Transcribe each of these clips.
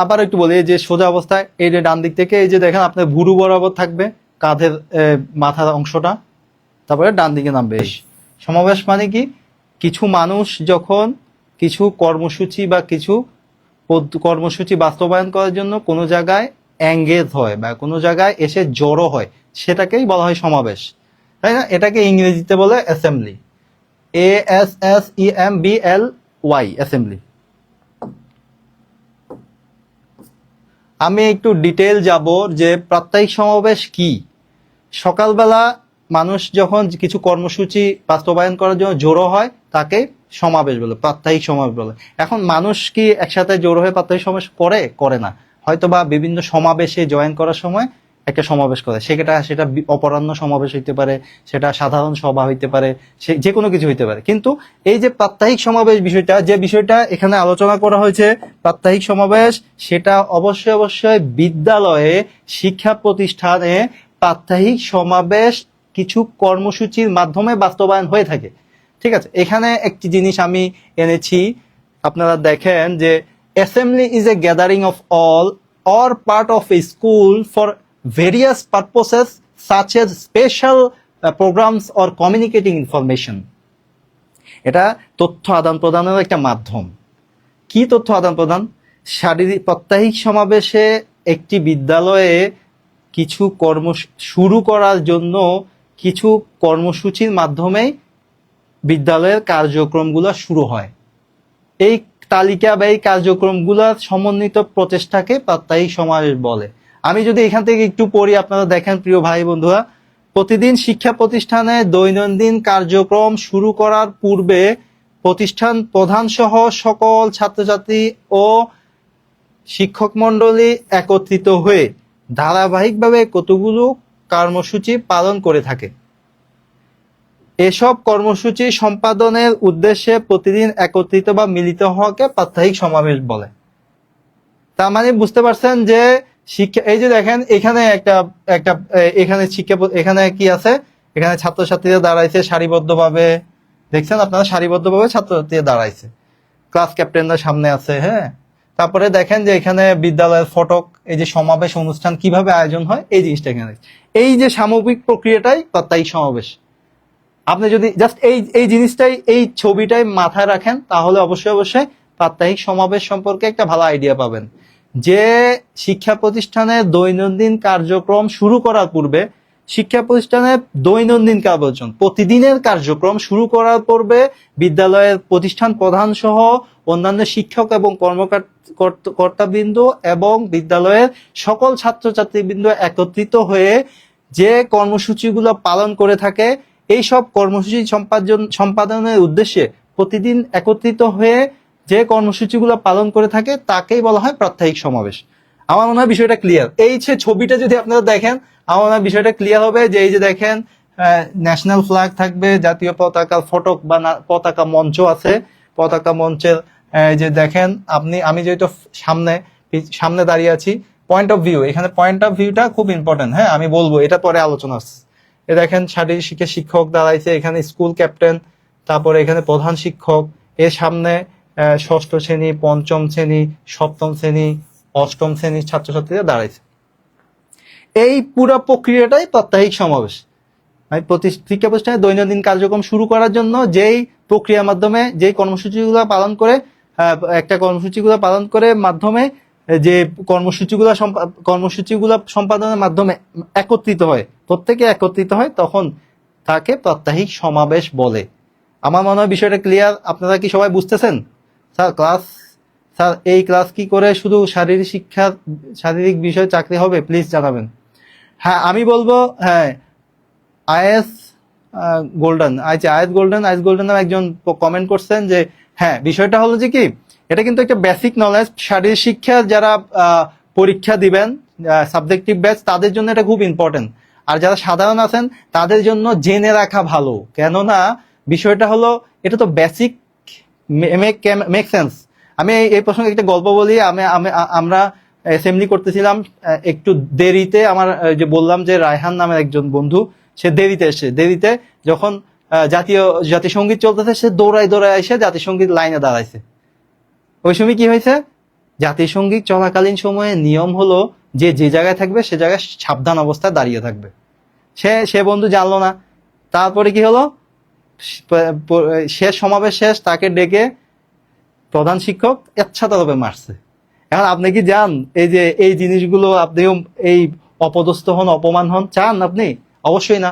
আবার একটু বলি, এই যে সোজা অবস্থায় এই যে ডান দিক থেকে এই যে দেখেন আপনার ভুরু বরাবর থাকবে কাঁধের মাথার অংশটা, তারপরে ডান দিকে নামবে। সমাবেশ মানে কি, কিছু মানুষ যখন কিছু কর্মসূচি বা কিছু কর্মসূচি বাস্তবায়ন করার জন্য কোনো জায়গায় এঙ্গেজ হয় বা কোনো জায়গায় এসে জড়ো হয়, সেটাকেই বলা হয় সমাবেশ, তাই না? এটাকে ইংরেজিতে বলে অ্যাসেম্বলি, ASSEMBLY, অ্যাসেম্বলি। আমি একটু ডিটেল যাব যে প্রাত্যহিক সমাবেশ কি। সকালবেলা মানুষ যখন কিছু কর্মসূচি বাস্তবায়ন করার জন্য জড়ো হয় তাকে সমাবেশ বলে, প্রাত্যহিক সমাবেশ বলে। এখন মানুষ কি একসাথে জড়ো হয়ে প্রাত্যহিক সমাবেশ করে না, হয়তো বা বিভিন্ন সমাবেশে জয়েন করার সময় একটা সমাবেশ করে, সেটা অপরাহ্ন সমাবেশ হইতে পারে, সেটা সাধারণ সভা হইতে পারে, সে যে কোনো কিছু হইতে পারে। কিন্তু এই যে প্রাত্যহিক সমাবেশ বিষয়টা, যে বিষয়টা এখানে আলোচনা করা হয়েছে প্রাত্যহিক সমাবেশ, সেটা অবশ্যই বিদ্যালয়ে, শিক্ষা প্রতিষ্ঠানে প্রাত্যহিক সমাবেশ কিছু কর্মসূচির মাধ্যমে বাস্তবায়ন হয়ে থাকে। ঠিক আছে, এখানে একটি জিনিস আমি এনেছি, আপনারা দেখেন যে assembly is a gathering of all or part of a school for various purposes such as special programs or communicating information. এটা তথ্য আদান প্রদানের একটা মাধ্যম। কি তথ্য আদান প্রদান? শারীরিক প্রাত্যহিক সমাবেশে একটি বিদ্যালয়ে কিছু শুরু করার জন্য কিছু কর্মসূচির মাধ্যমেই বিদ্যালয়ের কার্যক্রমগুলো শুরু হয়। এই তালিকা বা এই কার্যক্রমগুলোর সমন্বিত প্রচেষ্টাকে প্রাত্যহিক সমাবেশ বলে। আমি যদি এখান থেকে একটু পড়ি, আপনারা দেখেন প্রিয় ভাই বন্ধুরা, প্রতিদিন শিক্ষা প্রতিষ্ঠানে দৈনন্দিন কার্যক্রম শুরু করার পূর্বে প্রতিষ্ঠান প্রধান সহ সকল ছাত্রছাত্রী ও শিক্ষক মণ্ডলী একত্রিত হয়ে ধারাবাহিকভাবে কতগুলো কর্মসূচি পালন করে থাকে। এসব কর্মসূচি সম্পাদনের উদ্দেশ্যে প্রতিদিন একত্রিত বা মিলিত হওয়াকে প্রাত্যহিক সমাবেশ বলে। তার মানে বুঝতে পারছেন যে শিক্ষা, এই যে দেখেন এখানে এখানে কি আছে, এখানে ছাত্রছাত্রীরা দাঁড়াইছে সারিবদ্ধভাবে, দেখছেন আপনারা সারিবদ্ধভাবে ছাত্রছাত্রীরা দাঁড়াইছে, ক্লাস ক্যাপ্টেনরা সামনে আছে। হ্যাঁ, তারপরে দেখেন যে এখানে বিদ্যালয়ের ফটক, এই যে সমাবেশ অনুষ্ঠান কিভাবে আয়োজন হয় এই জিনিসটা এখানে, এই যে সামগ্রিক প্রক্রিয়াটাই প্রাত্যহিক সমাবেশ। আপনি যদি জাস্ট এই জিনিসটাই, এই ছবিটাই মাথায় রাখেন, তাহলে অবশ্যই প্রাত্যহিক সমাবেশ সম্পর্কে একটা ভালো আইডিয়া পাবেন। যে শিক্ষা প্রতিষ্ঠানের দৈনন্দিন কার্যক্রম শুরু করার পূর্বে, শিক্ষা প্রতিষ্ঠানের দৈনন্দিন কার্যক্রম, প্রতিদিনের কার্যক্রম শুরু করার পূর্বে বিদ্যালয়ের প্রতিষ্ঠান প্রধান সহ অন্যান্য শিক্ষক এবং কর্মকর্তাবৃন্দ এবং বিদ্যালয়ের সকল ছাত্রছাত্রীবৃন্দ একত্রিত হয়ে যে কর্মসূচিগুলো পালন করে থাকে, এই সব কর্মসূচি সম্পাদনের উদ্দেশ্যে প্রতিদিন একত্রিত হয়ে যে কর্মসূচিগুলো পালন করে থাকে তাকেই বলা হয় প্রাত্যহিক সমাবেশ। আমার মনে হয় বিষয়টা ক্লিয়ার। এই যে ছবিটা যদি আপনারা দেখেন, আমার মনে হয় বিষয়টা ক্লিয়ার হবে যে এই যে দেখেন ন্যাশনাল ফ্ল্যাগ থাকবে, জাতীয় পতাকা ফটক বা পতাকা মঞ্চ আছে, পতাকা মঞ্চের যে দেখেন আমি যেহেতু সামনে দাঁড়িয়ে আছি, পয়েন্ট অফ ভিউ, এখানে পয়েন্ট অফ ভিউটা খুব ইম্পর্টেন্ট। হ্যাঁ, আমি বলবো এটা পরে আলোচনা আসছে। এ দেখেন শারীরিক শিক্ষা শিক্ষক দাঁড়াইছে, এখানে স্কুল ক্যাপ্টেন, তারপরে এখানে প্রধান শিক্ষক, এর সামনে ষষ্ঠ শ্রেণী, পঞ্চম শ্রেণী, সপ্তম শ্রেণী, অষ্টম শ্রেণীর ছাত্রছাত্রীরা দাঁড়াইছে। এই পুরো প্রক্রিয়াটাই প্রাত্যহিক সমাবেশ। শিক্ষা প্রতিষ্ঠানের দৈনন্দিন কার্যক্রম শুরু করার জন্য যেই প্রক্রিয়ার মাধ্যমে, যেই কর্মসূচিগুলো পালন করে মাধ্যমে যে কর্মসূচিগুলো সম্পাদনের মাধ্যমে প্রত্যেকে একত্রিত হয়, তখন তাকে প্রাত্যহিক সমাবেশ বলে। আমার মনে হয় বিষয়টা ক্লিয়ার। আপনারা কি সবাই বুঝতেছেন? স্যার এই ক্লাস কি করে শুধু শারীরিক বিষয় চাকরি হবে, প্লিজ জানাবেন। হ্যাঁ, আমি বলবো, হ্যাঁ, আইএস গোল্ডেন নামে একজন কমেন্ট করছেন যে হ্যাঁ, বিষয়টা হলো যে কি, এটা কিন্তু একটা বেসিক নলেজ। শারীরিক শিক্ষার যারা পরীক্ষা দিবেন, সাবজেক্টিভ ব্যাচ, তাদের জন্য এটা খুব ইম্পর্টেন্ট। আর যারা সাধারণ আছেন তাদের জন্য জেনে রাখা ভালো, কেননা বিষয়টা হলো এটা তো বেসিক, মেক সেন্স। আমি এই প্রসঙ্গে একটা গল্প বলি। আমরা অ্যাসেম্বলি করতেছিলাম, একটু দেরিতে, আমার যে বললাম যে রায়হান নামের একজন বন্ধু, সে দেরিতে যখন জাতীয় সঙ্গীত চলতেছে, সে দৌড়ায় এসে জাতীয় সঙ্গীত লাইনে দাঁড়াইছে। ওই সময় কি হয়েছে, জাতীয় চলাকালীন সময়ে নিয়ম হলো যে যে জায়গায় থাকবে সে জায়গায় সাবধান অবস্থায় দাঁড়িয়ে থাকবে। সে বন্ধু জানলো না, তারপরে কি হলো, শেষ সমাবেশ শেষ, তাকে ডেকে প্রধান শিক্ষক ইচ্ছাতভাবে মারছে। এখন আপনি কি চান এই যে এই জিনিসগুলো আপনি এই অপদস্থ হন, অপমান হন, চান আপনি? অবশ্যই না।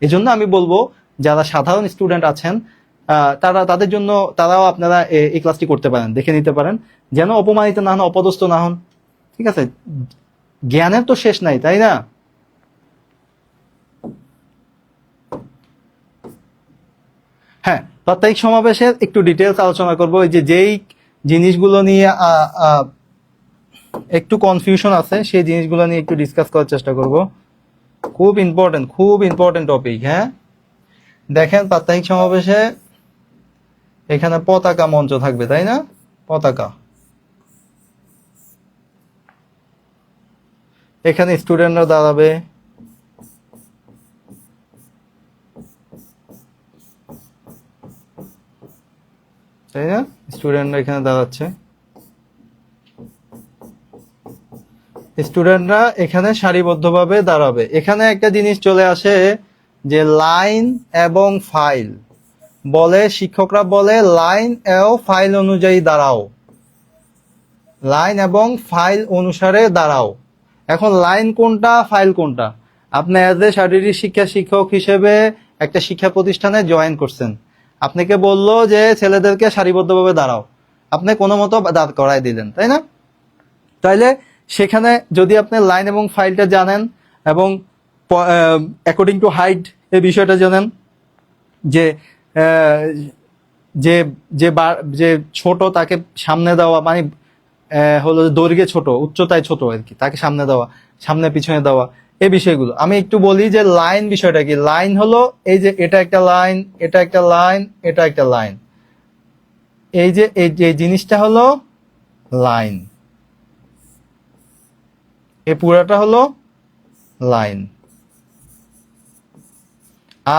এই জন্য আমি বলবো যারা সাধারণ স্টুডেন্ট আছেন তাদের জন্য তারাও আপনারা এই ক্লাসটি করতে পারেন, দেখে নিতে পারেন, যেন অপমানিত না হন, অপদস্থ না হন। ঠিক আছে, জ্ঞানের তো শেষ নাই, তাই না? হ্যাঁ, প্রাত্যহিক সমাবেশের একটু ডিটেলস আলোচনা করব। এই যে যেই জিনিসগুলো নিয়ে একটু কনফিউশন আছে সেই জিনিসগুলো নিয়ে একটু ডিসকাস করার চেষ্টা করব। খুব ইম্পর্টেন্ট টপিক। হ্যাঁ, দেখেন প্রাত্যহিক সমাবেশে এখানে পতাকা মঞ্চ থাকবে, তাই না? পতাকা, এখানে স্টুডেন্টরা দাঁড়াবে, তাই না? স্টুডেন্টরা এখানে দাঁড়াচ্ছে, স্টুডেন্টরা এখানে সারিবদ্ধভাবে দাঁড়াবে। এখানে একটা জিনিস চলে আসে যে লাইন এবং ফাইল বলে, শিক্ষকরা বলে লাইন ও ফাইল অনুযায়ী দাঁড়াও, লাইন এবং ফাইল অনুসারে দাঁড়াও। এখন লাইন কোনটা, ফাইল কোনটা? আপনি অ্যাজ এ শারীরিক শিক্ষা শিক্ষক হিসেবে একটা শিক্ষা প্রতিষ্ঠানে জয়েন করছেন, আপনাকে বললো যে ছেলেদেরকে সারিবদ্ধভাবে দাঁড়াও, আপনি কোনো মতো দাঁড় করাই দিলেন, তাই না? তাইলে সেখানে যদি আপনি লাইন এবং ফাইলটা জানেন এবং অ্যাকর্ডিং টু হাইট এই বিষয়টা জানেন, যে যে যে যে ছোট তাকে সামনে দেওয়া, মানে হলো দৈর্ঘ্যে ছোট, উচ্চতায় ছোট আর কি, তাকে সামনে দেওয়া, সামনে পিছনে দেওয়া, এই বিষয়গুলো আমি একটু বলি। যে লাইন বিষয়টা কি? লাইন হলো এই যে এটা একটা লাইন, এটা একটা লাইন, এটা একটা লাইন, এই যে এই জিনিসটা হলো লাইন, এই পুরাটা হলো লাইন।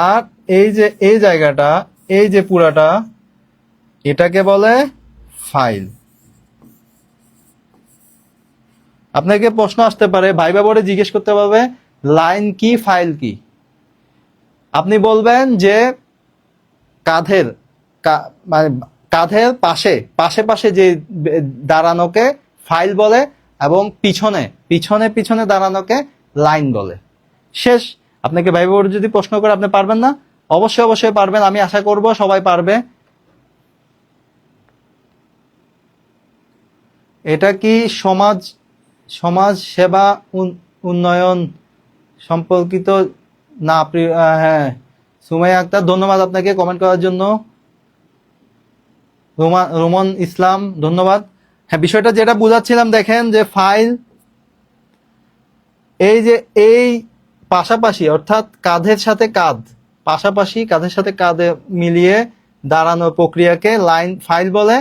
আর এই যে এই জায়গাটা, এই যে পুরাটা, এটাকে বলে ফাইল। আপনাকে প্রশ্ন আসতে পারে, ভাইবা বোর্ডে জিজ্ঞেস করতে পারবে লাইন কি, ফাইল কি? আপনি বলবেন যে কাঁধের মানে কাঁধের পাশে পাশে পাশে যে দাঁড়ানোকে ফাইল বলে, এবং পিছনে পিছনে পিছনে দাঁড়ানোকে লাইন বলে। শেষ। আপনাকে ভাইবা বোর্ডে যদি প্রশ্ন করে আপনি পারবেন না? অবশ্যই অবশ্যই পারবেন, আমি আশা করব সবাই পারবে। এটা কি সমাজ সেবা উন্নয়ন সম্পর্কিত না? হ্যাঁ, সুমাইয়া আক্তার, ধন্যবাদ আপনাকে কমেন্ট করার জন্য। রোমান ইসলাম, ধন্যবাদ। হ্যাঁ, বিষয়টা যেটা বুঝাচ্ছিলাম, দেখেন যে ফাইল এই যে এই পাশাপাশি, অর্থাৎ কাঁধের সাথে কাঁধ, পাশাপাশি কাঁধের সাথে কাঁধে মিলিয়ে দাঁড়ানোর প্রক্রিয়াকে লাইন ফাইল বলে।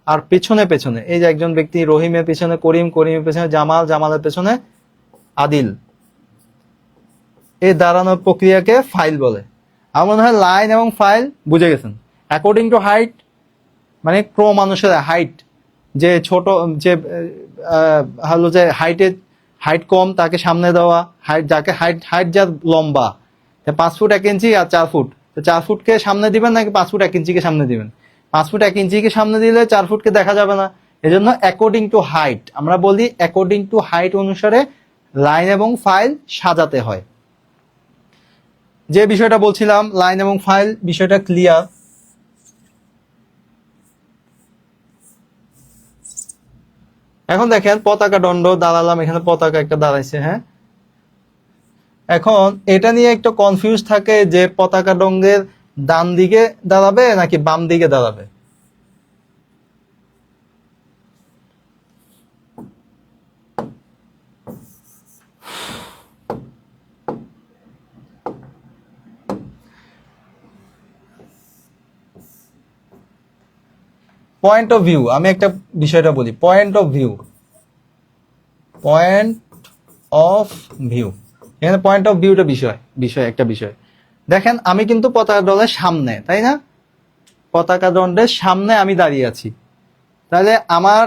আর পেছনে পেছনে এই যে একজন ব্যক্তি, রহিমের পেছনে করিম, করিমের পেছনে জামাল, জামালের পেছনে আদিল, এই দাঁড়ানোর প্রক্রিয়াকে ফাইল বলে। আমার মনে হয় লাইন এবং ফাইল বুঝে গেছেন। অ্যাকর্ডিং টু হাইট, মানে মানুষের হাইট, যে ছোট, যে হলো যে হাইট কম তাকে সামনে দেওয়া, হাইট যাকে হাইট যার লম্বা, 5 ফুট 1 ইঞ্চি আর 4 ফুট, 4 ফুটকে সামনে দিবেন নাকি 5 ফুট 1 ইঞ্চিকে সামনে দিবেন? 5 ফুট 1 ইঞ্চিকে সামনে দিলে 4 ফুটকে দেখা যাবে না। এজন্য অ্যাকর্ডিং টু হাইট, আমরা বলি অ্যাকর্ডিং টু হাইট অনুসারে লাইন এবং ফাইল সাজাতে হয়। যে বিষয়টা বলছিলাম লাইন এবং ফাইল, বিষয়টা ক্লিয়ার? এখন দেখেন পতাকা দণ্ড দাঁড়ালাম, এখানে পতাকা একটা দাঁড়াইছে। হ্যাঁ, এখন এটা নিয়ে একটু কনফিউজ থাকে যে পতাকা দণ্ডের ডান দিকে দাঁড়াবে নাকি বাম দিকে দাঁড়াবে। পয়েন্ট অফ ভিউ, আমি একটা বিষয়টা বলি, point of view, point of view, এখানে পয়েন্ট অফ ভিউটা একটা বিষয়। দেখেন আমি কিন্তু পতাকা দলের সামনে, তাই না? পতাকা দণ্ডের সামনে আমি দাঁড়িয়ে আছি, তাহলে আমার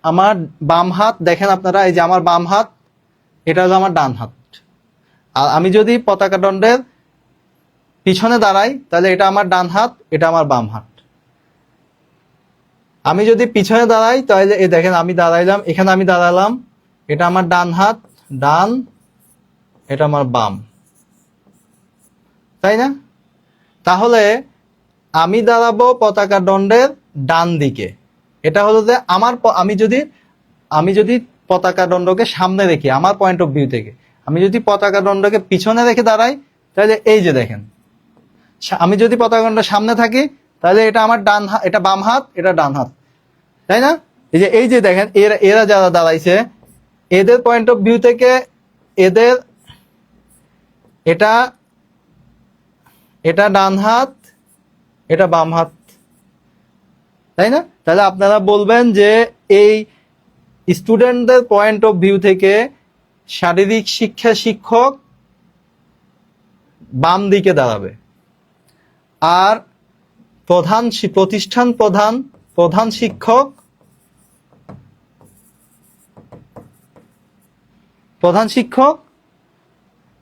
আমার বাম হাত দেখেন আপনারা, এই যে আমার বাম হাত, এটা হলো আমার ডান হাত। আর আমি যদি পতাকা দণ্ডের পিছনে দাঁড়াই তাহলে এটা আমার ডান হাত, এটা আমার বাম হাত। আমি যদি পিছনে দাঁড়াই তাহলে এই দেখেন আমি দাঁড়াইলাম, এখানে আমি দাঁড়ালাম, এটা আমার ডান হাত, ডান, এটা আমার বাম, তাই না? তাহলে আমি দাঁড়াবো পতাকা দণ্ডের ডান দিকে। এটা হলো যে আমি যদি পতাকা দণ্ডকে সামনে রেখে, আমার পয়েন্ট অফ ভিউ থেকে আমি যদি পতাকা দণ্ডকে পিছনে রেখে দাঁড়াই তাহলে এই যে দেখেন, আমি যদি পতাকা দণ্ড সামনে থাকি তাহলে এটা আমার ডান হাত, এটা বাম হাত, এটা ডান হাত, তাই না? এই যে দেখেন এরা যারা দাঁড়াইছে, এদের পয়েন্ট অফ ভিউ থেকে এদের এটা ডান হাত, এটা বাম হাত, তাই না? তাহলে আপনারা বলবেন যে এই স্টুডেন্টদের পয়েন্ট অফ ভিউ থেকে শারীরিক শিক্ষা শিক্ষক বাম দিকে দাঁড়াবে, আর প্রধান শিক্ষক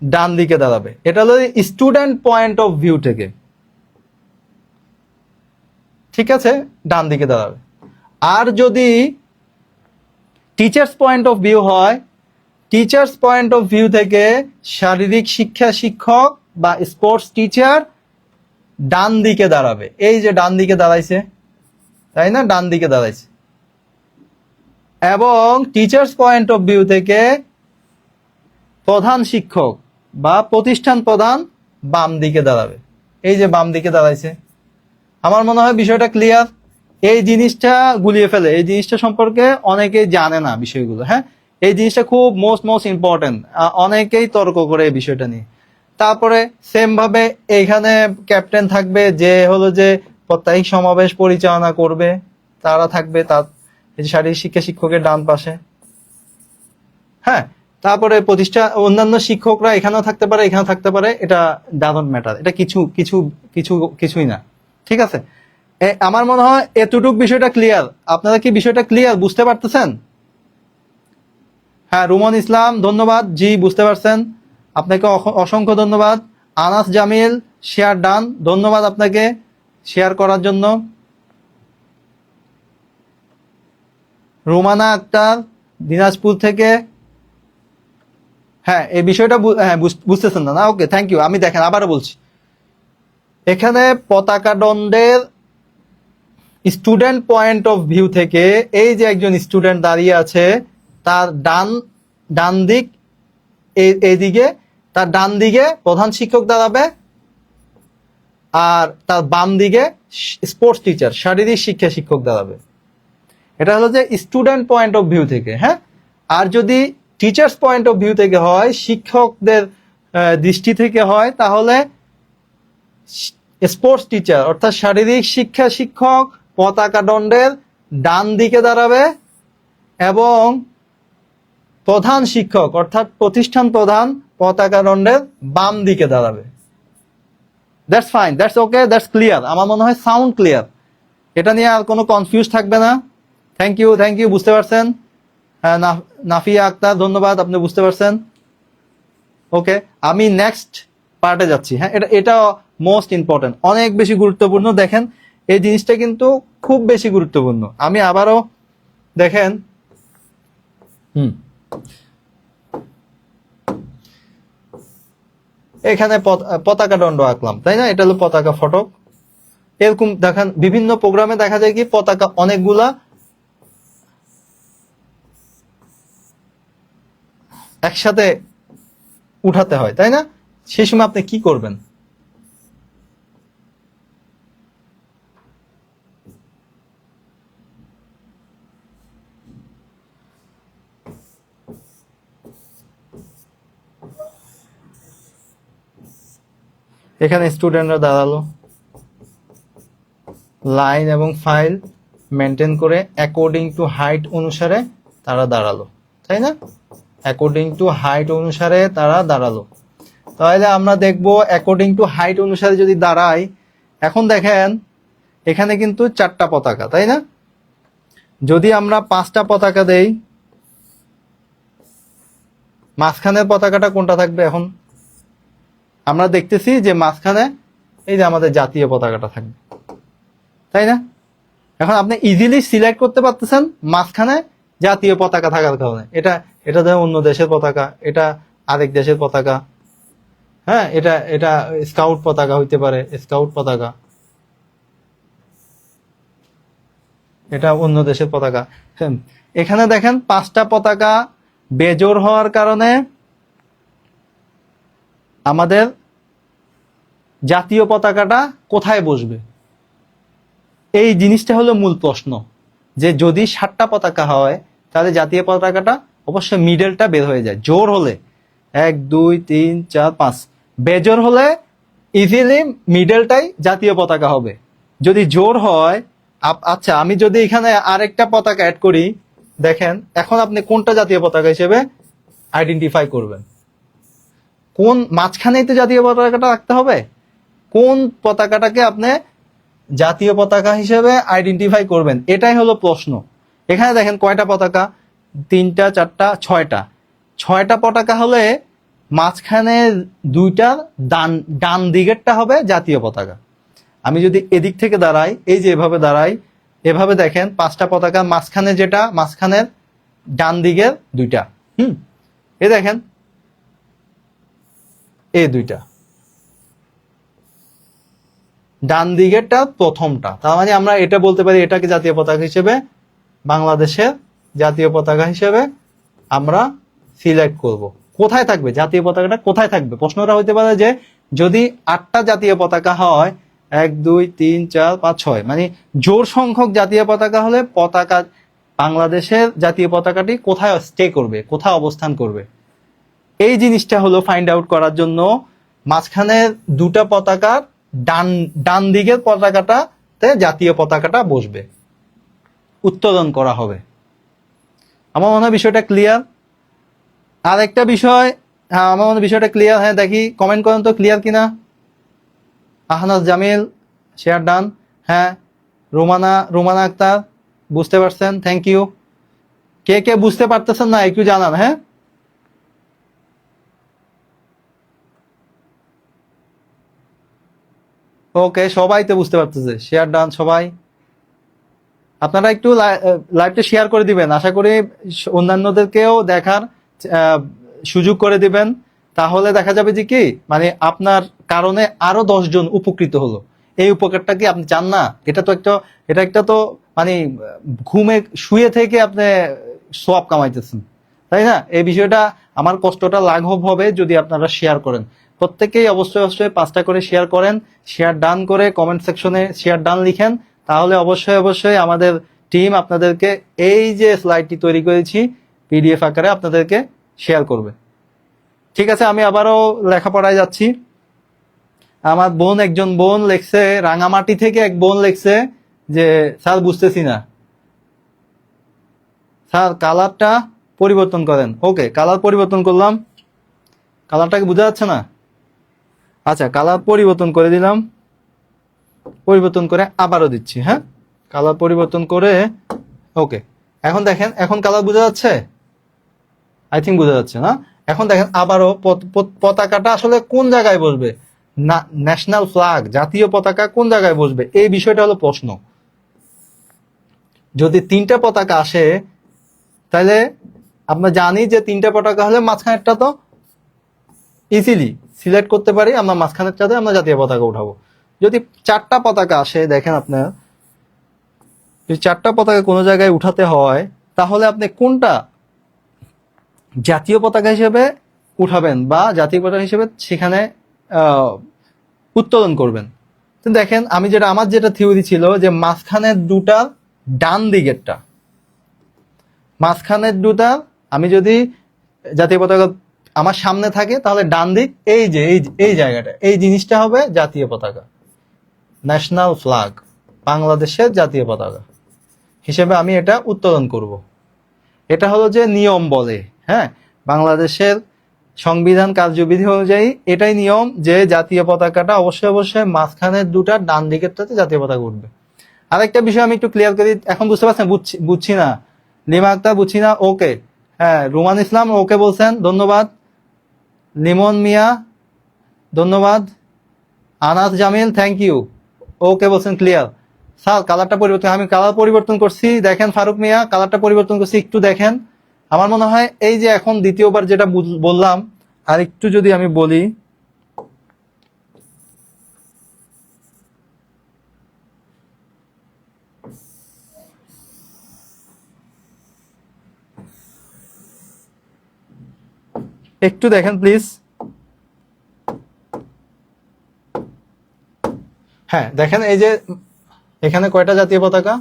ডান দিকে দাঁড়াবে। এটা হলো স্টুডেন্ট পয়েন্ট অফ ভিউ থেকে, ঠিক আছে, ডান দিকে দাঁড়াবে। আর যদি টিচার্স পয়েন্ট অফ ভিউ হয়, টিচার্স পয়েন্ট অফ ভিউ থেকে শারীরিক শিক্ষা শিক্ষক বা স্পোর্টস টিচার ডান দিকে দাঁড়াবে। এই যে ডান দিকে দাঁড়াইছে, তাই না? ডান দিকে দাঁড়াইছে। এবং টিচার্স পয়েন্ট অফ ভিউ থেকে প্রধান শিক্ষক বা প্রতিষ্ঠান প্রধান বাম দিকে দাঁড়াবে। এই যে বাম দিকে দাঁড়াইছে। আমার মনে হয় বিষয়টা ক্লিয়ার। এই জিনিসটা গুলিয়ে ফেলে, এই জিনিসটা সম্পর্কে অনেকেই জানে না বিষয়গুলো। হ্যাঁ, এই জিনিসটা খুব মোস্ট ইম্পর্টেন্ট। অনেকেই তর্ক করে এই বিষয়টা নিয়ে। তারপরে সেম ভাবে এইখানে ক্যাপ্টেন থাকবে, যে হলো যে প্রত্যেক সমাবেশ পরিচালনা করবে, তারা থাকবে তার শারীরিক শিক্ষা শিক্ষকের ডান পাশে। হ্যাঁ, তারপরে অন্যান্য শিক্ষকরা এখানেও থাকতে পারে, এখানেও থাকতে পারে, এটা ডাজন্ট ম্যাটার, এটা কিছুই না, ঠিক আছে? আমার মনে হয় এতটুক বিষয়টা ক্লিয়ার। আপনারা কি বিষয়টা ক্লিয়ার, বুঝতে পারতেছেন? হ্যাঁ, রুমন ইসলাম ধন্যবাদ, জি বুঝতে পারছেন, আপনাকে অসংখ্য ধন্যবাদ। আনাস জামিল শেয়ার ডান, ধন্যবাদ আপনাকে শেয়ার করার জন্য। রুমানা আক্তার দিনাজপুর থেকে, হ্যাঁ এই বিষয়টা বুঝতেছেন না? ওকে, থ্যাংক ইউ। আমি দেখেন আবারও বলছি, এখানে পতাকা দণ্ডের স্টুডেন্ট পয়েন্ট অফ ভিউ থেকে এই যে একজন স্টুডেন্ট দাঁড়িয়ে আছে, তার ডান দিক, এইদিকে তার ডান দিকে প্রধান শিক্ষক দাঁড়াবে, আর তার বাম দিকে স্পোর্টস টিচার শারীরিক শিক্ষা শিক্ষক দাঁড়াবে। এটা হলো যে স্টুডেন্ট পয়েন্ট অফ ভিউ থেকে। হ্যাঁ, আর যদি টিচার্স পয়েন্ট অফ ভিউ থেকে হয়, শিক্ষকদের দৃষ্টি থেকে হয়, তাহলে স্পোর্টস টিচার অর্থাৎ শারীরিক শিক্ষা শিক্ষক পতাকা দণ্ডের ডান দিকে দাঁড়াবে, এবং প্রধান শিক্ষক অর্থাৎ প্রতিষ্ঠান প্রধান পতাকা দণ্ডের বাম দিকে দাঁড়াবে। That's fine, that's okay, that's clear. আমার মনে হয় সাউন্ড ক্লিয়ার, এটা নিয়ে আর কোনো কনফিউজ থাকবে না। থ্যাংক ইউ, বুঝতে পারছেন? হ্যাঁ, নাফিয়া আক্তার ধন্যবাদ, আপনি বুঝতে পারছেন। ওকে, আমি নেক্সট পার্টে যাচ্ছি। হ্যাঁ, এটা মোস্ট ইম্পর্টেন্ট, অনেক বেশি গুরুত্বপূর্ণ। দেখেন এই জিনিসটা কিন্তু খুব বেশি গুরুত্বপূর্ণ। আমি আবারও দেখেন, এখানে পতাকা দণ্ড আঁকলাম, তাই না? এটা হলো পতাকা ফটক। এরকম দেখেন বিভিন্ন প্রোগ্রামে দেখা যায় কি পতাকা অনেকগুলা একসাথে উঠাতে হয়, তাই না? সেই সময় আপনি কি করবেন? এখানে স্টুডেন্টরা দাঁড়ালো, লাইন এবং ফাইল মেনটেন করে অ্যাকর্ডিং টু হাইট অনুসারে তারা দাঁড়ালো, তাই না? অ্যাকর্ডিং টু হাইট অনুসারে তারা দাঁড়ালো। তাহলে আমরা দেখব অ্যাকর্ডিং টু হাইট অনুসারে যদি দাঁড়াই, এখন দেখেন এখানে কিন্তু 4টা পতাকা, তাই না? যদি আমরা 5টা পতাকা দেই, মাঝখানের পতাকাটা কোনটা থাকবে? এখন আমরা দেখতেছি যে মাঝখানে এই যে আমাদের জাতীয় পতাকাটা থাকবে, তাই না? এখন আপনি ইজিলি সিলেক্ট করতে পারতেছেন মাঝখানে জাতীয় পতাকা থাকার কারণে। এটা এটা ধরেন অন্য দেশের পতাকা, এটা আরেক দেশের পতাকা, হ্যাঁ, এটা এটা স্কাউট পতাকা হইতে পারে, স্কাউট পতাকা, এটা অন্য দেশের পতাকা। হ্যাঁ, এখানে দেখেন 5টা পতাকা বেজোড় হওয়ার কারণে আমাদের জাতীয় পতাকাটা কোথায় বসবে, এই জিনিসটা হলো মূল প্রশ্ন। যে যদি 7টা পতাকা হয় তাহলে জাতীয় পতাকাটা অবশ্যই মিডলটা বের হয়ে যায়। জোর হলে 1 2 3 4 5, বেজোড় হলে ইজিলি মিডলটাই জাতীয় পতাকা হবে। যদি জোর হয়, আচ্ছা আমি যদি এখানে আরেকটা পতাকা অ্যাড করি, দেখেন এখন আপনি কোনটা জাতীয় পতাকা হিসেবে আইডেন্টিফাই করবেন? কোন মাঝখানেই তো জাতীয় পতাকাটা রাখতে হবে, কোন পতাকাটাকে আপনি জাতীয় পতাকা হিসেবে আইডেন্টিফাই করবেন, এটাই হলো প্রশ্ন। এখানে দেখেন কয়টা পতাকা, 3টা 4টা 6টা। 6টা পতাকা হলে মাঝখানে 2টার ডান দিকেরটা হবে জাতীয় পতাকা। আমি যদি এদিক থেকে দাঁড়াই, এই যে এভাবে দাঁড়াই, এভাবে দেখেন 5টা পতাকা, মাঝখানে যেটা, মাঝখানের ডান দিকের 2টা, এ দেখেন এই 2টা, ডান দিকেরটা প্রথমটা। তার মানে আমরা এটা বলতে পারি এটাকে জাতীয় পতাকা হিসেবে, বাংলাদেশের জাতীয় পতাকা হিসেবে আমরা সিলেক্ট করব। কোথায় থাকবে জাতীয় পতাকাটা, কোথায় থাকবে? প্রশ্নটা হইতে পারে যে যদি 8টা জাতীয় পতাকা হয়, 1 2 3 4 5 6, মানে জোর সংখ্যক জাতীয় পতাকা হলে পতাকা, বাংলাদেশের জাতীয় পতাকাটি কোথায় স্টে করবে, কোথায় অবস্থান করবে, এই জিনিসটা হলো ফাইন্ড আউট করার জন্য মাঝখানে 2টা পতাকার ডান দিকের পতাকাটাতে জাতীয় পতাকাটা বসবে, উত্তোলন করা হবে। আমার মনে হয় বিষয়টা ক্লিয়ার। আর একটা বিষয়, হ্যাঁ আমার মনে হয় বিষয়টা ক্লিয়ার। হ্যাঁ দেখি কমেন্ট করেন তো ক্লিয়ার কিনা। আহনাজ জামিল শেয়ার ডান, হ্যাঁ। রোমানা আক্তার বুঝতে পারছেন, থ্যাংক ইউ। কে কে বুঝতে পারতেছেন না একটু জানান, হ্যাঁ। ওকে, সবাই তো বুঝতে পারতেছে, শেয়ার ডান সবাই। আপনারা একটু লাইভটা শেয়ার করে দিবেন, আশা করি অন্যান্যদেরকেও দেখার সুযোগ করে দিবেন। তাহলে দেখা যাবে যে কি, মানে আপনার কারণে আরো 10 জন উপকৃত হলো। এই উপকারটা কি আপনি চান না? এটা একটা তো মানে ঘুমে শুয়ে থেকে আপনি সওয়াব কামাইতেছেন, তাই না? এই বিষয়টা, আমার কষ্টটা লাঘব হবে যদি আপনারা শেয়ার করেন। প্রত্যেকেই অবশ্যই অবশ্যই 5টা করে শেয়ার করেন, শেয়ার ডান করে কমেন্ট সেকশনে শেয়ার ডান লিখেন। তাহলে অবশ্যই অবশ্যই আমাদের টিম আপনাদেরকে এই যে স্লাইডটি তৈরি করেছি পিডিএফ আকারে আপনাদেরকে শেয়ার করবে। ঠিক আছে, আমি আবারও লেখাপড়ায় যাচ্ছি। আমার একজন বোন লেখছে, রাঙামাটি থেকে এক বোন লেখছে যে স্যার বুঝতেছি না, স্যার কালারটা পরিবর্তন করেন। ওকে, কালার পরিবর্তন করলাম। কালারটাকে বোঝা যাচ্ছে না? আচ্ছা, কালার পরিবর্তন করে দিলাম, পরিবর্তন করে আবারও দিচ্ছি। হ্যাঁ, কালার পরিবর্তন করে, ওকে। এখন দেখেন, এখন কালার বোঝা যাচ্ছে? আই থিঙ্ক বোঝা যাচ্ছে না? এখন দেখেন আবারও পতাকাটা আসলে কোন জায়গায় বসবে, ন্যাশনাল ফ্ল্যাগ, জাতীয় পতাকা কোন জায়গায় বসবে, এই বিষয়টা হলো প্রশ্ন। যদি 3টা পতাকা আসে তাহলে আমরা জানি যে 3টা পতাকা হলে মাঝখানেরটা তো ইজিলি সিলেক্ট করতে পারি, আমরা মাঝখানেরটাতে আমরা জাতীয় পতাকা উঠাবো। যদি 4টা পতাকা আসে, দেখেন আপনার যদি 4টা পতাকা কোনো জায়গায় উঠাতে হয়, তাহলে আপনি কোনটা জাতীয় পতাকা হিসেবে উঠাবেন বা জাতীয় পতাকা হিসেবে সেখানে উত্তোলন করবেন। তো দেখেন আমার যেটা থিওরি ছিল যে মাঝখানের 2টা ডান দিকেরটা, মাঝখানের 2টা আমি যদি জাতীয় পতাকা আমার সামনে থাকে তাহলে ডান দিক, এই যে এই জায়গাটা, এই জিনিসটা হবে জাতীয় পতাকা, ন্যাশনাল ফ্ল্যাগ, বাংলাদেশের জাতীয় পতাকা হিসেবে আমি এটা উত্তোলন করব। এটা হলো যে নিয়ম বলে, হ্যাঁ, বাংলাদেশের সংবিধান কার্যবিধি অনুযায়ী এটাই নিয়ম যে জাতীয় পতাকাটা অবশ্যই অবশ্যই মাঝখানের 2টা ডান দিকেরটাতে জাতীয় পতাকা উঠবে। আরেকটা বিষয় আমি একটু ক্লিয়ার করি, এখন বুঝতে পারছেন? বুঝছি না, লিমা আক্তার বুঝছি না, ওকে। হ্যাঁ, রুমান ইসলাম ওকে বলছেন, ধন্যবাদ। লিমন মিয়া ধন্যবাদ। আনাস জামিল থ্যাংক ইউ, ওকে বলছেন, ক্লিয়ার। স্যার কালারটা পরিবর্তন, আমি কালার পরিবর্তন করছি, দেখেন ফারুক মিয়া কালারটা পরিবর্তন করছি, একটু দেখেন। আমার মনে হয় এই যে এখন দ্বিতীয়বার যেটা বললাম, আর একটু যদি আমি বলি, একটু দেখেন প্লিজ। হ্যাঁ দেখেন, এই যে এখানে কয়টা জাতীয় পতাকা?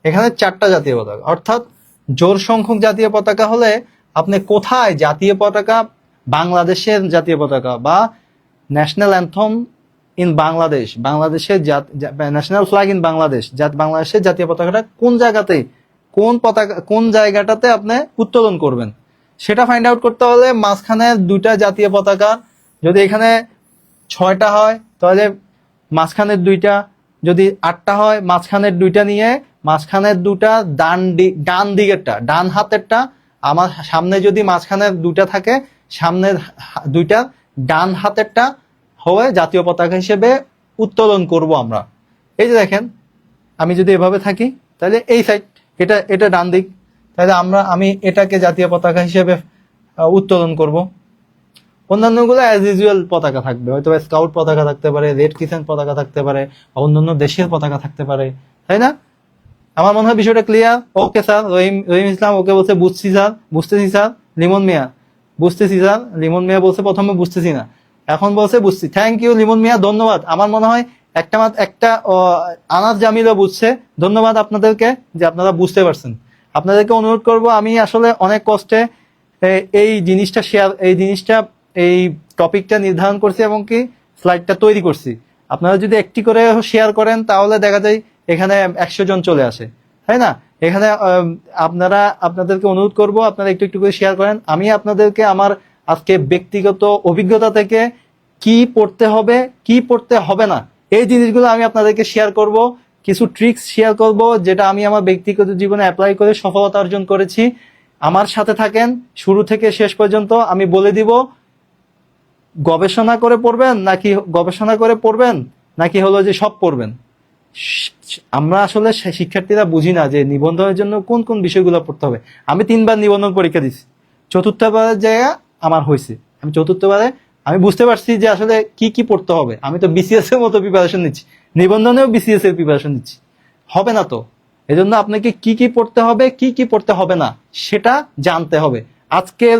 এখানে 4টা জাতীয় পতাকা, অর্থাৎ জোর সংখ্যক জাতীয় পতাকা হলে আপনি কোথায় জাতীয় পতাকা, বাংলাদেশের জাতীয় পতাকা বা ন্যাশনাল অ্যান্থম ইন বাংলাদেশ, বাংলাদেশের ন্যাশনাল ফ্ল্যাগ ইন বাংলাদেশ, বাংলাদেশের জাতীয় পতাকাটা কোন জায়গাতে, কোন পতাকা, কোন জায়গাটাতে আপনি উত্তোলন করবেন, সেটা ফাইন্ড আউট করতে হলে মাঝখানে 2টা জাতীয় পতাকা, যদি এখানে 6টা হয় তাহলে মাঝখানের 2টা, যদি 8টা হয় মাঝখানের 2টা নিয়ে, মাঝখানের 2টা ডান দিকেরটা, ডান হাতেরটা, আমার সামনে যদি মাঝখানের 2টা থাকে, সামনের 2টা ডান হাতেরটা হয়ে জাতীয় পতাকা হিসেবে উত্তোলন করব আমরা। এই যে দেখেন, আমি যদি এভাবে থাকি তাহলে এই সাইড, এটা এটা ডান দিক, তাহলে আমি এটাকে জাতীয় পতাকা হিসেবে উত্তোলন করব। অন্যান্যগুলো অ্যাজ ইউজুয়াল পতাকা থাকবে, হয়তো স্কাউট পতাকা থাকতে পারে, রেড ক্রিসেন্ট পতাকা থাকতে পারে, অন্যান্য দেশের পতাকা থাকতে পারে, তাই না? আমার মনে হয় বিষয়টা ক্লিয়ার। ওকে স্যার, রহিম ইসলাম ওকে বলছে বুঝছি স্যার, বুঝতেছি স্যার। লিমন মিয়া বুঝতেছি স্যার, লিমন মিয়া বলছে প্রথমে বুঝতেছি না, এখন বলছে বুঝছি। থ্যাংক ইউ লিমন মিয়া, ধন্যবাদ। আমার মনে হয় একটা আনাস জামিলও বুঝছে, ধন্যবাদ আপনাদেরকে যে আপনারা বুঝতে পারছেন। আপনাদেরকে অনুরোধ করব, আমি আসলে অনেক কষ্টে এই জিনিসটা এই টপিকটা নির্ধারণ করছি এবং কি স্লাইডটা তৈরি করছি। আপনারা যদি একটি করে শেয়ার করেন তাহলে দেখা যায় এখানে 100 জন চলে আসে, তাই না? এখানে আপনাদেরকে অনুরোধ করব, আপনারা একটু একটু করে শেয়ার করেন। আমি আপনাদেরকে আমার আজকে ব্যক্তিগত অভিজ্ঞতা থেকে কি পড়তে হবে, কি পড়তে হবে না, এই জিনিসগুলো আমি আপনাদেরকে শেয়ার করব। কিছু ট্রিক্স শেয়ার করব যেটা আমি আমার ব্যক্তিগত জীবনে অ্যাপ্লাই করে সফলতা অর্জন করেছি। আমার সাথে থাকেন শুরু থেকে শেষ পর্যন্ত। আমি বলে দিব গবেষণা করে পড়বেন নাকি হলো যে সব পড়বেন। আমরা আসলে শিক্ষার্থীরা বুঝি না যে নিবন্ধনের জন্য কোন কোন বিষয়গুলো পড়তে হবে। আমি 3বার নিবন্ধন পরীক্ষা দিচ্ছি, চতুর্থবারের জায়গা আমার হয়েছে। আমি চতুর্থবারে আমি বুঝতে পারছি যে আসলে কি কি পড়তে হবে। আমি তো বিসিএস এর মতো প্রিপারেশন নিচ্ছি, নিবন্ধনেও বিসিএস এর প্রিপারেশন নিচ্ছি, হবে না তো। এজন্য আপনাকে কি কি পড়তে হবে, কি কি পড়তে হবে না সেটা জানতে হবে। আজকের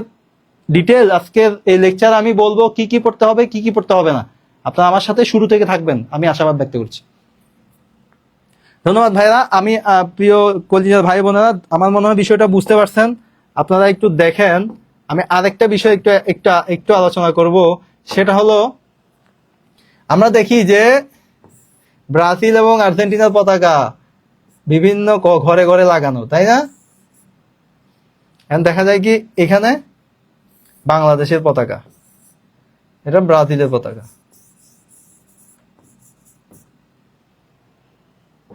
এই লেকচার আমি বলবো কি কি পড়তে হবে, কি কি পড়তে হবে না। আপনারা আমার সাথে শুরু থেকে থাকবেন, আমি আশাবাদ ব্যক্ত করছি। ধন্যবাদ ভাইরা। আমি প্রিয় কলিজার ভাই বোনেরা, আমার মনে হয় বিষয়টা বুঝতে পারছেন। আপনারা একটু দেখেন, আমি আরেকটা বিষয় একটু আলোচনা করব। সেটা হলো, আমরা দেখি যে ব্রাজিল এবং আর্জেন্টিনার পতাকা বিভিন্ন ঘরে ঘরে লাগানো, তাই না? এখন দেখা যায় কি এখানে বাংলাদেশের পতাকা, এটা ব্রাজিলের পতাকা।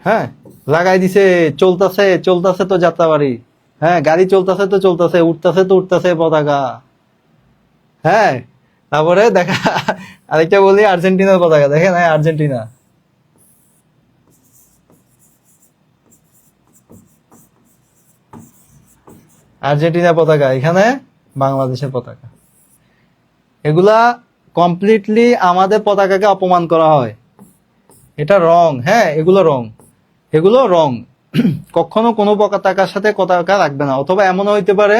হ্যাঁ, লাগাই দিছে, চলতেছে তো যাত্রাবাড়ি। হ্যাঁ, গাড়ি উঠতেছে পতাকা। হ্যাঁ, তারপরে দেখা আরেকটা বলি, আর্জেন্টিনার পতাকা দেখেন, হ্যাঁ আর্জেন্টিনা পতাকা, এখানে বাংলাদেশের পতাকা। এগুলা কমপ্লিটলি আমাদের পতাকাকে অপমান করা হয়, এটা রং। হ্যাঁ, এগুলো রং কখনো কোনো পতাকার সাথে পতাকা রাখবে না। অথবা এমনও হইতে পারে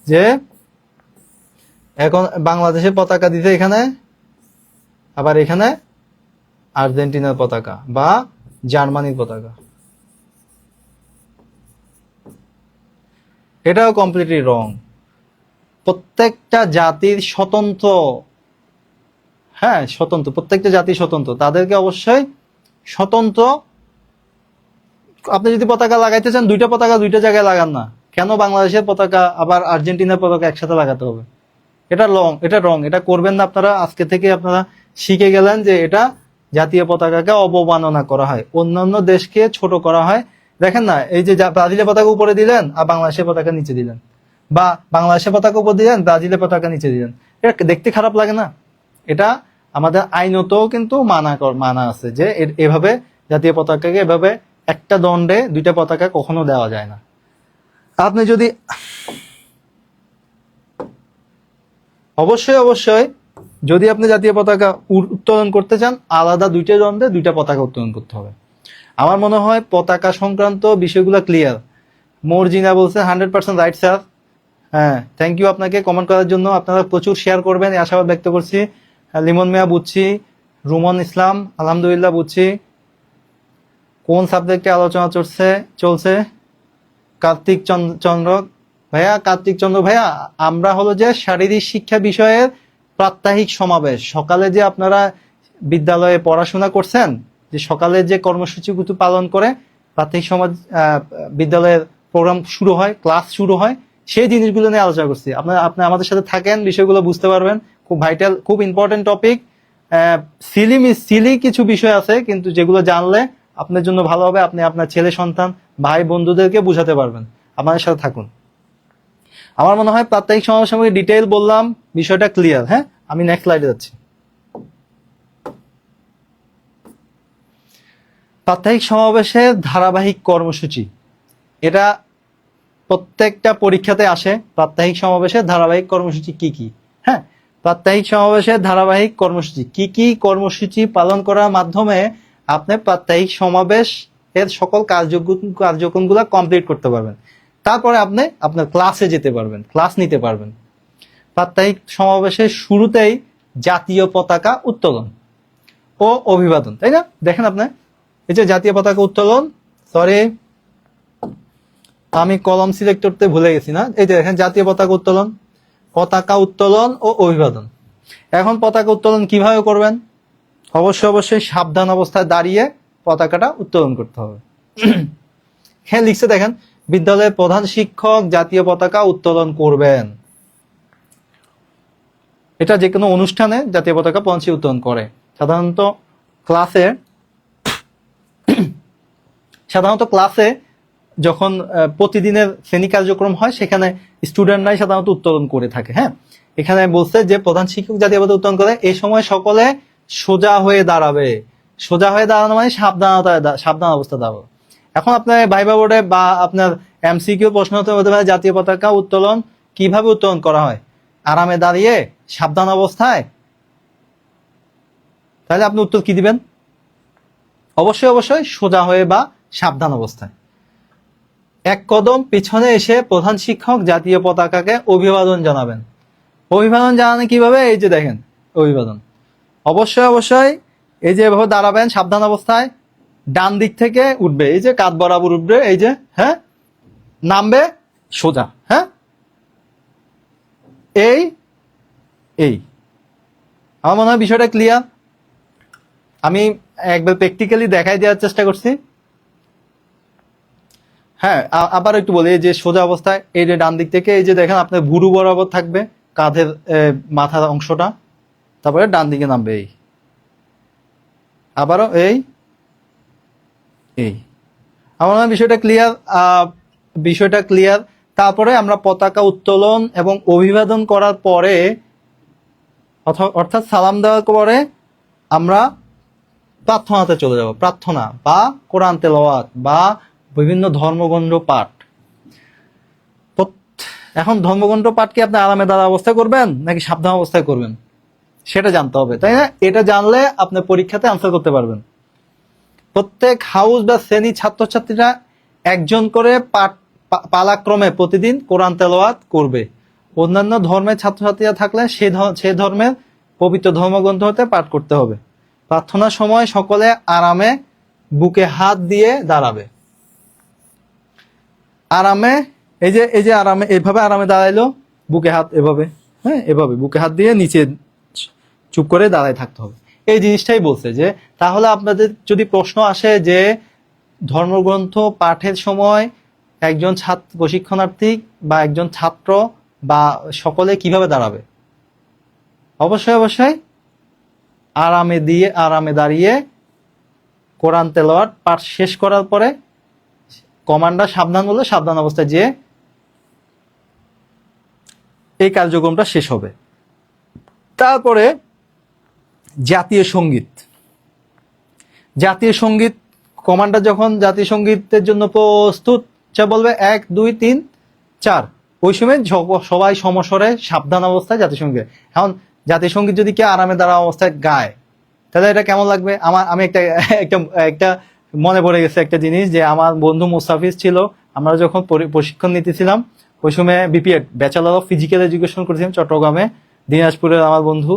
যে এখন বাংলাদেশের পতাকা দিতে এখানে, আবার এখানে আর্জেন্টিনার পতাকা বা জার্মানির পতাকা, এটাও কমপ্লিটলি রং। প্রত্যেকটা জাতির স্বতন্ত্র, হ্যাঁ স্বতন্ত্র, প্রত্যেকটা জাতি স্বতন্ত্র, তাদেরকে অবশ্যই স্বতন্ত্র। আপনি যদি পতাকা লাগাইতে চান, 2টা পতাকা 2টা জায়গায় লাগান না। কেন বাংলাদেশের পতাকা আবার আর্জেন্টিনার পতাকা একসাথে লাগাতে হবে? এটা রং, এটা করবেন না আপনারা। আজকে থেকে আপনারা শিখে গেলেন যে এটা জাতীয় পতাকাকে অবমাননা করা হয়, অন্যান্য দেশকে ছোট করা হয়। দেখেন না, এই যে ব্রাজিলের পতাকা উপরে দিলেন আর বাংলাদেশের পতাকা নিচে দিলেন, বা বাংলাদেশের পতাকা উপর দিলেন ব্রাজিলের পতাকা নিচে দিলেন, এটা দেখতে খারাপ লাগে না? এটা আমাদের আইনতও কিন্তু মানা আছে যে এভাবে জাতীয় পতাকাকে এভাবে একটা দণ্ডে দুইটা পতাকা কখনো দেওয়া যায় না। আপনি যদি অবশ্যই যদি আপনি জাতীয় পতাকা উত্তোলন করতে চান, আলাদা দুইটা দণ্ডে দুইটা পতাকা উত্তোলন করতে হবে। আমার মনে হয় পতাকা সংক্রান্ত বিষয়গুলো ক্লিয়ার। মর্জিনা বলছে 100% রাইট স্যার। হ্যাঁ, থ্যাংক ইউ আপনাকে কমেন্ট করার জন্য। আপনারা প্রচুর শেয়ার করবেন এই আশাবাদ ব্যক্ত করছি। লিমন মিয়া বুঝছি, রুমন ইসলাম আলহামদুলিল্লাহ বুঝছি। কোন সাবজেক্টে আলোচনা চলছে? কার্তিক চন্দ্র ভাইয়া, আমরা হলো যে শারীরিক শিক্ষা বিষয়ের প্রাত্যহিক সমাবেশ। সকালে যে আপনারা বিদ্যালয়ে পড়াশোনা করছেন, যে সকালে যে কর্মসূচিগুলো পালন করে প্রাত্যহিক বিদ্যালয়ের প্রোগ্রাম শুরু হয়, ক্লাস শুরু হয়, সেই জিনিসগুলো নিয়ে আলোচনা করছি। আপনি আমাদের সাথে থাকেন, বিষয়গুলো বুঝতে পারবেন। খুব ভাইটাল, খুব ইম্পর্টেন্ট টপিক। সিলি কিছু বিষয় আছে, কিন্তু যেগুলো জানলে আপনার জন্য ভালো হবে। আপনি আপনার ছেলে সন্তান, ভাই বন্ধুদেরকে বুঝাতে পারবেন। আমাদের সাথে থাকুন। আমার মনে হয় প্রাত্যহিক সমাবেশ সম্পর্কে ডিটেইল বললাম, বিষয়টা ক্লিয়ার। হ্যাঁ, আমি নেক্সট স্লাইডে যাচ্ছি। প্রাত্যহিক সমাবেশের ধারাবাহিক কর্মসূচি, এটা প্রত্যেকটা পরীক্ষাতে আসে। প্রাত্যহিক সমাবেশের ধারাবাহিক কর্মসূচি কি কি? হ্যাঁ, প্রাত্যহিক সমাবেশের ধারাবাহিক কর্মসূচি কি কি? কর্মসূচি পালন করার মাধ্যমে আপনি প্রাত্যহিক সমাবেশ এর সকল কার্যক্রমগুলো কমপ্লিট করতে পারবেন। তারপরে আপনি আপনার ক্লাসে যেতে পারবেন, ক্লাস নিতে পারবেন। প্রাত্যহিক সমাবেশের শুরুতেই জাতীয় পতাকা উত্তোলন ও অভিবাদন, তাই না? দেখেন আপনি, এই যে জাতীয় পতাকা উত্তোলন, সরি আমি কলম সিলেক্ট করতে ভুলে গেছি না। এই যে দেখেন জাতীয় পতাকা উত্তোলন ও অভিবাদন। এখন পতাকা উত্তোলন কিভাবে করবেন? অবশ্যই সাবধান অবস্থায় দাঁড়িয়ে পতাকাটা উত্তোলন করতে হবে। হ্যাঁ, লিখছে দেখেন, বিদ্যালয়ের প্রধান শিক্ষক জাতীয় পতাকা উত্তোলন করবেন। এটা যে কোনো অনুষ্ঠানে জাতীয় পতাকা প্রধান শিক্ষক উত্তোলন করে। সাধারণত ক্লাসে যখন প্রতিদিনের শ্রেণী কার্যক্রম হয়, সেখানে স্টুডেন্টরাই সাধারণত উত্তোলন করে থাকে। হ্যাঁ, এখানে বলছে যে প্রধান শিক্ষক জাতীয় পতাকা উত্তোলন করে, এই সময় সকলে সোজা হয়ে দাঁড়াবে। সোজা হয়ে দাঁড়ানো মানে সাবধান অবস্থা দাঁড়াবে। এখন আপনার ভাইবা বোর্ডে বা আপনার এমসিকিউ প্রশ্ন হতে পারে জাতীয় পতাকা উত্তোলন কিভাবে উত্তোলন করা হয়? আরামে দাঁড়িয়ে সাবধান অবস্থায়। তাহলে আপনি উত্তর কি দিবেন? অবশ্যই সোজা হয়ে বা সাবধান অবস্থায়। এক কদম পিছনে এসে প্রধান শিক্ষক জাতীয় পতাকাকে অভিবাদন জানাবেন। অভিবাদন জানানো কিভাবে? এই যে দেখেন অভিবাদন। অবশ্যই এই যে এভাবে দাঁড়াবেন সাবধান অবস্থায়, ডান দিক থেকে উঠবে, এই যে কাঁধ বরাবর উঠবে, এই যে, হ্যাঁ, নামবে সোজা। হ্যাঁ, এই আমার মনে হয় বিষয়টা ক্লিয়ার। আমি একবার প্র্যাকটিক্যালি দেখাই দেওয়ার চেষ্টা করছি। হ্যাঁ, আবার একটু বলি, এই যে সোজা অবস্থায়, এই যে ডান দিক থেকে এই যে দেখেন আপনার ভুরু বরাবর থাকবে কাঁধের মাথার অংশটা, তারপরে ডান দিকে নামবে। এই আবারও এই আমার মনে হয় বিষয়টা ক্লিয়ার। তারপরে আমরা পতাকা উত্তোলন এবং অভিবাদন করার পরে, অর্থাৎ সালাম দেওয়ার পরে আমরা প্রার্থনাতে চলে যাব। প্রার্থনা বা কোরআন তেলাওয়াত বা বিভিন্ন ধর্মগ্রন্থ পাঠ। এখন ধর্মগ্রন্থ পাঠ কি আপনি আরামে দাঁড়া অবস্থায় করবেন নাকি সাবধান অবস্থায় করবেন, সেটা জানতে হবে, তাই না? এটা জানলে আপনি পরীক্ষাতে আনসার করতে পারবেন। প্রত্যেক হাউস বা শ্রেণী ছাত্রছাত্রীরা একজন করে পালাক্রমে প্রতিদিন কোরআন তেলাওয়াত করবে। অন্যান্য ধর্মের ছাত্রছাত্রীরা থাকলে সে ধর্মের পবিত্র ধর্মগ্রন্থ হতে পাঠ করতে হবে। প্রার্থনার সময় সকলে আরামে বুকে হাত দিয়ে দাঁড়াবে। আরামে এই যে আরামে, এভাবে আরামে দাঁড়াইলো, বুকে হাত এভাবে, হ্যাঁ, এভাবে বুকে হাত দিয়ে নিচে চুপ করে দাঁড়ায় থাকতে হবে। এই জিনিসটাই বলছে যে, তাহলে আপনাদের যদি প্রশ্ন আসে যে ধর্মগ্রন্থ পাঠের সময় একজন প্রশিক্ষণার্থী বা একজন ছাত্র বা সকলে কিভাবে দাঁড়াবে, অবশ্যই আরামে দাঁড়িয়ে কোরআন তেলাওয়াত পাঠ শেষ করার পরে কমান্ডার সাবধান বলে সাবধান অবস্থায় যেয়ে এই কার্যক্রমটা শেষ হবে। তারপরে জাতীয় সঙ্গীত কমান্ডার যখন জাতীয় সঙ্গীতের জন্য প্রস্তুত বলবে 1 2 3 4, ওই সময় সবাই সমস্বরে সাবধান অবস্থায় জাতীয় সঙ্গীত। এখন জাতীয় সঙ্গীত যদি কেউ আরামে দাঁড়া অবস্থায় গায় তাহলে এটা কেমন লাগবে? আমি একটা মনে পড়ে গেছে একটা জিনিস, যে আমার বন্ধু মুস্তাফিজ ছিল, আমরা যখন প্রশিক্ষণ নিতেছিলাম ওই সময় BPEd bachelor of physical education করেছিলাম চট্টগ্রামে, দিনাজপুরের আমার বন্ধু,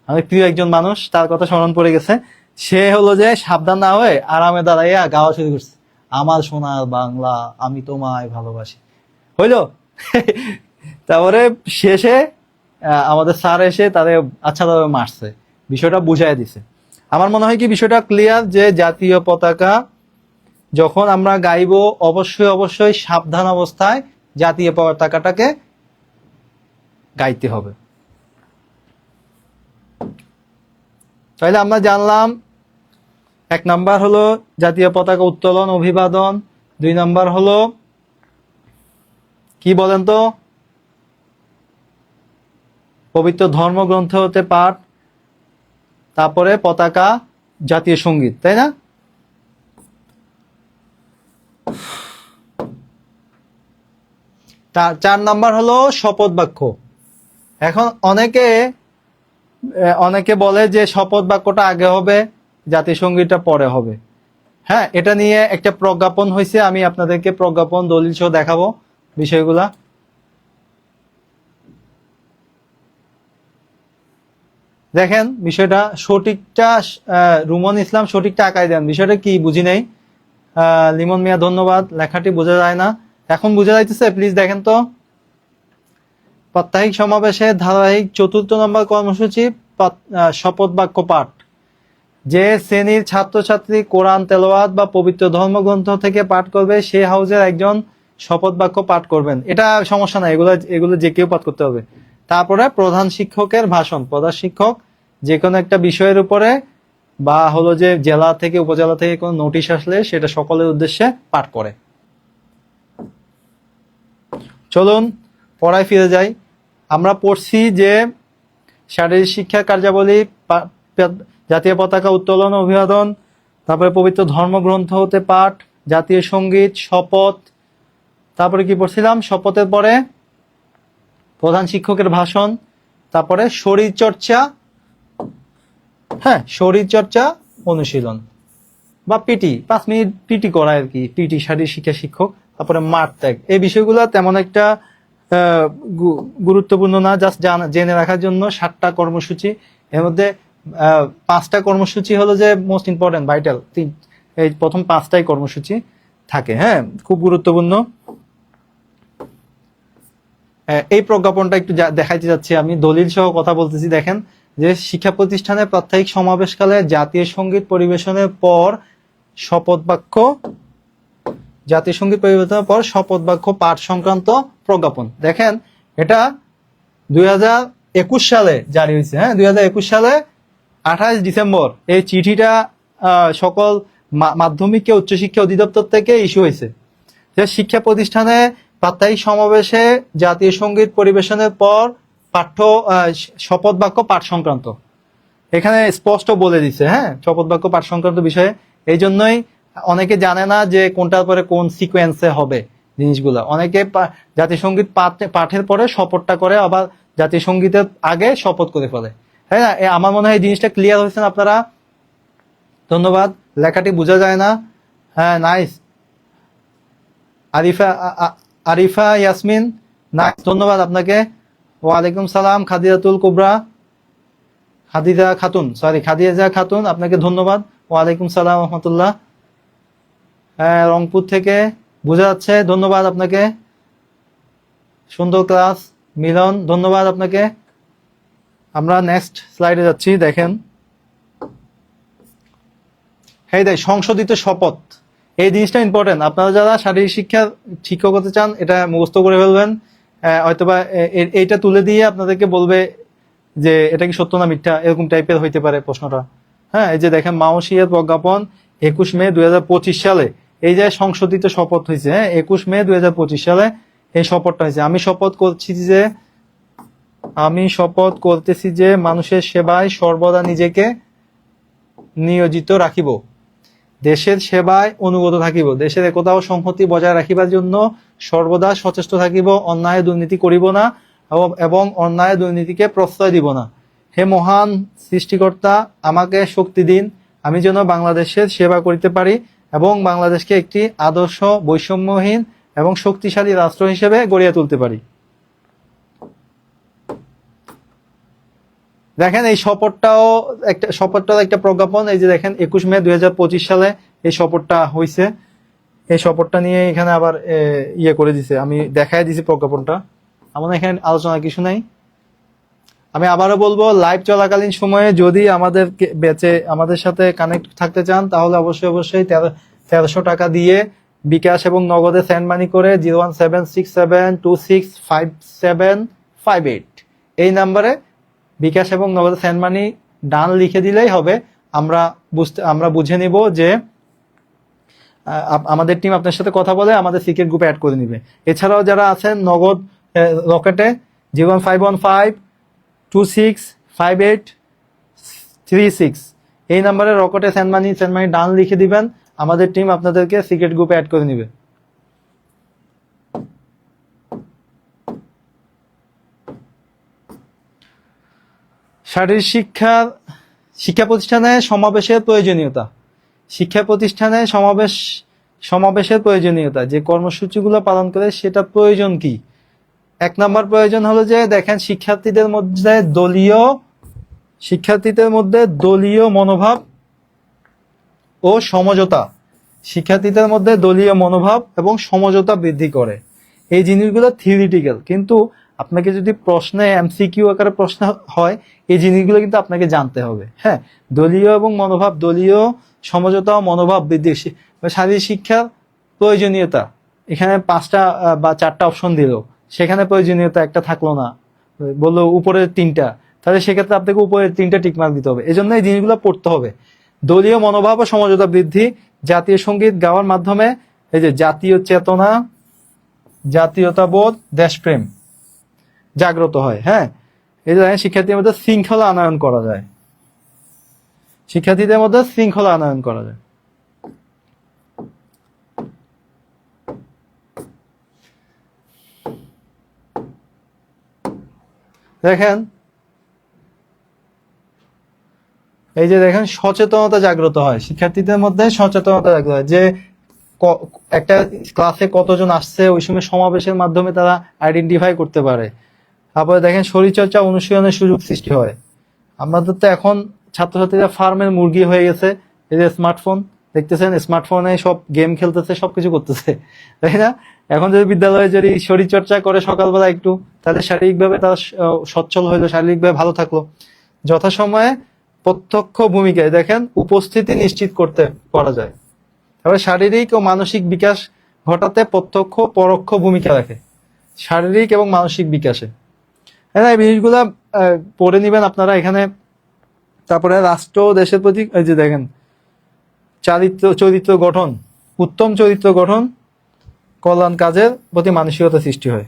অনেক প্রিয় একজন মানুষ, তার কথা স্মরণ পড়ে গেছে। সে হলো যে সাবধান না হয়ে আরামে দাঁড়াইয়া গাওয়া শুরু করছে, আমার সোনার বাংলা আমি তোমায় ভালোবাসি, হইলো? তারপরে শেষে আমাদের স্যার এসে তাদের আচ্ছাভাবে মারছে, বিষয়টা বুঝাই দিছে। আমার মনে হয় কি বিষয়টা ক্লিয়ার, যে জাতীয় পতাকা যখন আমরা গাইবো অবশ্যই সাবধান অবস্থায় জাতীয় পতাকাটাকে গাইতে হবে। তাহলে আমরা জানলাম 1 নাম্বার হলো জাতীয় পতাকা উত্তোলন অভিবাদন, 2 নাম্বার হলো কি বলেন তো, পবিত্র ধর্মগ্রন্থ হতে পাঠ, তারপরে পতাকা, জাতীয় সঙ্গীত, তাই না? তার 4 নাম্বার হলো শপথ বাক্য। এখন অনেকে বলে যে শপথ বাক্যটা আগে হবে, জাতীয় সঙ্গীতটা পরে হবে। হ্যাঁ, এটা নিয়ে একটা প্রজ্ঞাপন হয়েছে, আমি আপনাদেরকে প্রজ্ঞাপন দলিল সহ দেখাবো বিষয়গুলা। দেখেন বিষয়টা সঠিকটা, রুমন ইসলাম সঠিকটা আঁকাই দেন, বিষয়টা কি বুঝি নাই। লিমন মিয়া ধন্যবাদ, লেখাটি বোঝা যায় না, এখন বোঝা যাইতেছে? প্লিজ দেখেন তো। প্রাত্যহিক সমাবেশে ধারাবাহিক 4র্থ নম্বর কর্মসূচি শপথ বাক্য পাঠ। যে শ্রেণীর ছাত্রছাত্রী কোরআন তেলাওয়াত বা পবিত্র ধর্মগ্রন্থ থেকে পাঠ করবে সে হাউজের একজন শপথ বাক্য পাঠ করবেন। এটা সমস্যা নাই, এগুলো যে কেউ পাঠ করতে হবে। তারপরে প্রধান শিক্ষকের ভাষণ, প্রধান শিক্ষক যে কোনো একটা বিষয়ের উপরে বা হলো যে জেলা থেকে উপজেলা থেকে কোনো নোটিশ আসলে সেটা সকলের উদ্দেশ্যে পাঠ করে। চলুন পড়ায় ফিরে যাই। আমরা পড়ছি যে শারীরিক শিক্ষা কার্যাবলী, জাতীয় পতাকা উত্তোলন অভিবাদন, তারপরে পবিত্র ধর্মগ্রন্থ হতে পাঠ, জাতীয় সঙ্গীত, শপথ, তারপরে কি পড়ছিলাম, শপথের পরে প্রধান শিক্ষকের ভাষণ, তারপরে শরীরচর্চা, শরীরচর্চা অনুশীলন বা পিটি, 5 মিনিট পিটি করা আর কি, পিটি শারীরিক শিক্ষা শিক্ষক। তারপরে মাঠ ত্যাগ, এই বিষয়গুলো তেমন একটা গুরুত্বপূর্ণ না, জাস্ট জেনে রাখার জন্য। 7টা কর্মসূচি, এর মধ্যে 5টা কর্মসূচি হলো যে মোস্ট ইম্পর্টেন্ট, ভাইটাল। এই প্রথম 5টাই কর্মসূচি থাকে, হ্যাঁ, খুব গুরুত্বপূর্ণ। এই প্রজ্ঞাপনটা একটু দেখাইতে যাচ্ছি, আমি দলিল সহ কথা বলতেছি। দেখেন যে শিক্ষা প্রতিষ্ঠানে প্রাত্যহিক সমাবেশকালে জাতীয় সঙ্গীত পরিবেশনের পর শপথ বাক্য, জাতীয় সঙ্গীত পরিবেশনের পর শপথ বাক্য পাঠ সংক্রান্ত প্রজ্ঞাপন। দেখেন এটা 2021 সালে জারি হয়েছে, হ্যাঁ, 2021 সালে 28 ডিসেম্বর এই চিঠিটা সকল মাধ্যমিক ও উচ্চশিক্ষা অধিদপ্তর থেকে ইস্যু হয়েছে, যে শিক্ষা প্রতিষ্ঠানে প্রাত্যহিক সমাবেশে জাতীয় সঙ্গীত পরিবেশনের পর শপথ বাক্য পাঠ সংক্রান্ত, এখানে স্পষ্ট বলে দিচ্ছে, হ্যাঁ, শপথ বাক্য পাঠ সংক্রান্ত বিষয়ে। এই জন্যই অনেকে জানে না যে কোনটার পরে কোন সিকোয়েন্সে হবে জিনিসগুলো। অনেকে জাতীয় সঙ্গীত পাঠের পরে শপথটা করে, আবার জাতীয় সঙ্গীতের আগে শপথ করে ফেলে, তাই না? আমার মনে হয় এই জিনিসটা ক্লিয়ার হয়েছেন আপনারা। ধন্যবাদ, লেখাটি বোঝা যায় না। হ্যাঁ, নাইস। আরিফা ইয়াসমিন, নাইস, ধন্যবাদ আপনাকে। ওয়ালাইকুম সালাম। খাদিজাতুল কুবরা, খাদিজা খাতুন, আপনাকে ধন্যবাদ। ওয়ালাইকুম সালাম রহমতুল্লাহ। হ্যাঁ, রংপুর থেকে বোঝা যাচ্ছে, ধন্যবাদ আপনাকে। সুন্দর ক্লাস। মিলন, ধন্যবাদ আপনাকে। আমরা নেক্সট স্লাইডে যাচ্ছি। দেখেন সংশোধিত শপথ, এই জিনিসটা ইম্পর্টেন্ট। আপনারা যারা শারীরিক শিক্ষক হতে চান এটা মুখস্থ করে ফেলবেন, হয়তোবা এইটা তুলে দিয়ে আপনাদেরকে বলবে যে এটা কি সত্য না মিথ্যা, এরকম টাইপের হইতে পারে প্রশ্নটা। হ্যাঁ, এই যে দেখেন মাওসিয়ার প্রজ্ঞাপন 21 মে 2025 সালে, এই যে সংশোধিত শপথ হয়েছে, হ্যাঁ 21 মে 2025 সালে এই শপথটা হয়েছে। আমি শপথ করতেছি যে মানুষের সেবায় সর্বদা নিজেকে নিয়োজিত রাখিব, দেশের সেবায় অনুগত থাকিব, দেশের একতা ও সংহতি বজায় রাখিবার জন্য সর্বদা সচেষ্ট থাকিব, অন্যায় দুর্নীতি করিব না এবং অন্যায় দুর্নীতিকে প্রশ্রয় দিব না। হে মহান সৃষ্টিকর্তা, আমাকে শক্তি দিন, আমি যেন বাংলাদেশের সেবা করিতে পারি এবং বাংলাদেশকে একটি আদর্শ, বৈষম্যহীন এবং শক্তিশালী রাষ্ট্র হিসেবে গড়িয়া তুলতে পারি। দেখেন এই শপথটাও একটা প্রজ্ঞাপন। এই যে দেখেন 21 মে 2025 সালে এই শপথটা হয়েছে। এই শপথটা নিয়ে এখানে আবার ইয়ে করে দিছে, আমি দেখাই দিছি প্রজ্ঞাপনটা। আমার এখানে আলোচনা কিছু নাই। আমি আবারও বলবো, লাইভ চলাকালীন সময়ে যদি আমাদের সাথে কানেক্ট থাকতে চান তাহলে অবশ্যই 1300 টাকা দিয়ে বিকাশ এবং নগদে সেন্ড মানি করে 01767265758 এই নাম্বারে বিকাশ এবং নগদে সেন্ড মানি ডান লিখে দিলেই হবে। আমরা বুঝে নিব যে আমাদের টিম আপনার সাথে কথা বলে আমাদের সিক্রেট গ্রুপে অ্যাড করে নিবে। এছাড়াও যারা আছেন নগদ রকেটে 01515265836 এই নাম্বারে রকেটে সেন্ড মানি ডান লিখে দিবেন, আমাদের টিম আপনাদেরকে সিক্রেট গ্রুপে অ্যাড করে নিবে। শারীরিক শিক্ষা প্রতিষ্ঠানে সমাবেশের প্রয়োজনীয়তা। শিক্ষা প্রতিষ্ঠানে সমাবেশের প্রয়োজনীয়তা, যে কর্মসূচিগুলো পালন করে সেটা প্রয়োজন কি? 1 নম্বর প্রয়োজন হলো যে দেখেন শিক্ষার্থীদের মধ্যে দলীয় মনোভাব ও সমঝোতা, শিক্ষার্থীদের মধ্যে দলীয় মনোভাব এবং সমঝোতা বৃদ্ধি করে। এই জিনিসগুলো থিওরিটিক্যাল, কিন্তু আপনাকে যদি প্রশ্নে এমসিকিউ আকারে প্রশ্ন হয় এই জিনিসগুলো কিন্তু আপনাকে জানতে হবে। হ্যাঁ, দলীয় এবং মনোভাব, দলীয় সমঝোতা ও মনোভাব বৃদ্ধি। শারীরিক শিক্ষার প্রয়োজনীয়তা এখানে 5টা বা 4টা অপশন দিল, সেখানে প্রয়োজনীয়তা একটা থাকলো না, বললো উপরের 3টা, তাহলে সেক্ষেত্রে আপনাকে উপরের 3টা টিকমার্ক দিতে হবে। এজন্য এই জিনিসগুলো পড়তে হবে। দলীয় মনোভাব ও সমঝোতা বৃদ্ধি, জাতীয় সঙ্গীত গাওয়ার মাধ্যমে এই যে জাতীয় চেতনা, জাতীয়তাবোধ, দেশপ্রেম জাগ্রত হয়। হ্যাঁ, এই যে শিক্ষার্থীদের মধ্যে শৃঙ্খলা আনয়ন করা যায়, দেখেন এই যে দেখেন সচেতনতা জাগ্রত হয়, শিক্ষার্থীদের মধ্যে সচেতনতা জাগ্রত হয়, যে একটা ক্লাসে কতজন আসছে ওই সময় সমাবেশের মাধ্যমে তারা আইডেন্টিফাই করতে পারে। তারপরে দেখেন শরীরচর্চা অনুশীলনের সুযোগ সৃষ্টি হয়। আমাদের তো এখন ছাত্রছাত্রীরা ফার্মের মুরগি হয়ে গেছে, এই যে স্মার্টফোন দেখতেছেন, স্মার্টফোনে সব গেম খেলতেছে, সবকিছু করতেছে, তাই না? এখন যদি বিদ্যালয়ে যদি শরীরচর্চা করে সকালবেলা একটু, তাহলে শারীরিকভাবে তারা সচ্ছল হইলো, শারীরিকভাবে ভালো থাকলো। যথাসময়ে প্রত্যক্ষ ভূমিকায় দেখেন উপস্থিতি নিশ্চিত করা যায়। তারপরে শারীরিক ও মানসিক বিকাশ ঘটাতে প্রত্যক্ষ পরোক্ষ ভূমিকা রাখে শারীরিক এবং মানসিক বিকাশে। হ্যাঁ, এই জিনিসগুলা পড়ে নিবেন আপনারা এখানে। তারপরে রাষ্ট্র দেশের প্রতি এই যে দেখেন চরিত্র গঠন, উত্তম চরিত্র গঠন, কল্যাণ কাজের প্রতি মানসিকতা সৃষ্টি হয়।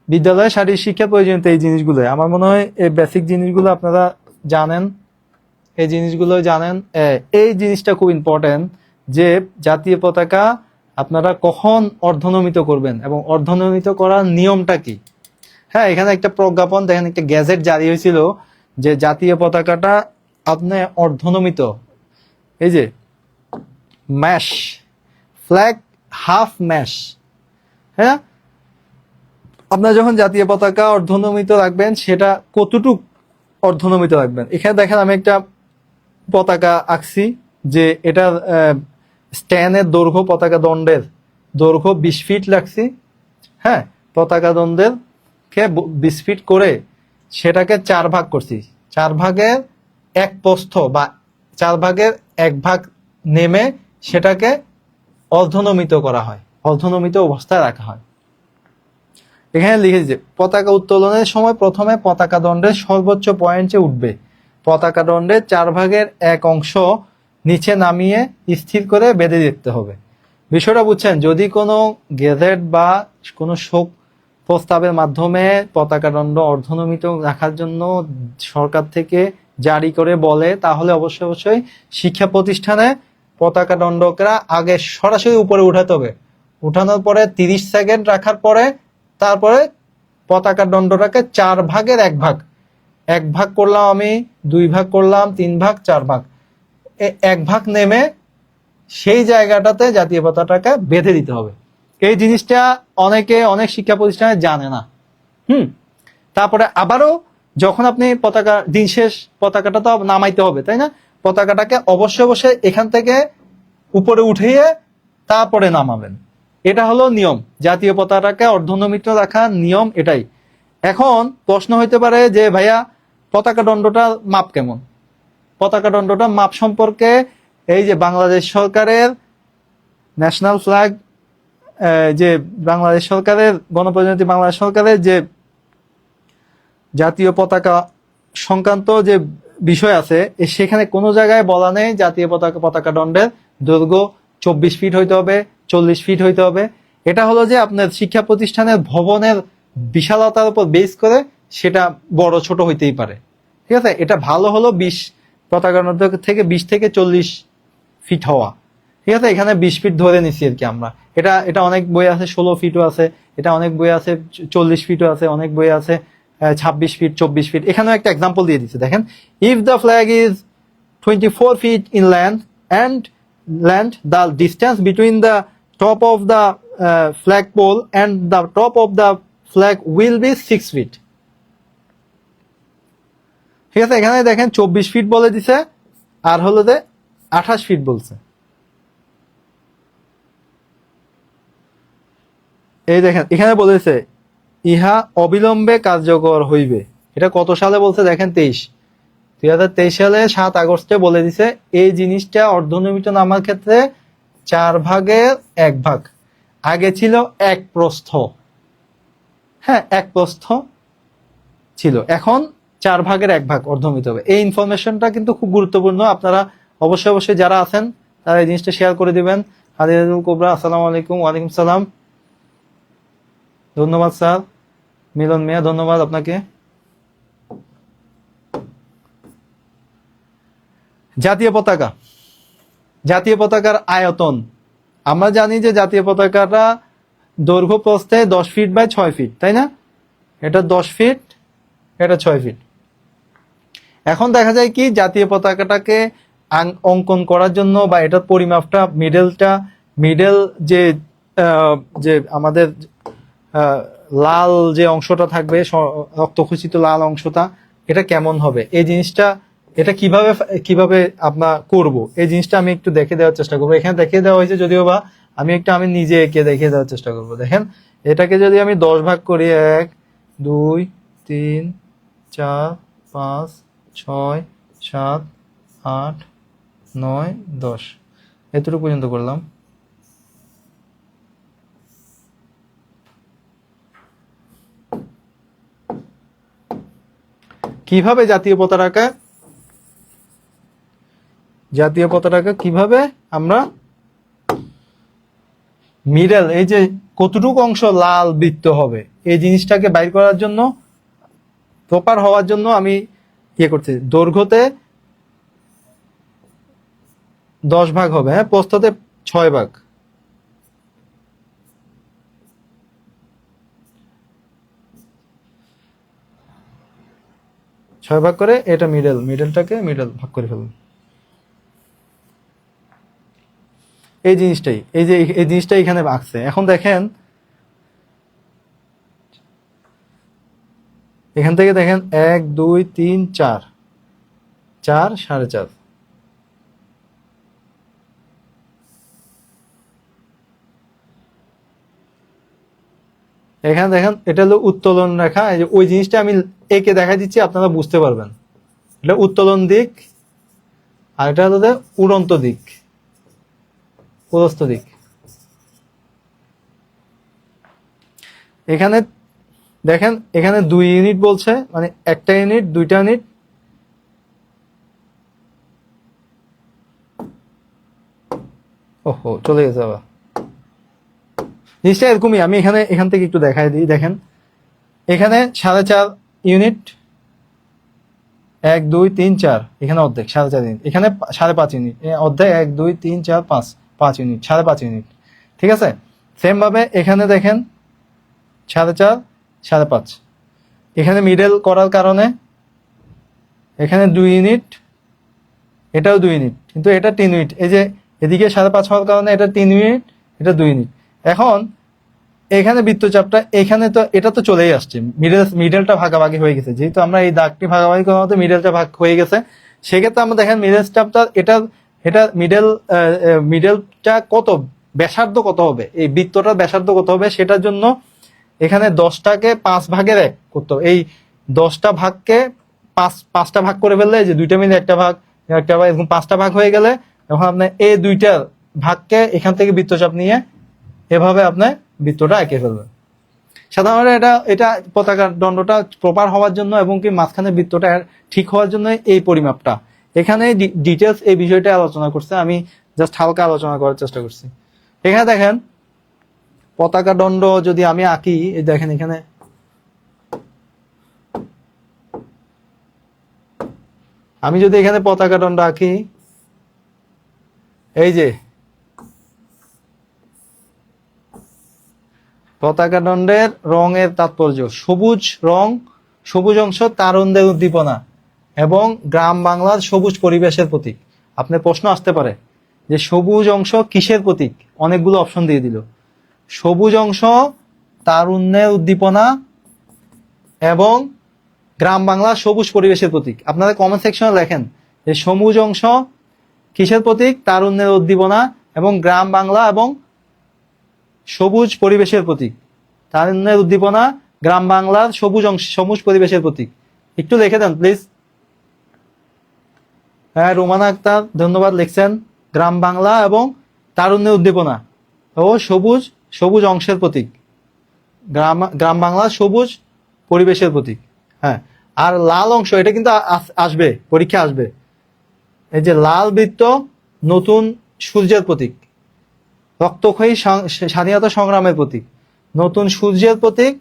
বিদ্যালয়ে শারীরিক শিক্ষা প্রয়োজনীয়তা, এই জিনিসগুলো আমার মনে হয় এই বেসিক জিনিসগুলো আপনারা জানেন, এই জিনিসগুলো জানেন। এই জিনিসটা খুব ইম্পর্টেন্ট যে জাতীয় পতাকা আপনারা কখন অর্ধনমিত করবেন এবং অর্ধনমিত করার নিয়মটা কি। হ্যাঁ, এখানে একটা প্রজ্ঞাপন দেখেন, একটা গ্যাজেট জারি হয়েছিল যে জাতীয় পতাকাটা আপনি অর্ধনমিত, এই যে ম্যাশ ফ্ল্যাগ হাফ ম্যাশ, হ্যাঁ, আপনারা যখন জাতীয় পতাকা অর্ধনমিত রাখবেন সেটা কতটুক অর্ধনমিত রাখবেন। এখানে দেখেন আমি একটা পতাকা আঁকছি, যে এটা স্ট্যানের দৈর্ঘ্য, পতাকা দণ্ডের দৈর্ঘ্য 20 ফিট লাগছি। হ্যাঁ, পতাকা দণ্ডের কে 20 ফিট করে সেটাকে 4 ভাগ করছি, 4 ভাগের 1 প্রস্থ বা 4 ভাগের 1 ভাগ নেমে সেটাকে অর্ধনমিত করা হয়, অর্ধনমিত অবস্থায় রাখা হয়। এখানে লিখেছে পতাকা উত্তোলনের সময় প্রথমে পতাকা দণ্ডের সর্বোচ্চ পয়েন্টে উঠবে। পতাকা দণ্ডের 1/4 অংশ নিচে নামিয়ে স্থির করে বেঁধে দিতে হবে। বিষয়টা বুঝছেন? যদি কোনো গেজেট বা কোনো শোক প্রস্তাবের মাধ্যমে পতাকা দণ্ড অর্ধনমিত রাখার জন্য সরকার থেকে জারি করে বলে, তাহলে অবশ্যই শিক্ষা প্রতিষ্ঠানে পতাকা দণ্ডকরা আগে সরাসরি উপরে উঠাতে হবে। উঠানোর পরে 30 সেকেন্ড রাখার পরে তারপরে পতাকা দণ্ডটাকে 1/4 এক ভাগ করলাম আমি, 2 ভাগ করলাম, 3 ভাগ, 4 ভাগ, 1 ভাগ নেমে সেই জায়গাটাতে জাতীয় পতাকাটাকে বেঁধে দিতে হবে। এই জিনিসটা অনেক শিক্ষা প্রতিষ্ঠানে জানে না। তারপরে আবারও যখন আপনি পতাকা দিন শেষ, পতাকাটা তো নামাইতে হবে, তাই না? পতাকাটাকে অবশ্যই এখান থেকে উপরে উঠিয়ে তারপরে নামাবেন। এটা হলো নিয়ম, জাতীয় পতাকাকে অর্ধনমিত রাখার নিয়ম এটাই। এখন প্রশ্ন হইতে পারে যে ভাইয়া পতাকা দণ্ডটার মাপ কেমন? পতাকা দণ্ডটার মাপ সম্পর্কে এই যে বাংলাদেশ সরকারের ন্যাশনাল ফ্ল্যাগ, যে বাংলাদেশ সরকারের গণপ্রজাতন্ত্রী বাংলাদেশ সরকারের যে জাতীয় পতাকা সংক্রান্ত যে বিষয় আছে, সেখানে কোনো জায়গায় বলা নেই জাতীয় পতাকা দণ্ডের দৈর্ঘ্য 24 ফিট হইতে হবে, 40 ফিট হইতে হবে। এটা হলো যে আপনার শিক্ষা প্রতিষ্ঠানের ভবনের বিশালতার উপর বেস করে সেটা বড় ছোট হইতেই পারে, ঠিক আছে? এটা ভালো হলো পতাকা দণ্ড থেকে 20 থেকে 40 ফিট হওয়া, ঠিক আছে? এখানে 20 ফিট ধরে নিচ্ছি আর কি আমরা। এটা অনেক বই আছে 16 ফিটও আছে, এটা অনেক বই আছে 40 ফিটও আছে, অনেক বই আছে 26 ফিট, 24 ফিট। এখানেও একটা এক্সাম্পল দিয়ে দিচ্ছে, দেখেন। If the flag is 24 feet in length, the distance between the top of the flagpole and the top of the flag will be 6 feet. ঠিক আছে? এখানে দেখেন 24 ফিট বলে দিছে, আর হলো যে 28 ফিট বলছে। এই দেখেন এখানে বলেছে ইহা অবিলম্বে কার্যকর হইবে। এটা কত সালে বলছে দেখেন? 2023 সালে 7 আগস্টে বলে দিছে এই জিনিসটা অর্ধনমিত নামার ক্ষেত্রে 1/4 আগে ছিল 1 প্রস্থ। হ্যাঁ, 1 প্রস্থ ছিল, এখন 1/4 অর্ধনমিত হবে। এই ইনফরমেশনটা কিন্তু খুব গুরুত্বপূর্ণ। আপনারা অবশ্যই যারা আছেন তারা এই জিনিসটা শেয়ার করে দিবেন। হাদিয়াতুল কুবরা, আসসালামু আলাইকুম। ওয়ালাইকুম সালাম। ধন্যবাদ স্যার। মিলন মিয়া, ধন্যবাদ আপনাকে। জাতীয় পতাকার আয়তন আমরা জানি যে জাতীয় পতাকাটা দৈর্ঘ্য প্রস্থে 10 ফিট বাই 6 ফিট, তাই না? এটা 10 ফিট, এটা 6 ফিট। এখন দেখা যায় কি জাতীয় পতাকাটাকে অঙ্কন করার জন্য বা এটার পরিমাপটা মিডল যে আমাদের লাল যে অংশটা থাকবে, রক্তখচিত লাল অংশটা, এটা কেমন হবে, এই জিনিসটা এটা কিভাবে আমরা করব, এই জিনিসটা আমি একটু দেখে দেওয়ার চেষ্টা করবো। এখানে দেখিয়ে দেওয়া হয়েছে যদিও বা আমি নিজে এঁকে দেখিয়ে দেওয়ার চেষ্টা করবো। দেখেন এটাকে যদি আমি 10 ভাগ করি, 1 2 3 4 5 6 7 8 9 10 এতটুকু পর্যন্ত করলাম। কিভাবে জাতীয় পতাকা কিভাবে আমরা মিডল, এই যে কতটুকু অংশ লাল বৃত্ত হবে, এই জিনিসটাকে বাইর করার জন্য, প্রপার হওয়ার জন্য আমি করছি। দৈর্ঘ্যতে 10 ভাগ হবে, হ্যাঁ, প্রস্থতে 6 ভাগ। ছয় ভাগ করে এটা মিডলটাকে ভাগ করে ফেলুন। এই জিনিসটাই এখানে আঁকছে। এখন দেখেন এখান থেকে দেখেন 1 2 3 4 4.5। এখানে দেখেন এটা হলো উত্তোলন রেখা। এই যে ওই জিনিসটা আমি এঁকে দেখা দিচ্ছি, আপনারা বুঝতে পারবেন। এটা উত্তোলন দিক, আর এটা হলো উড়ন্ত দিক, প্রস্থ দিক। এখানে দেখেন এখানে 2 ইউনিট বলছে, মানে একটা ইউনিট, দুইটা ইউনিট। ওহো, চলে গেছে আবার। জিনিসটা এরকমই, আমি এখান থেকে একটু দেখাই দিই। দেখেন এখানে 4.5 ইউনিট, 1 2 3 4, এখানে অর্ধেক 4.5 ইউনিট, এখানে 5.5 ইউনিট, অর্ধেক 1 2 3 4 5, 5 ইউনিট, 5.5 ইউনিট। ঠিক আছে, সেম ভাবে এখানে দেখেন 4.5 5.5, এখানে মিডল করার কারণে এখানে 2 ইউনিট, এটাও 2 ইউনিট, কিন্তু এটা 3 ইউনিট। এই যে এদিকে 5.5 হওয়ার কারণে এটা 3 ইউনিট, এটা 2 ইউনিট। এখন এখানে বৃত্তচাপটা এখানে তো এটা তো চলেই আসছে, মিডলটা ভাগাভাগি হয়ে গেছে, যেহেতু আমরা এই দাগটি ভাগাভাগি করার মতো মিডলটা ভাগ হয়ে গেছে, সেক্ষেত্রে আমরা দেখেন মিডল চাপটা এটা মিডলটা কত ব্যাসার্ধ কত হবে, এই বৃত্তটার ব্যাসার্ধ কত হবে, সেটার জন্য এখানে 10টাকে 5 ভাগের 1 করতে হবে। এই 10টা ভাগকে 5টা ভাগ করে ফেললে, যে দুইটা মিলে একটা ভাগ এরকম 5টা ভাগ হয়ে গেলে, এখন আপনি এই দুইটার ভাগকে এখান থেকে বৃত্তচাপ নিয়ে এভাবে আপনি বৃত্তটা এঁকে ফেলবেন। সাধারণত এটা পতাকার দণ্ডটা প্রপার হওয়ার জন্য এবং কি মাঝখানে বৃত্তটা ঠিক হওয়ার জন্য এই পরিমাপটা। এখানে ডিটেলস এই বিষয়টা আলোচনা করছে, আমি জাস্ট হালকা আলোচনা করার চেষ্টা করছি। এখানে দেখেন পতাকা দণ্ড যদি আমি আঁকি, দেখেন এখানে আমি যদি এখানে পতাকা দণ্ড আঁকি, এই যে পতাকা দণ্ডের রঙের তাৎপর্য, সবুজ রং, সবুজ অংশ তারুণ্যের উদ্দীপনা এবং গ্রাম বাংলার সবুজ পরিবেশের প্রতীক। আপনার প্রশ্ন আসতে পারে যে সবুজ অংশ কিসের প্রতীক, অনেকগুলো অপশন দিয়ে দিল। সবুজ অংশ তারুণ্যের উদ্দীপনা এবং গ্রাম বাংলার সবুজ পরিবেশের প্রতীক। আপনারা কমেন্ট সেকশনে লেখেন যে সবুজ অংশ কিসের প্রতীক, তারুণ্যের উদ্দীপনা এবং গ্রাম বাংলা এবং সবুজ পরিবেশের প্রতীক। তারুণ্যের উদ্দীপনা, গ্রাম বাংলার সবুজ অংশ, সবুজ পরিবেশের প্রতীক। একটু লিখে দেন প্লিজ। হ্যাঁ, রোমানা আক্তার ধন্যবাদ, লিখছেন গ্রাম বাংলা এবং তারুণ্যের উদ্দীপনা ও সবুজ অংশের প্রতীক, গ্রাম বাংলার সবুজ পরিবেশের প্রতীক। হ্যাঁ, আর লাল অংশ, এটা কিন্তু আসবে, পরীক্ষা আসবে। এই যে লাল বৃত্ত নতুন সূর্যের প্রতীক, রক্তক্ষয়ী স্বাধীনতা সংগ্রামের প্রতীক, নতুন সূর্যের প্রতীক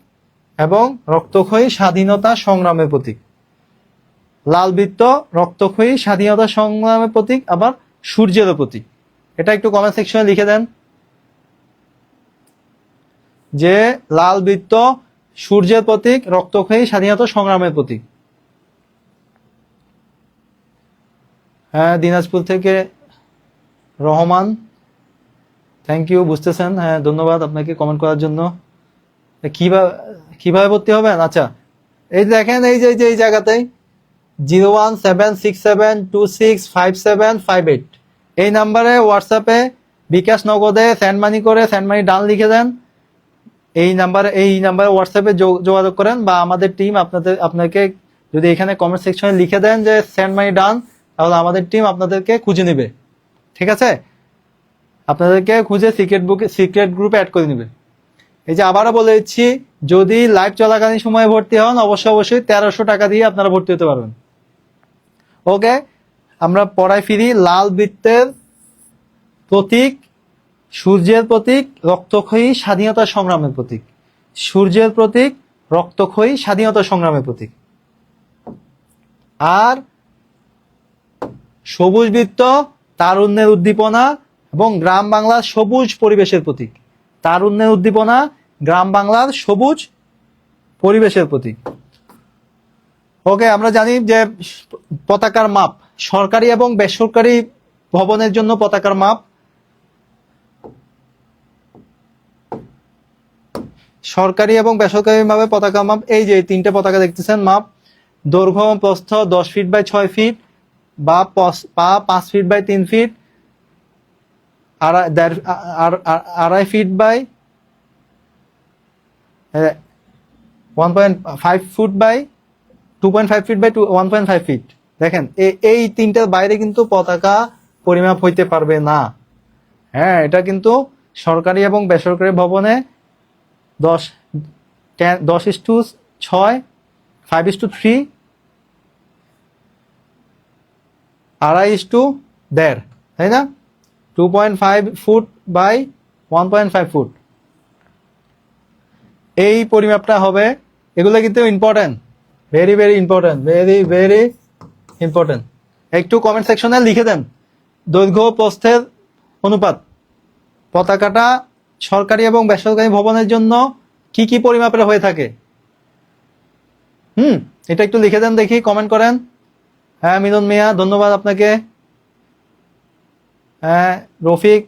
এবং রক্তক্ষয়ী স্বাধীনতা সংগ্রামের প্রতীক। লাল বৃত্ত রক্তক্ষয়ী স্বাধীনতা সংগ্রামের প্রতীক, আবার সূর্যের প্রতীক। এটা একটু কমেন্ট সেকশনে লিখে দেন যে লাল বৃত্ত সূর্যের প্রতীক, রক্তক্ষয়ী স্বাধীনতা সংগ্রামের প্রতীক। হ্যাঁ, দিনাজপুর থেকে রহমান, থ্যাংক ইউ, বুঝতেছেন। হ্যাঁ, ধন্যবাদ আপনাকে কমেন্ট করার জন্য। কিভাবে ভর্তি হবেন? আচ্ছা, এই দেখেন এই জায়গাতেই 01767265758 এই নাম্বারে হোয়াটসঅ্যাপে বিকাশ নগদে সেন্ড মানি করে সেন্ড মানি ডান লিখে দেন। এই নাম্বারে হোয়াটসঅ্যাপে যোগাযোগ করেন, বা আমাদের টিম আপনাকে যদি এখানে কমেন্ট সেকশনে লিখে দেন যে সেন্ড মানি ডান, তাহলে আমাদের টিম আপনাদেরকে খুঁজে নেবে। ঠিক আছে, আপনাদেরকে খুঁজে সিক্রেট গ্রুপে অ্যাড করে নেবে। এই যে আবারও বলে দিচ্ছি, যদি লাইভ চলাকালীন সময়ে ভর্তি হন, অবশ্যই 1300 টাকা দিয়ে আপনারা ভর্তি হতে পারবেন। ওকে, আমরা পড়ায় ফিরি। লাল বৃত্তের প্রতীক, সূর্যের প্রতীক, রক্তক্ষয়ী স্বাধীনতা সংগ্রামের প্রতীক। সূর্যের প্রতীক, রক্তক্ষয়ী স্বাধীনতা সংগ্রামের প্রতীক। আর সবুজ বৃত্ত তারুণ্যের উদ্দীপনা এবং গ্রাম বাংলার সবুজ পরিবেশের প্রতীক। তারুণ্যের উদ্দীপনা, গ্রাম বাংলার সবুজ পরিবেশের প্রতীক। ওকে, আমরা জানি যে পতাকার মাপ, সরকারি এবং বেসরকারি ভবনের জন্য পতাকার মাপ, সরকারি এবং বেসরকারি ভাবে পতাকা মাপ, এই যে 3টে পতাকা দেখতেছেন মাপ, দৈর্ঘ্য প্রস্থ 10 ফিট বাই 6 ফিট, বা 5 feet by 3 feet, 2.5 feet by 1.5 foot by 2.5 feet by 1.5 feet. দেখেন এই 3টার বাইরে কিন্তু পতাকা পরিমাপ হইতে পারবে না। হ্যাঁ, এটা কিন্তু সরকারি এবং বেসরকারি ভবনে 10:6, 5:3, 2.5:1.5, তাই না? 2.5 ফুট বাই 1.5 ফুট, এই পরিমাপটা হবে। এগুলো কিন্তু important, very very important, very very important. একটু কমেন্ট সেকশনে লিখে দেন দৈর্ঘ্য প্রস্থের অনুপাত। পতাকাটা সরকারি এবং বেসরকারি ভবনের জন্য কি কি পরিমাপের হয়ে থাকে? এটা একটু লিখে দেন, দেখি, কমেন্ট করেন। হ্যাঁ, মিলন মিয়া, ধন্যবাদ আপনাকে। হ্যাঁ, রফিক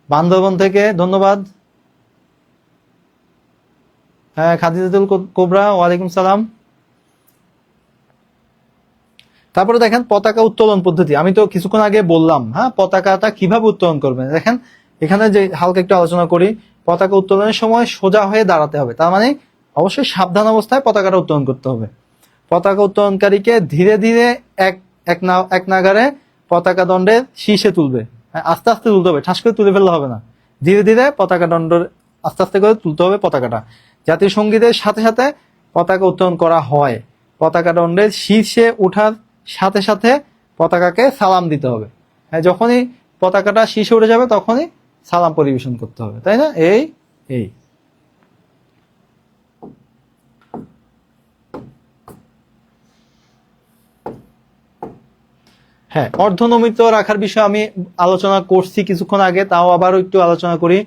বান্দরবন থেকে, ধন্যবাদ। হ্যাঁ, খাদিজাতুল কোবরা, ওয়ালাইকুম সালাম। তারপরে দেখেন পতাকা উত্তোলন পদ্ধতি, আমি তো কিছুক্ষণ আগে বললাম। হ্যাঁ, পতাকাটা কিভাবে উত্তোলন করবেন দেখেন এখানে, যে হালকা একটু আলোচনা করি। পতাকা উত্তোলনের সময় সোজা হয়ে দাঁড়াতে হবে, তার মানে অবশ্যই সাবধান অবস্থায় পতাকাটা উত্তোলন করতে হবে। পতাকা উত্তোলনকারীকে ধীরে ধীরে এক নাগারে পতাকা দণ্ডের শীর্ষে তুলবে। আস্তে আস্তে তুলতে হবে, ঠাস করে তুলে ফেললে হবে না। ধীরে ধীরে পতাকা দণ্ডের আস্তে আস্তে করে তুলতে হবে পতাকাটা। জাতীয় সঙ্গীতের সাথে সাথে পতাকা উত্তোলন করা হয়। পতাকা দণ্ডের শীর্ষে ওঠার সাথে সাথে পতাকাকে সালাম দিতে হবে। হ্যাঁ, যখনই পতাকাটা শীর্ষে উঠে যাবে তখনই সালাম পরিবেশন করতে হবে, তাই না? এই হ্যাঁ, অর্ধনমিত রাখার বিষয়ে আমি আলোচনা করছি কিছুক্ষণ আগে, তাও আবারও একটু আলোচনা করি।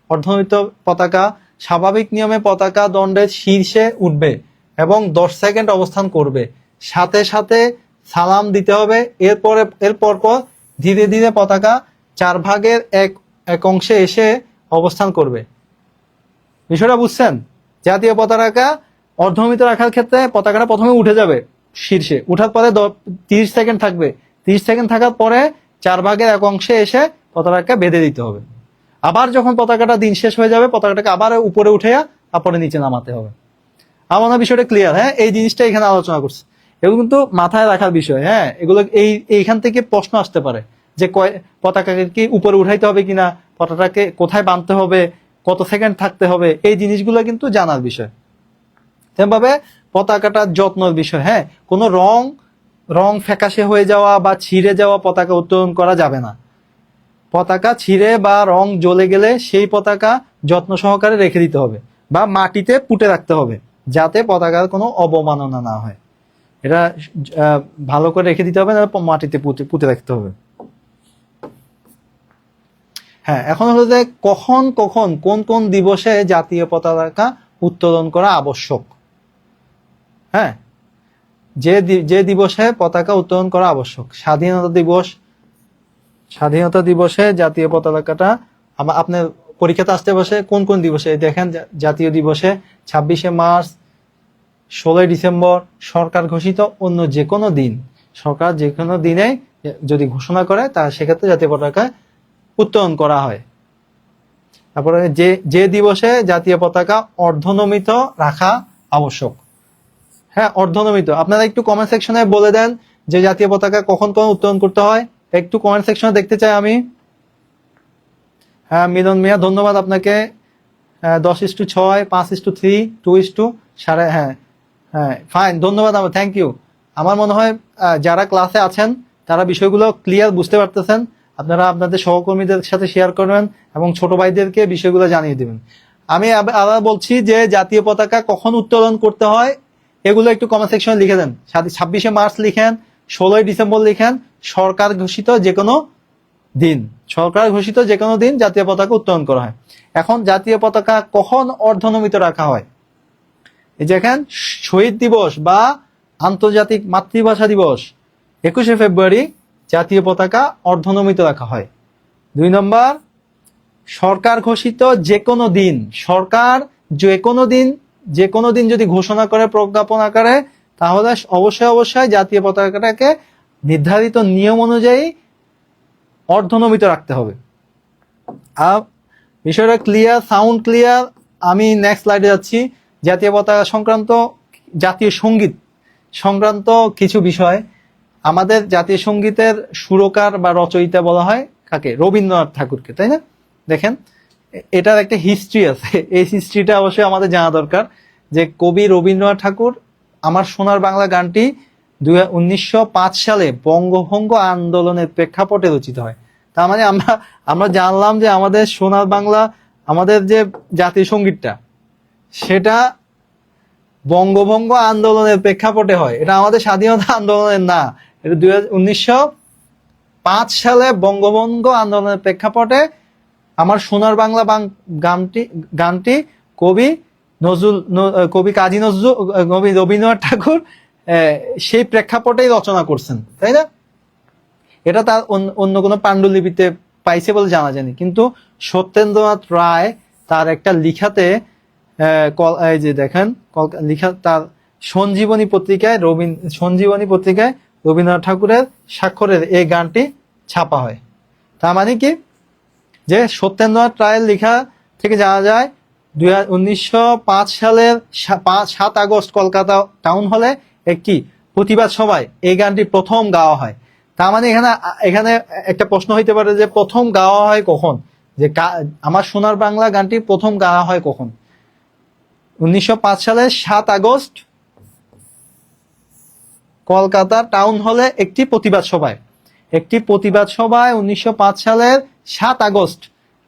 অর্ধনমিত পতাকা স্বাভাবিক নিয়মে পতাকা দণ্ডের শীর্ষে উঠবে এবং 10 সেকেন্ড অবস্থান করবে, সাথে সাথে সালাম দিতে হবে। এরপর ধীরে ধীরে পতাকা 4 ভাগের এক অংশে এসে অবস্থান করবে। বিষয়টা বুঝছেন? জাতীয় পতাকা অর্ধনমিত রাখার ক্ষেত্রে পতাকাটা প্রথমে উঠে যাবে শীর্ষে, উঠার পরে 30 সেকেন্ড থাকবে। 30 সেকেন্ড থাকার পরে 4 ভাগের এক অংশে এসে পতাকাকে বেঁধে দিতে হবে। আবার যখন পতাকাটা দিন শেষ হয়ে যাবে, পতাকাটাকে আবার উপরে উঠে তারপরে নিচে নামাতে হবে। আমার মনে হয় বিষয়টা ক্লিয়ার। হ্যাঁ, এই জিনিসটা এখানে আলোচনা করছে, এগুলো কিন্তু মাথায় রাখার বিষয়। হ্যাঁ, এগুলো এইখান থেকে প্রশ্ন আসতে পারে যে পতাকাকে কি উপরে উঠাইতে হবে কিনা, পতাকাকে কোথায় বাঁধতে হবে, কত সেকেন্ড থাকতে হবে, এই জিনিসগুলো কিন্তু জানার বিষয়। তেমনভাবে পতাকাটার যত্নের বিষয়। হ্যাঁ, কোনো রং ফ্যাকাশে হয়ে যাওয়া বা ছিঁড়ে যাওয়া পতাকা উত্তোলন করা যাবে না। পতাকা ছিঁড়ে বা রং জ্বলে গেলে সেই পতাকা যত্ন সহকারে রেখে দিতে হবে বা মাটিতে পুঁতে রাখতে হবে, যাতে পতাকার কোনো অবমাননা না হয়। এটা ভালো করে রেখে দিতে হবে, না মাটিতে পুঁতে রাখতে হবে। হ্যাঁ, এখন হলো যে কখন কোন দিবসে জাতীয় পতাকা উত্তোলন করা আবশ্যক। হ্যাঁ, যে দিবসে পতাকা উত্তোলন করা আবশ্যক, স্বাধীনতা দিবসে জাতীয় পতাকাটা আপনার পরীক্ষাতে আসতে বসে কোন দিবসে দেখেন। জাতীয় দিবসে 26শে মার্চ, 16ই ডিসেম্বর, সরকার ঘোষিত অন্য যে কোনো দিন, সরকার যে কোনো দিনে যদি ঘোষণা করে তা সেক্ষেত্রে জাতীয় পতাকা উত্তোলন করা হয়। তারপরে যে দিবসে জাতীয় পতাকা অর্ধনমিত রাখা আবশ্যক। হ্যাঁ, অর্ধনমিত। আপনারা একটু কমেন্ট সেকশনে বলে দেন যে জাতীয় পতাকা কখন উত্তোলন করতে হয়, একটু কমেন্ট সেকশনে দেখতে চাই আমি। হ্যাঁ, মিলন মিয়া, ধন্যবাদ আপনাকে। 10:6, 5:3, 2:7। হ্যাঁ, ফাইন, ধন্যবাদ, থ্যাংক ইউ। আমার মনে হয় যারা ক্লাসে আছেন তারা বিষয়গুলো ক্লিয়ার বুঝতে পারতেছেন। আপনারা আপনাদের সহকর্মীদের সাথে শেয়ার করবেন এবং ছোট ভাইদেরকে বিষয়গুলো জানিয়ে দেবেন। আমি আবার বলছি যে জাতীয় পতাকা কখন উত্তোলন করতে হয় এগুলো একটু কমেন্ট সেকশনে লিখে দেন। 26শে মার্চ লিখেন, 16ই ডিসেম্বর লিখেন, সরকার ঘোষিত যে কোনো দিন জাতীয় পতাকা উত্তোলন করা হয়। এখন জাতীয় পতাকা কখন অর্ধনমিত রাখা হয়? এই দেখেন, শহীদ দিবস বা আন্তর্জাতিক মাতৃভাষা দিবস 21শে ফেব্রুয়ারি জাতীয় পতাকা অর্ধনমিত রাখা হয়। 2 নম্বর, সরকার ঘোষিত যে কোনো দিন, সরকার যে কোনো দিন যদি ঘোষণা করে, প্রজ্ঞাপন আকারে, তাহলে অবশ্যই জাতীয় পতাকাটাকে নির্ধারিত নিয়ম অনুযায়ী অর্ধনমিত রাখতে হবে। আর বিষয়টা ক্লিয়ার, সাউন্ড ক্লিয়ার। আমি নেক্সট স্লাইডে যাচ্ছি। জাতীয় পতাকা সংক্রান্ত, জাতীয় সঙ্গীত সংক্রান্ত কিছু বিষয়। আমাদের জাতীয় সঙ্গীতের সুরকার বা রচয়িতা বলা হয় কাকে? রবীন্দ্রনাথ ঠাকুরকে, তাই না? দেখেন এটার একটা হিস্ট্রি আছে, এই হিস্ট্রিটা অবশ্যই আমাদের জানা দরকার। যে কবি রবীন্দ্রনাথ ঠাকুর আমার সোনার বাংলা গানটি 1905 সালে বঙ্গভঙ্গ আন্দোলনের প্রেক্ষাপটে রচিত হয়। তার মানে আমরা আমরা জানলাম যে আমাদের সোনার বাংলা, আমাদের যে জাতীয় সঙ্গীতটা, সেটা বঙ্গভঙ্গ আন্দোলনের প্রেক্ষাপটে হয়। এটা আমাদের স্বাধীনতা আন্দোলনের না, এটা 1905 সালে বঙ্গভঙ্গ আন্দোলনের প্রেক্ষাপটে আমার সোনার বাংলা গানটি গানটি কবি কবি কাজী নজরুল, কবি রবীন্দ্রনাথ ঠাকুর সেই প্রেক্ষাপটেই রচনা করছেন, তাই না? এটা তার অন্য কোনো পাণ্ডুলিপিতে পাইছে বলে জানা যায়নি, কিন্তু সত্যেন্দ্রনাথ রায় তার একটা লিখাতে, এই যে দেখেন লিখা, তার সঞ্জীবনী পত্রিকায় রবীন্দ্রনাথ ঠাকুরের স্বাক্ষরের এই গানটি ছাপা হয়। তার মানে কি, যে সত্যেন্দ্রনাথ রায়ের লেখা থেকে জানা যায় 1905 সালের 7 আগস্ট কলকাতা টাউন হলে একটি প্রতিবাদ সভায় এই গানটি প্রথম গাওয়া হয়। তার মানে এখানে একটা প্রশ্ন হইতে পারে যে প্রথম গাওয়া হয় কখন, যে আমার সোনার বাংলা গানটি প্রথম গাওয়া হয় কখন? 1905 সালের 7 আগস্ট কলকাতা টাউন হলে একটি প্রতিবাদ সভায় 1905 সালের 7 আগস্ট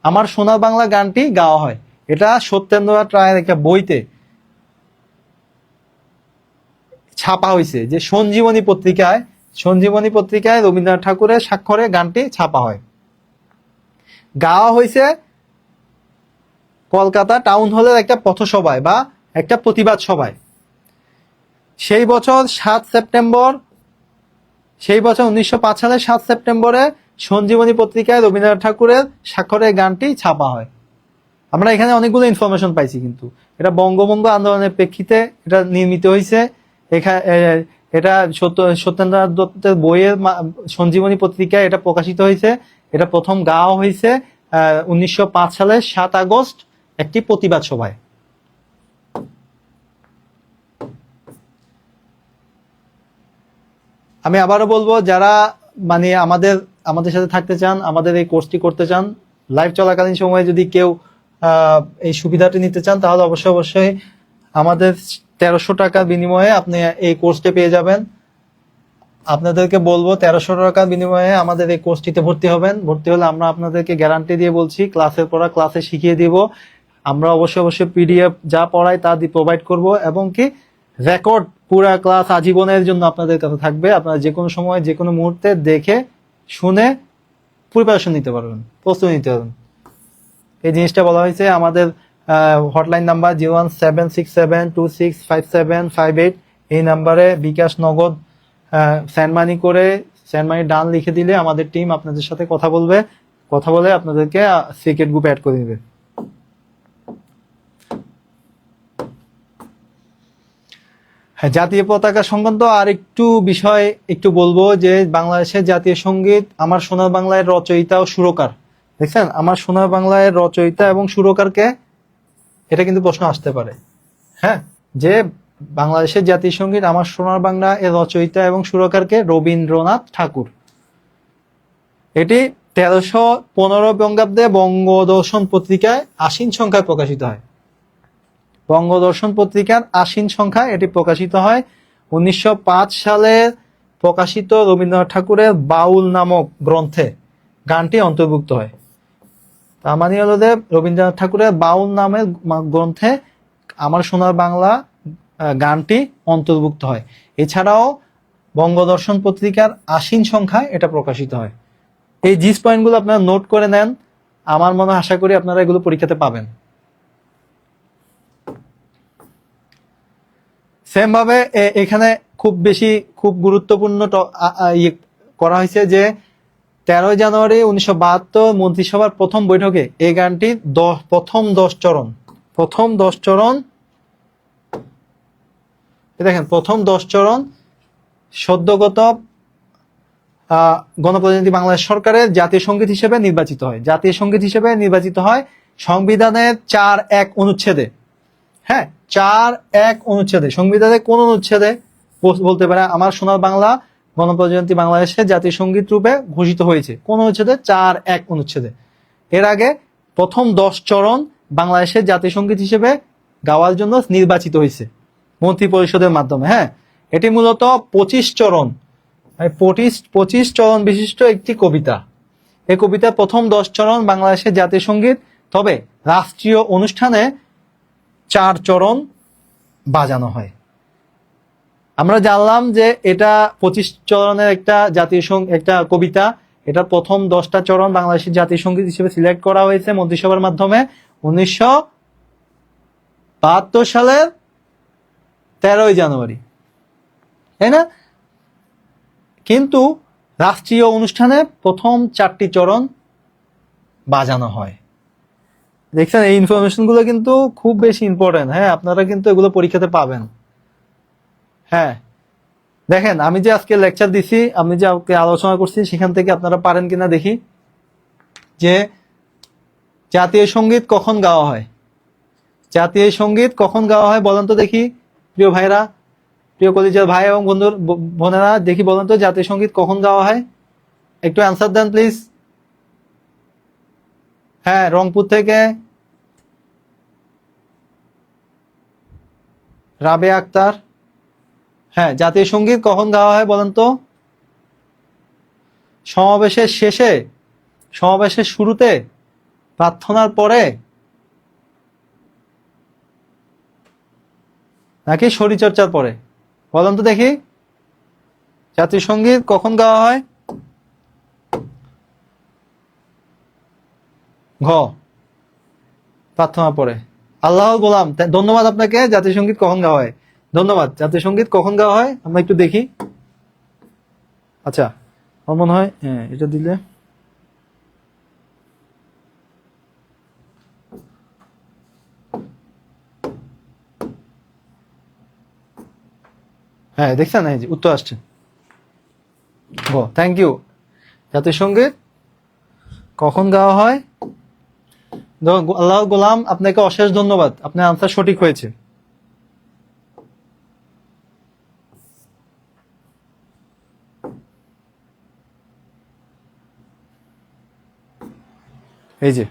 আমার সোনার বাংলা গানটি গাওয়া হয়। এটা সত্যেন্দ্রনাথ রায়ের একটা বইতে ছাপা হয়েছে, যে সঞ্জীবনী পত্রিকায় রবীন্দ্রনাথ ঠাকুরের স্বাক্ষরে গানটি ছাপা হয়। গাওয়া হয়েছে কলকাতা টাউন হলের একটা পথসভায় বা একটা প্রতিবাদ সভায়। সেই বছর 1905 সালের 7 সেপ্টেম্বরে সঞ্জীবনী পত্রিকায় রবীন্দ্রনাথ ঠাকুরের স্বাক্ষরে গানটি ছাপা হয়। আমরা এখানে অনেকগুলো ইনফরমেশন পাইছি, কিন্তু এটা বঙ্গভঙ্গ আন্দোলনের প্রেক্ষিতে এটা নির্মিত হয়েছে। এটা সত্যেন্দ্রনাথ দত্তের বইয়ের সঞ্জীবনী পত্রিকায় এটা প্রকাশিত হয়েছে। এটা প্রথম গাওয়া হয়েছে 1905 সালের 7 আগস্ট একটি প্রতিবাদ সভায়। আমি আবারও বলবো, যারা মানে আমাদের সাথে থাকতে চান, আমাদের এই কোর্সটি করতে চান, লাইভ চলাকালীন সময়ে যদি কেউ এই সুবিধাটি নিতে চান, তাহলে অবশ্যই আমাদের 1300 টাকার বিনিময়ে আপনি এই কোর্সটি পেয়ে যাবেন। আপনাদেরকে বলবো 1300 টাকার বিনিময়ে আমাদের এই কোর্সটিতে ভর্তি হবেন। ভর্তি হলে আমরা আপনাদেরকে গ্যারান্টি দিয়ে বলছি, ক্লাসের পড়া ক্লাসে শিখিয়ে দিব। আমরা অবশ্যই পিডিএফ যা পড়াই তা দিয়ে প্রোভাইড করব, এবং কি রেকর্ড পুরা ক্লাস আজীবনের জন্য আপনাদের কাছে থাকবে। আপনারা যে কোনো সময় যে কোনো মুহূর্তে দেখে শুনে প্রিপারেশন নিতে পারবেন, প্রস্তুতি নিতে পারবেন। এই জিনিসটা বলা হয়েছে। আমাদের হটলাইন নাম্বার 01767265758, এই নাম্বারে বিকাশ নগদ সেন্ড মানি ডান লিখে দিলে আমাদের টিম আপনাদের সাথে কথা বলে আপনাদেরকে সিক্রেট গ্রুপে অ্যাড করে দিবে। জাতীয় পতাকা সংক্রান্ত আর একটু বিষয় একটু বলবো, যে বাংলাদেশের জাতীয় সঙ্গীত আমার সোনার বাংলায় রচয়িতা ও সুরকার। দেখছেন, আমার সোনার বাংলায় রচয়িতা এবং সুরকারকে, এটা কিন্তু প্রশ্ন আসতে পারে। হ্যাঁ, যে বাংলাদেশের জাতীয় সঙ্গীত আমার সোনার বাংলা এর রচয়িতা এবং সুরকারকে রবীন্দ্রনাথ ঠাকুর। এটি 1315 বঙ্গাব্দে বঙ্গদর্শন পত্রিকায় আশ্বিন সংখ্যায় প্রকাশিত হয়। বঙ্গদর্শন পত্রিকার আশ্বিন সংখ্যায় এটি প্রকাশিত হয়। 1905 সালে প্রকাশিত রবীন্দ্রনাথ ঠাকুরের বাউল নামক গ্রন্থে গানটি অন্তর্ভুক্ত হয়। তার মানে হলো যে রবীন্দ্রনাথ ঠাকুরের বাউল নামের গ্রন্থে আমার সোনার বাংলা গানটি অন্তর্ভুক্ত হয়। এছাড়াও বঙ্গদর্শন পত্রিকার আশ্বিন সংখ্যায় এটা প্রকাশিত হয়। এই জিস পয়েন্টগুলো আপনারা নোট করে নেন। আমার মনে আশা করি আপনারা এগুলো পরীক্ষাতে পাবেন। সেম ভাবে এখানে খুব গুরুত্বপূর্ণ করা হয়েছে যে 13 জানুয়ারি 1972 মন্ত্রিসভার প্রথম বৈঠকে এই গানটি প্রথম 10 চরণ দেখেন, প্রথম 10 চরণ সদ্যগত গণপ্রজাতন্ত্রী বাংলাদেশ সরকারের জাতীয় সঙ্গীত হিসেবে নির্বাচিত হয়। জাতীয় সঙ্গীত হিসেবে নির্বাচিত হয় সংবিধানের 4(1) অনুচ্ছেদে। হ্যাঁ, 4(1) অনুচ্ছেদে, সংবিধানের কোন অনুচ্ছেদে বলতে পারে আমার সোনার বাংলা গণপ্রজাতন্ত্রী বাংলাদেশের জাতীয় সঙ্গীত রূপে ঘোষিত হয়েছে? কোন অনুচ্ছেদে? 4(1) অনুচ্ছেদে। এর আগে প্রথম 10 চরণ বাংলাদেশের জাতীয় সঙ্গীত হিসেবে গাওয়ার জন্য নির্বাচিত হয়েছে মন্ত্রী পরিষদের মাধ্যমে। হ্যাঁ, এটি মূলত 25 চরণ 25 চরণ বিশিষ্ট একটি কবিতা। এই কবিতার প্রথম 10 চরণ বাংলাদেশের জাতীয় সঙ্গীত, তবে রাষ্ট্রীয় অনুষ্ঠানে 4 চরণ বাজানো হয়। আমরা জানলাম যে এটা 25 চরণের একটা একটা কবিতা। এটা প্রথম 10টা চরণ বাংলাদেশের জাতীয় সঙ্গীত হিসেবে সিলেক্ট করা হয়েছে মন্ত্রিসভার মাধ্যমে 1972 সালের 13ই জানুয়ারি, তাই না? কিন্তু রাষ্ট্রীয় অনুষ্ঠানে প্রথম 4টি চরণ বাজানো হয়। দেখছেন, এই ইনফরমেশন গুলো কিন্তু খুব বেশি ইম্পর্টেন্ট। হ্যাঁ, আপনারা কিন্তু এগুলো পরীক্ষাতে পাবেন। হ্যাঁ, দেখেন, আমি যে আজকে লেকচার দিছি, আমি যে আজকে আলোচনা করছি, সেখান থেকে আপনারা পারেন কিনা দেখি যে জাতীয় সঙ্গীত কখন গাওয়া হয়। জাতীয় সঙ্গীত কখন গাওয়া হয় বলেন তো দেখি, প্রিয় ভাইরা, প্রিয় কলেজের ভাই এবং বোনেরা, দেখি বলেন তো জাতীয় সঙ্গীত কখন গাওয়া হয়। একটু অ্যান্সার দেন প্লিজ। হ্যাঁ, রংপুর থেকে রাবেয়া আক্তার। হ্যাঁ, জাতীয় সঙ্গীত কখন গাওয়া হয় বলেন তো? সমাবেশের শেষে, সমাবেশের শুরুতে, প্রার্থনার পরে, নাকি শরীরচর্চার পরে? বলেন তো দেখি, জাতীয় সঙ্গীত কখন গাওয়া হয়? ঘ, প্রার্থনার পরে। আল্লাহ গোলাম, ধন্যবাদ আপনাকে। জাতীয় সঙ্গীত কখন গাওয়া হয়? ধন্যবাদ। জাতীয় সঙ্গীত কখন গাওয়া হয় আমরা একটু দেখি। আচ্ছা, আমার মনে হয় হ্যাঁ, এটা দিলে হ্যাঁ, দেখছেন, এই যে উত্তর আসছে। ও, থ্যাংক ইউ। জাতীয় সঙ্গীত কখন গাওয়া হয়? আল্লাহ গোলাম, আপনাকে অশেষ ধন্যবাদ, আপনার আনসার সঠিক হয়েছে। এই যে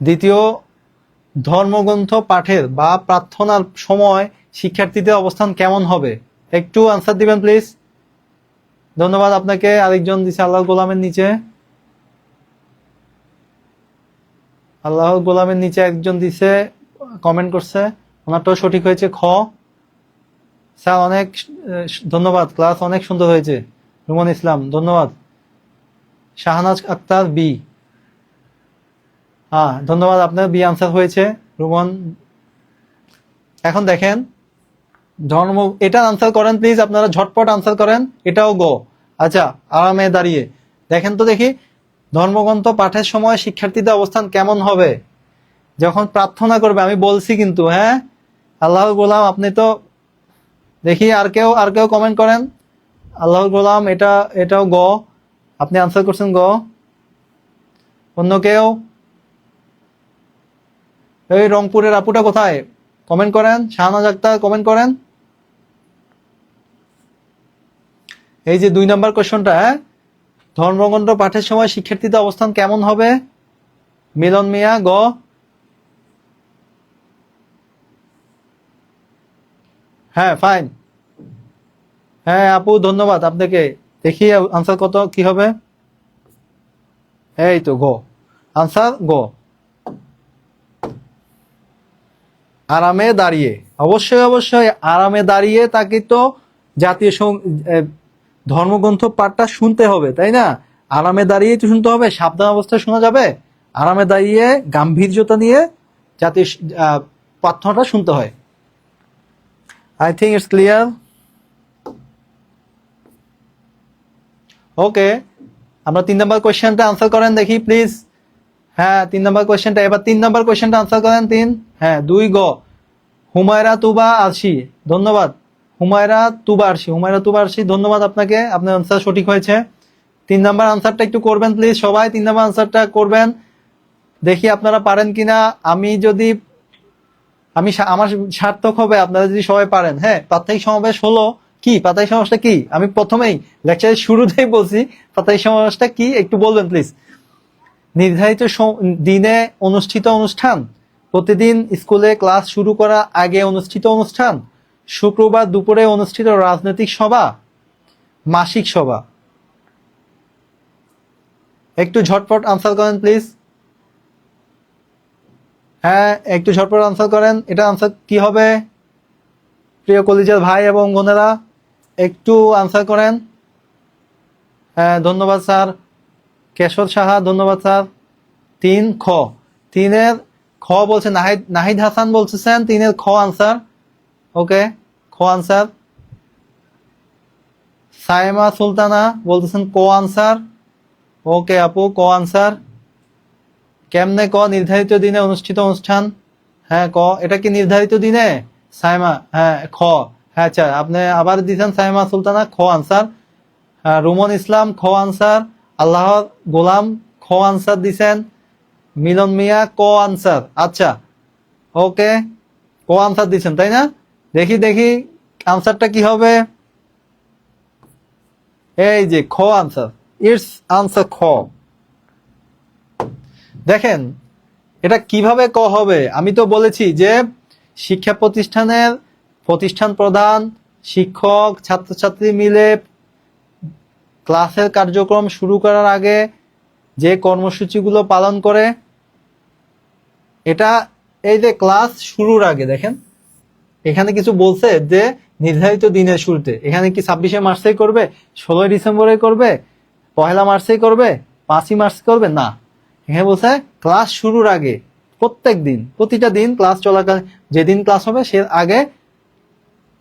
দ্বিতীয়, ধর্মগ্রন্থ পাঠের বা প্রার্থনার সময় শিক্ষার্থীদের অবস্থান কেমন হবে? একটু আনসার দিবেন প্লিজ। ধন্যবাদ আপনাকে। আরেকজন দিছে আল্লাহ গোলামের নিচে, আল্লাহ গোলামের নিচে একজন দিছে, কমেন্ট করছে, ওনারটাও সঠিক হয়েছে। খ। স্যার অনেক ধন্যবাদ, ক্লাস অনেক সুন্দর হয়েছে। রুমন ইসলাম, ধন্যবাদ। শাহনাজ আক্তার বি, হ্যাঁ ধন্যবাদ, আপনার বি আনসার হয়েছে রুমন। এখন দেখেন, ধর্ম, এটা আনসার করেন প্লিজ, আপনারা ঝটপট আনসার করেন। এটাও গো। আচ্ছা, আরামে দাঁড়িয়ে দেখেন তো দেখি, ধর্মগ্রন্থ পাঠের সময় শিক্ষার্থীদের অবস্থান কেমন হবে যখন প্রার্থনা করবে? আমি বলছি কিন্তু। হ্যাঁ, আল্লাহ গোলাম, আপনি তো দেখি, আর কেউ কমেন্ট করেন। আল্লাহ গোলাম, এটাও গ, আপনি আনসার করছেন গ। অন্য কেউ? এই রংপুরের আপুটা কোথায়? কমেন্ট করেন। শাহনাজ আক্তার, কমেন্ট করেন। এই যে 2 নম্বর কোশ্চেনটা, হ্যাঁ, ধর্মগ্রন্থ পাঠের সময় শিক্ষার্থীদের অবস্থান কেমন হবে? মিলন মিয়া, গ। হ্যাঁ, ফাইন। হ্যাঁ আপু, ধন্যবাদ আপনাকে। দেখি আনসার কত কি হবে। এই তো গ, আনসার গ, আরামে দাঁড়িয়ে। অবশ্যই আরামে দাঁড়িয়ে তাকে তো জাতীয় ধর্মগ্রন্থ পাঠটা শুনতে হবে, তাই না? আরামে দাঁড়িয়ে তো শুনতে হবে, সাবধান অবস্থায় শোনা যাবে? আরামে দাঁড়িয়ে গাম্ভীর্যতা নিয়ে জাতীয় প্রার্থনাটা শুনতে হয়। I think it's clear. Okay, আমরা 3 নম্বর কোয়েশ্চেনটা আনসার করেন দেখি প্লিজ। হ্যাঁ, 3 নম্বর কোয়েশ্চেনটা, এবার 3 নম্বর কোয়েশ্চেনটা আনসার করেন। 3, হ্যাঁ 2 গ। হুমায়রা তুবা আরশি, ধন্যবাদ। হুমায়রা তুবা আরশি, ধন্যবাদ আপনাকে, আপনার আনসার সঠিক হয়েছে। 3 নম্বর আনসারটা একটু করবেন প্লিজ সবাই। 3 নম্বর আনসারটা করবেন, দেখি আপনারা পারেন কিনা। আমার সার্থক হবে আপনারা যদি সবাই পারেন। হ্যাঁ, প্রাত্যহিক সমাবেশ হলো কি পাতাই সমাবেশটা কি? আমি প্রথমেই লেকচারের শুরুতেই বলছি পাতাই সমাবেশটা কি, একটু বলবেন প্লিজ। নির্ধারিত দিনে অনুষ্ঠিত অনুষ্ঠান, প্রতিদিন স্কুলে ক্লাস শুরু করার আগে অনুষ্ঠিত অনুষ্ঠান, শুক্রবার দুপুরে অনুষ্ঠিত রাজনৈতিক সভা, মাসিক সভা। একটু ঝটপট আনসার করেন প্লিজ। হ্যাঁ, একটু ঝটপট আনসার করেন। এটা আনসার কি হবে প্রিয় কলিজার ভাই এবং বোনেরা? একটু আনসার করেন। হ্যাঁ, ধন্যবাদ স্যার। কেশর সাহা, ধন্যবাদ স্যার। 3 খ, 3-এর খ বলছে নাহিদ হাসান বলতেছেন 3-এর খ আনসার। ওকে, খ আনসার। সাইমা সুলতানা বলতেছেন ক আনসার। ওকে আপু, ক আনসার। কেমনে ক? নির্ধারিত দিনে অনুষ্ঠিত অনুষ্ঠান। হ্যাঁ ক, এটা কি নির্ধারিত দিনে? সাইমা, হ্যাঁ খ। হ্যাঁ আচ্ছা, আপনি আবার দিচ্ছেন সাইমা সুলতানা, খ আনসার। রুমন ইসলাম, খ আনসার। আল্লাহ গোলাম, খ আনসার দিছেন। মিলন মিয়া, ক আনসার। আচ্ছা, ওকে, ক আনসার দিচ্ছেন তাই না? দেখি দেখি আনসারটা কি হবে। এই যে খ আনসার, ইটস আনসার খ। দেখেন এটা কিভাবে ক হবে। আমি তো বলেছি যে শিক্ষা প্রতিষ্ঠানের প্রতিষ্ঠান প্রধান, শিক্ষক, ছাত্রছাত্রী মিলে ক্লাসের কার্যক্রম শুরু করার আগে যে কর্মসূচিগুলো পালন করে, এটা এই যে ক্লাস শুরুর আগে দেখেন এখানে কিছু বলছে যে নির্ধারিত দিনের শুরুতে। এখানে কি 26শে মার্চে করবে, 16ই ডিসেম্বরে করবে, 1 মার্চে করবে, 5ই মার্চ করবে? না, এখানে বলছে ক্লাস শুরুর আগে প্রত্যেক দিন, প্রতিটা দিন ক্লাস চলাকালীন যেদিন ক্লাস হবে সে আগে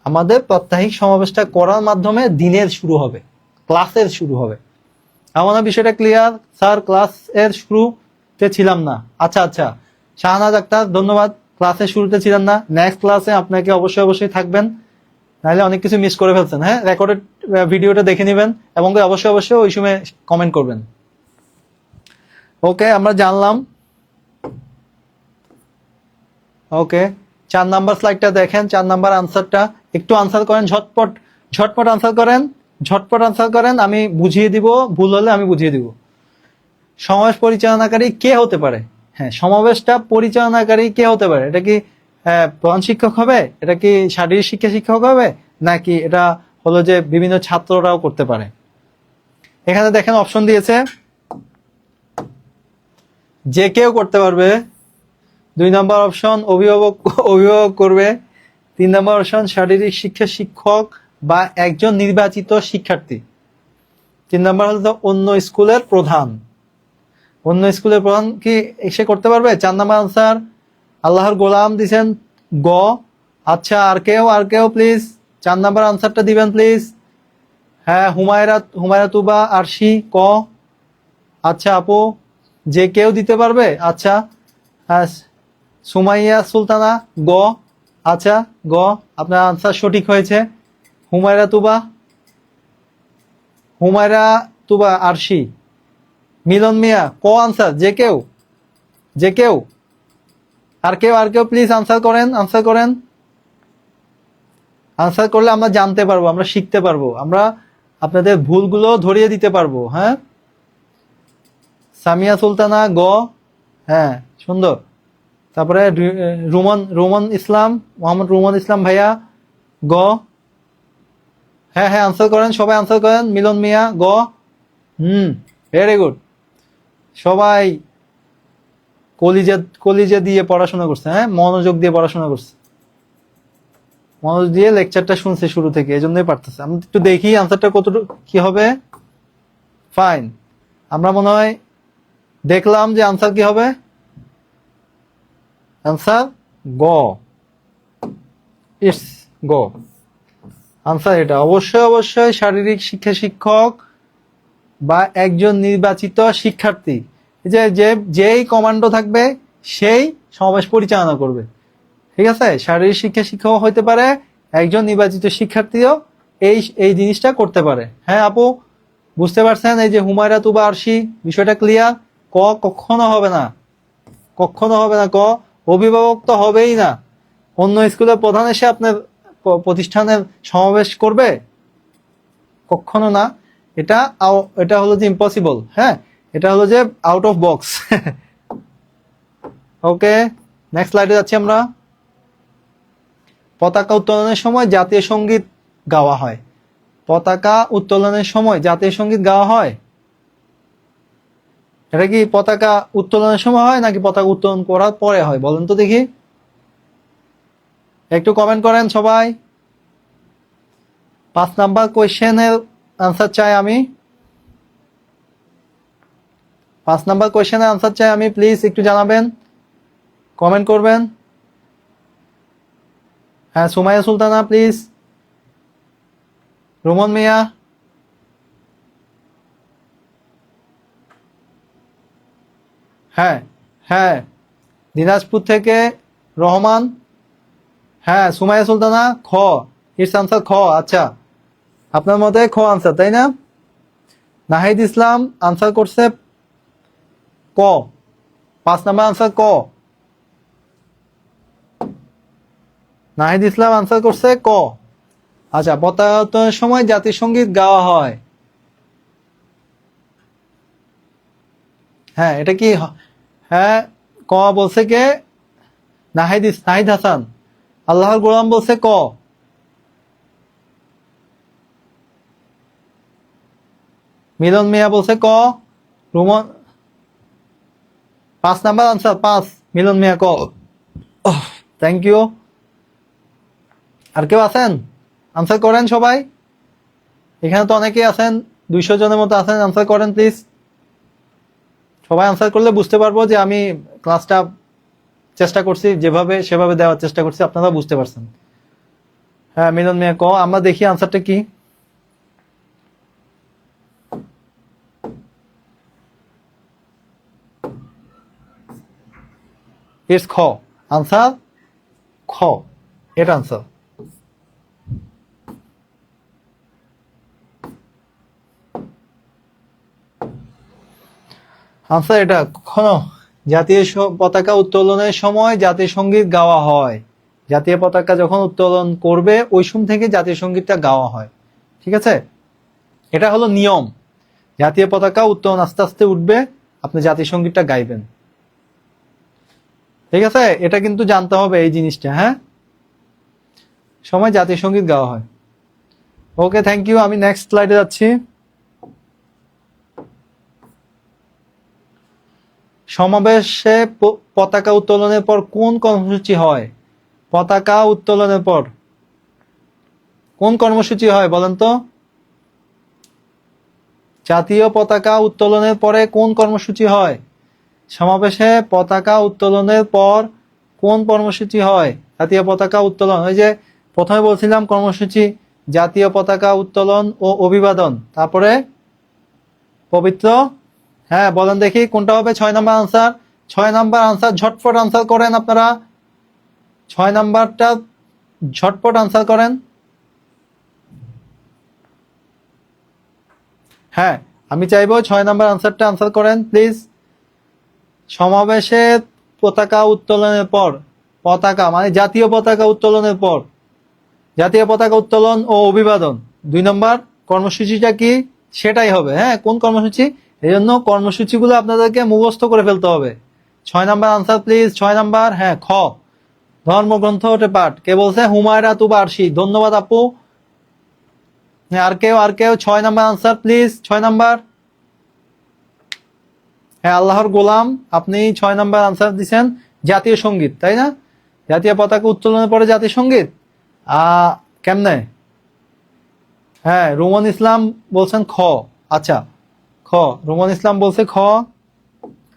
আমাদের প্রাত্যহিক সমাবেশটা করার মাধ্যমে দিনের শুরু হবে, ক্লাসের শুরু হবে। আমার বিষয়টা ক্লিয়ার স্যার? ক্লাস এর শুরুতে ছিলাম না। আচ্ছা আচ্ছা, শাহনাজ আক্তার ধন্যবাদ। ক্লাসের শুরুতে ছিলেন না, নেক্সট ক্লাসে আপনাকে অবশ্যই থাকবেন, নাহলে অনেক কিছু মিস করে ফেলছেন। হ্যাঁ, রেকর্ডেড ভিডিওটা দেখে নেবেন এবং অবশ্যই ওই সময় কমেন্ট করবেন। ওকে, আমরা জানলাম। ওকে, 4 নাম্বার স্লাইডটা দেখেন, 4 নাম্বার আনসারটা একটু আনসার করেন, ঝটপট ঝটপট আনসার করেন, ঝটপট আনসার করেন। আমি বুঝিয়ে দিব, ভুল হলে আমি বুঝিয়ে দিব। সমাবেশ পরিচালনাকারী কে হতে পারে? হ্যাঁ, সমাবেশটা পরিচালনাকারী কে হতে পারে? এটা কি প্রধান শিক্ষক হবে? এটা কি শারীরিক শিক্ষা শিক্ষক হবে? নাকি এটা হলো যে বিভিন্ন ছাত্ররাও করতে পারে? এখানে দেখেন অপশন দিয়েছে, যে কেউ করতে পারবে। 2 নম্বর অপশন অভিভাবক করবে। 3 নম্বর অপশন শারীরিক শিক্ষা শিক্ষক বা একজন নির্বাচিত শিক্ষার্থী। 3 নম্বর হলো অন্য স্কুলের প্রধান। অন্য স্কুলের প্রধান কি এসে করতে পারবে? 4 নম্বর আনসার আল্লাহর গোলাম দিছেন গ। আচ্ছা, আর কেউ প্লিজ 4 নম্বর আনসারটা দিবেন প্লিজ। হ্যাঁ, হুমায়রা তুবা আরশি, ক। আচ্ছা আপু, যে কেউ দিতে পারবে? আচ্ছা, হ্যাঁ, সুমাইয়া সুলতানা, গ। আচ্ছা, গ, আপনার আনসার সঠিক হয়েছে। হুমায়রা তুবা আরশি। মিলন মিয়া, ক আনসার। যে কেউ আর কেউ প্লিজ আনসার করেন। আনসার করলে আমরা জানতে পারবো, আমরা শিখতে পারবো, আমরা আপনাদের ভুলগুলো ধরিয়ে দিতে পারবো। হ্যাঁ, সামিয়া সুলতানা, গ। হ্যাঁ, সুন্দর। তারপরে রুমন ইসলাম, মোহাম্মদ রুমন ইসলাম ভাইয়া, গ। হ্যাঁ আনসার করেন, সবাই আনসার করেন। মিলন মিয়া, গ। Very good. সবাই কলিজা দিয়ে পড়াশোনা করছে। হ্যাঁ, মনোযোগ দিয়ে পড়াশোনা করছে, মনোযোগ দিয়ে লেকচারটা শুনছে শুরু থেকে, এই জন্যই পারতেছে। আমি একটু দেখি আনসারটা কতটুকু কি হবে। ফাইন, আমরা মনে হয় দেখলাম যে আনসার কি হবে। আনসার গ, ইটস গ আনসার। এটা অবশ্যই শারীরিক শিক্ষা শিক্ষক বা একজন নির্বাচিত শিক্ষার্থী। যেই কমান্ডো থাকবে সেই সমাবেশ পরিচালনা করবে। ঠিক আছে, শারীরিক শিক্ষা শিক্ষক হইতে পারে, একজন নির্বাচিত শিক্ষার্থীও এই জিনিসটা করতে পারে। হ্যাঁ আপু, বুঝতে পারছেন? এই যে হুমায়রা তুবা আরশি, বিষয়টা ক্লিয়ার। ক কখনো হবে না, ক অভিভাবক তো হবেই না। অন্য স্কুলের প্রধান এসে আপনার প্রতিষ্ঠানের সমাবেশ করবে? কখনো না। এটা হলো যে ইম্পসিবল, হ্যাঁ, এটা হলো যে out of box. Okay, next স্লাইডে যাচ্ছি আমরা। পতাকা উত্তোলনের সময় জাতীয় সঙ্গীত গাওয়া হয়। পতাকা উত্তোলনের সময় জাতীয় সঙ্গীত গাওয়া হয়। এটা কি পতাকা উত্তোলনের সময় হয় নাকি পতাকা উত্তোলন করার পরে হয় বলেন তো দেখি, একটু কমেন্ট করেন সবাই। 5 নাম্বার কোয়েশ্চেনের আনসার চাই আমি। 5 নাম্বার কোয়েশ্চেনের আনসার চাই আমি, প্লিজ একটু জানাবেন, কমেন্ট করবেন। হ্যাঁ, সুমাইয়া সুলতানা প্লিজ, রুমন মিয়া, হ্যাঁ হ্যাঁ, দিনাজপুর থেকে রহমান, হ্যাঁ সুমাইয়া সুলতানা, খ, ইটস আনসার খ। আচ্ছা, আপনার মতে খ আনসার, তাই না? নাহিদ ইসলাম আনসার করছে ক, 5 নাম্বার আনসার ক। নাহিদ ইসলাম আনসার করছে ক। আচ্ছা, পতাকা উত্তোলনের সময় জাতীয় সঙ্গীত গাওয়া হয়। হ্যাঁ, এটা কি হ্যাঁ, ক বলছে কে? নাহিদ হাসান। আল্লাহর গোলাম বলছে ক। মিলন মিয়া বলছে ক। রুমন 5 নাম্বার আনসার 5, মিলন মিয়া ক। Thank you. আর কেউ আছেন? আনসার করেন সবাই, এখানে তো অনেকেই আছেন, 200 জনের মতো আছেন, আনসার করেন প্লিজ। সবাই আনসার করলে বুঝতে পারবো যে আমি ক্লাসটা চেষ্টা করছি যেভাবে সেভাবে দেওয়ার চেষ্টা করছি, আপনারা বুঝতে পারছেন। হ্যাঁ, মিলন মিয়া ক। আমরা দেখি আনসারটা কি। ইটস খ, আনসার খ, এটা আনসার। আনসার এটা কখনো জাতীয় পতাকা উত্তোলনের সময় জাতীয় সঙ্গীত গাওয়া হয়। জাতীয় পতাকা যখন উত্তোলন করবে ওই সময় থেকে জাতীয় সঙ্গীতটা গাওয়া হয়, ঠিক আছে? এটা হলো নিয়ম, জাতীয় পতাকা উত্তোলন আস্তে আস্তে উঠবে, আপনি জাতীয় সঙ্গীতটা গাইবেন, ঠিক আছে? এটা কিন্তু জানতে হবে এই জিনিসটা, হ্যাঁ, সময় জাতীয় সঙ্গীত গাওয়া হয়। ওকে, থ্যাংক ইউ। আমি নেক্সট স্লাইডে যাচ্ছি। সমাবেশে পতাকা উত্তোলনের পর কোন কর্মসূচি হয়? পতাকা উত্তোলনের পর কোন কর্মসূচি হয় বলেন তো? জাতীয় পতাকা উত্তোলনের পরে কোন কর্মসূচি হয়? সমাবেশে পতাকা উত্তোলনের পর কোন কর্মসূচি হয়? জাতীয় পতাকা উত্তোলন, ওই যে প্রথমে বলছিলাম কর্মসূচি, জাতীয় পতাকা উত্তোলন ও অভিবাদন, তারপরে পবিত্র। হ্যাঁ, বলেন দেখি কোনটা হবে 6 নাম্বার আনসার। 6 নাম্বার আনসার ঝটপট আনসার করেন আপনারা, 6 নাম্বারটা ঝটপট আনসার করেন। হ্যাঁ, আমি চাইবো 6 নাম্বার আনসারটা আনসার করেন প্লিজ। সমাবেশে পতাকা উত্তোলনের পর, পতাকা মানে জাতীয় পতাকা উত্তোলনের পর, জাতীয় পতাকা উত্তোলন ও অভিবাদন 2 নম্বর কর্মসূচিটা কি সেটাই হবে। হ্যাঁ, কোন কর্মসূচি, এই জন্য কর্মসূচিগুলো আপনাদেরকে মুখস্থ করে ফেলতে হবে। 6 নাম্বার আনসার প্লিজ, 6 নাম্বার। হ্যাঁ, খ, ধর্মগ্রন্থ হতে পাঠ। কে বলছে? হুমায়রা তুবারশি, ধন্যবাদ আপু। আর কেউ 6 নাম্বার আনসার প্লিজ, 6 নাম্বার। হ্যাঁ, আল্লাহর গোলাম, আপনি 6 নাম্বার আনসার দিচ্ছেন। জাতীয় সঙ্গীত, তাই না? জাতীয় পতাকা উত্তোলনের পরে জাতীয় সঙ্গীত কেমনে? হ্যাঁ, রুমন ইসলাম বলছেন খ। আচ্ছা, খ, রুমন ইসলাম বলছে খ,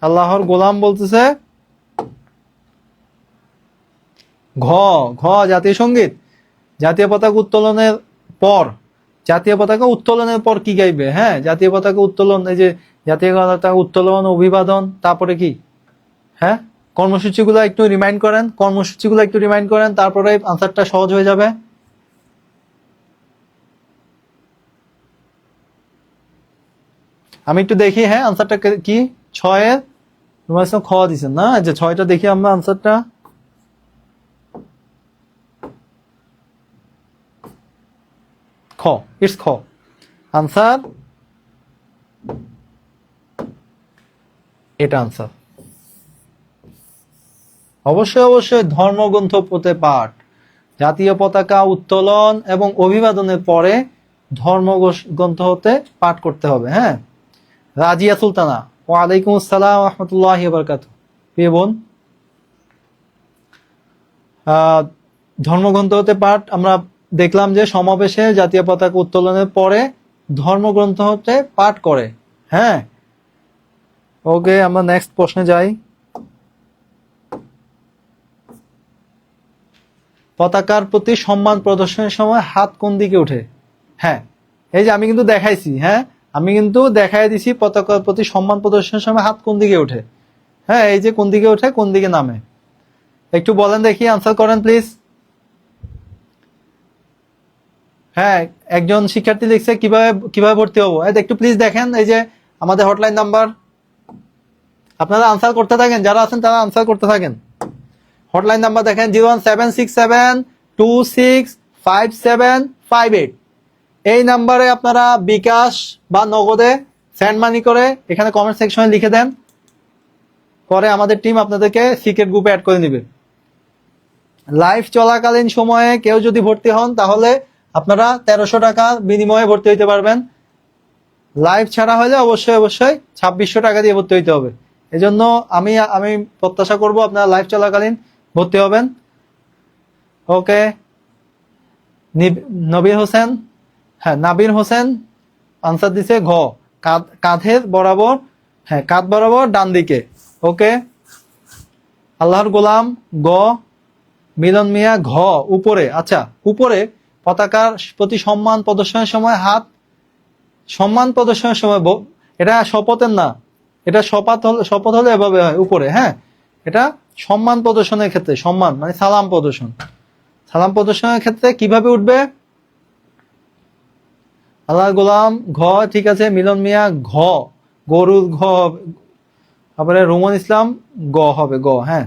আল্লাহর গোলাম বলতেছে ঘ। ঘ জাতীয় সঙ্গীত, জাতীয় পতাকা উত্তোলনের পর, জাতীয় পতাকা উত্তোলনের পর কি গাইবে? হ্যাঁ, জাতীয় পতাকা উত্তোলন, এই যে জাতীয় পতাকা উত্তোলন, অভিবাদন, তারপরে কি? হ্যাঁ, কর্মসূচিগুলো একটু রিমাইন্ড করেন, তারপরে আনসারটা সহজ হয়ে যাবে। আমি একটু দেখি, হ্যাঁ, আনসারটা কি? 6 খ দিচ্ছেন না? যে 6টা দেখি আমরা আনসারটা। খ, ইটস খ। আনসার, এটা আনসার। অবশ্যই অবশ্যই ধর্মগ্রন্থ পড়তে পাঠ, জাতীয় পতাকা উত্তোলন এবং অভিবাদনের পরে ধর্মগ্রন্থ হতে পাঠ করতে হবে। হ্যাঁ, রাজিয়া সুলতানা, ওয়ালাইকুম আসসালাম ওয়া রাহমাতুল্লাহি ওয়া বারাকাতুহু। প্রিয় বোন, ধর্মগ্রন্থ হতে পাঠ আমরা দেখলাম যে সমাবেশে জাতীয় পতাকা উত্তোলনের পরে ধর্মগ্রন্থ হতে পাঠ করে। হ্যাঁ, ওকে, আমরা নেক্সট প্রশ্নে যাই। পতাকার প্রতি সম্মান প্রদর্শনের সময় হাত কোন দিকে ওঠে? হ্যাঁ, এই যে আমি কিন্তু দেখাইছি। হ্যাঁ, আমি কিন্তু দেখাই দিছি পতাকার প্রতি সম্মান প্রদর্শনের সময় হাত কোন দিকে ওঠে। হ্যাঁ, এই যে কোন দিকে ওঠে, কোন দিকে নামে, একটু বলেন দেখি, আনসার করেন প্লিজ। হ্যাঁ, একজন শিক্ষার্থী লিখছে কিভাবে কিভাবে ভর্তি হবো। একটু প্লিজ দেখেন, এই যে আমাদের হটলাইন নাম্বার, আপনারা আনসার করতে থাকেন, যারা আছেন তারা আনসার করতে থাকেন। হটলাইন নাম্বার দেখেন 01767265758। এই নাম্বারে আপনারা বিকাশ বা নগদে সেন্ড মানি করে এখানে কমেন্ট সেকশনে লিখে দেন, পরে আমাদের টিম আপনাদেরকে সিক্রেট গ্রুপে অ্যাড করে নেবে। লাইভ চলাকালীন সময়ে কেউ যদি ভর্তি হন তাহলে আপনারা 1300 টাকা বিনিময়ে ভর্তি হইতে পারবেন। লাইভ ছাড়া হলে অবশ্যই অবশ্যই 2600 টাকা দিয়ে ভর্তি হইতে হবে। এজন্য আমি প্রত্যাশা করব আপনারা লাইভ চলাকালীন ভর্তি হবেন। ওকে, নবীর হোসেন, হ্যাঁ নাবির হোসেন আনসার দিছে ঘ, কাঁধের বরাবর, হ্যাঁ কাঁধ বরাবর ডান দিকে। ওকে, আল্লাহর গোলাম গ, মিলন মিয়া ঘ, উপরে। আচ্ছা, উপরে পতাকার প্রতি সম্মান প্রদর্শনের সময় হাত, সম্মান প্রদর্শনের সময়, এটা শপথের না, এটা শপথ হলে এভাবে হয় উপরে। হ্যাঁ, এটা সম্মান প্রদর্শনের ক্ষেত্রে, সম্মান মানে সালাম প্রদর্শন, সালাম প্রদর্শনের ক্ষেত্রে কিভাবে উঠবে? আল্লাহর গোলাম ঘ, ঠিক আছে। মিলন মিয়া ঘ, গরুর ঘ, তারপরে রুমন ইসলাম গ হবে, গ। হ্যাঁ,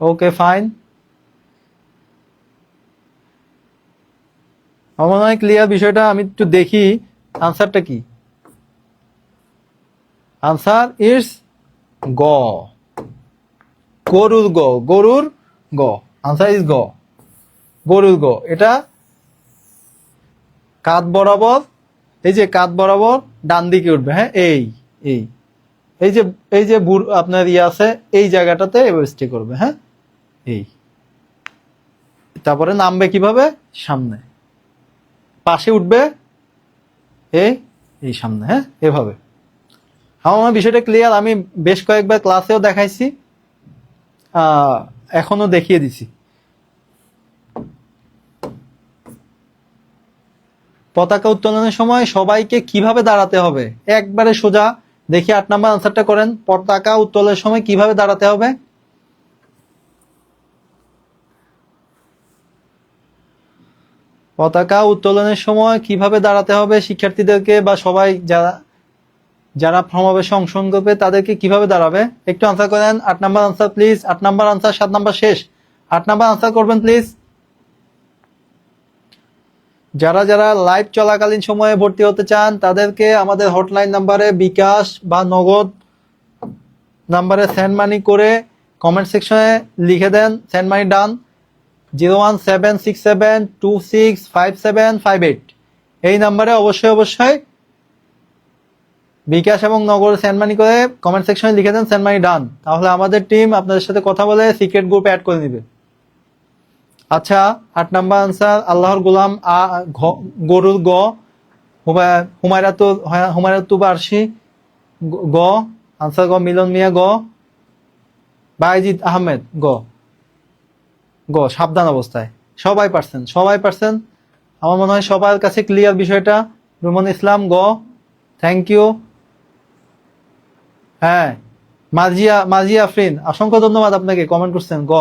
ওকে ফাইন, আমার মনে হয় ক্লিয়ার বিষয়টা। আমি একটু দেখি আনসারটা কি। আনসার ইজ গ, গরুর গ, গরুর গ। আনসার ইজ গ, গরুর গ। এটা কাঁধ বরাবর, এই যে কাঁধ বরাবর ডান দিকে উঠবে। হ্যাঁ, এই এই এই যে এই যে আপনার ইয়ে আছে, এই জায়গাটাতে এবার স্টে করবে। হ্যাঁ, এই, তারপরে নামবে কিভাবে? সামনে, পাশে উঠবে এই এই সামনে। হ্যাঁ, এভাবে। আমার বিষয়টা ক্লিয়ার। আমি বেশ কয়েকবার ক্লাসেও দেখাইছি, এখনো দেখিয়ে দিছি। পতাকা উত্তোলনের সময় সবাইকে কিভাবে দাঁড়াতে হবে? একবারে সোজা। দেখি 8 নাম্বার আনসারটা করেন। পতাকা উত্তোলনের সময় কিভাবে দাঁড়াতে হবে? পতাকা উত্তোলনের সময় কিভাবে দাঁড়াতে হবে শিক্ষার্থীদেরকে বা সবাই যারা যারা সমাবেশে অংশগ্রহণ করবে তাদেরকে কিভাবে দাঁড়াবে? একটু আনসার করেন। 8 number answer please. 8 number answer, 7 number শেষ। 8 নাম্বার আনসার করবেন প্লিজ। যারা যারা লাইভ চলাকালীন সময়ে ভর্তি হতে চান তাদেরকে আমাদের হটলাইন নাম্বারে বিকাশ বা নগদ নাম্বারে সেন্ড মানি করে কমেন্ট সেকশনে লিখে দেন সেন্ড মানি ডান 01767265758। এই নাম্বারে অবশ্যই অবশ্যই বিকাশ এবং নগদ সেন্ড মানি করে কমেন্ট সেকশনে লিখে দেন সেন্ড মানি ডান। তাহলে আমাদের টিম আপনাদের সাথে কথা বলে সিক্রেট গ্রুপে অ্যাড করে নিবে। আচ্ছা, 8 নাম্বার আনসার আল্লাহর গোলাম গরুর গ, হুমায়রাতু বার্ষি গ, আনসার গ। মিলন মিয়া গ, বাইজিদ আহমেদ গ, গ সাবধান অবস্থায়। সবাই পারছেন, সবাই পারছেন। আমার মনে হয় সবার কাছে ক্লিয়ার বিষয়টা। রুমন ইসলাম গ, থ্যাংক ইউ। হ্যাঁ, মাজিয়া আফরিন, অসংখ্য ধন্যবাদ আপনাকে, কমেন্ট করছেন গ।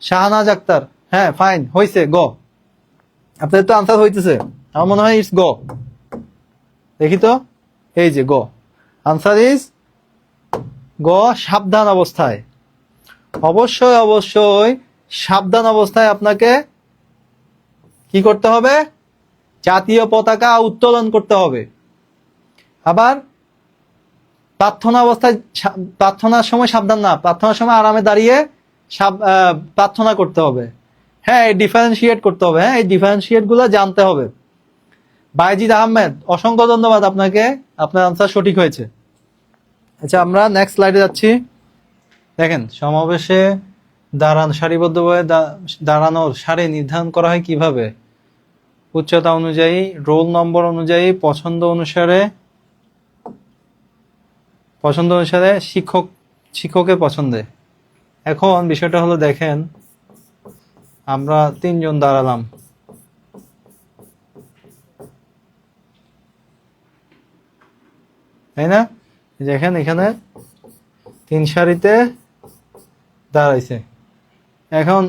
শাহনাজ আক্তার, হ্যাঁ ফাইন, হয়েছে গ। আপনাদের তো আনসার হইতেছে, আমার মনে হয় ইটস গ। দেখি তো, এই যে গ, আনসার ইজ গ, সাবধান অবস্থায়। অবশ্যই অবশ্যই সাবধান অবস্থায় আপনাকে কি করতে হবে? জাতীয় পতাকা উত্তোলন করতে হবে। আবার প্রার্থনার সময় সাবধান না, প্রার্থনার সময় আরামে দাঁড়িয়ে প্রার্থনা করতে হবে। হ্যাঁ, ডিফারেন্সিয়েট করতে হবে। হ্যাঁ, এই ডিফারেন্সিয়েট গুলো জানতে হবে। বাইজিদ আহমেদ, অসংখ্য ধন্যবাদ আপনাকে, আপনার আনসার সঠিক হয়েছে। আচ্ছা, আমরা নেক্সট স্লাইডে যাচ্ছি। দেখেন, সমাবেশে সারিবদ্ধভাবে দাঁড়ানোর সারি নির্ধারণ করা হয় কিভাবে? উচ্চতা অনুযায়ী, রোল নম্বর অনুযায়ী, পছন্দ অনুসারে শিক্ষকের পছন্দে। এখন বিষয়টা হলো, দেখেন আমরা 3 জন দাঁড়ালাম, তাই না? দেখেন এখানে 3 সারিতে দাঁড়াইছে। এখন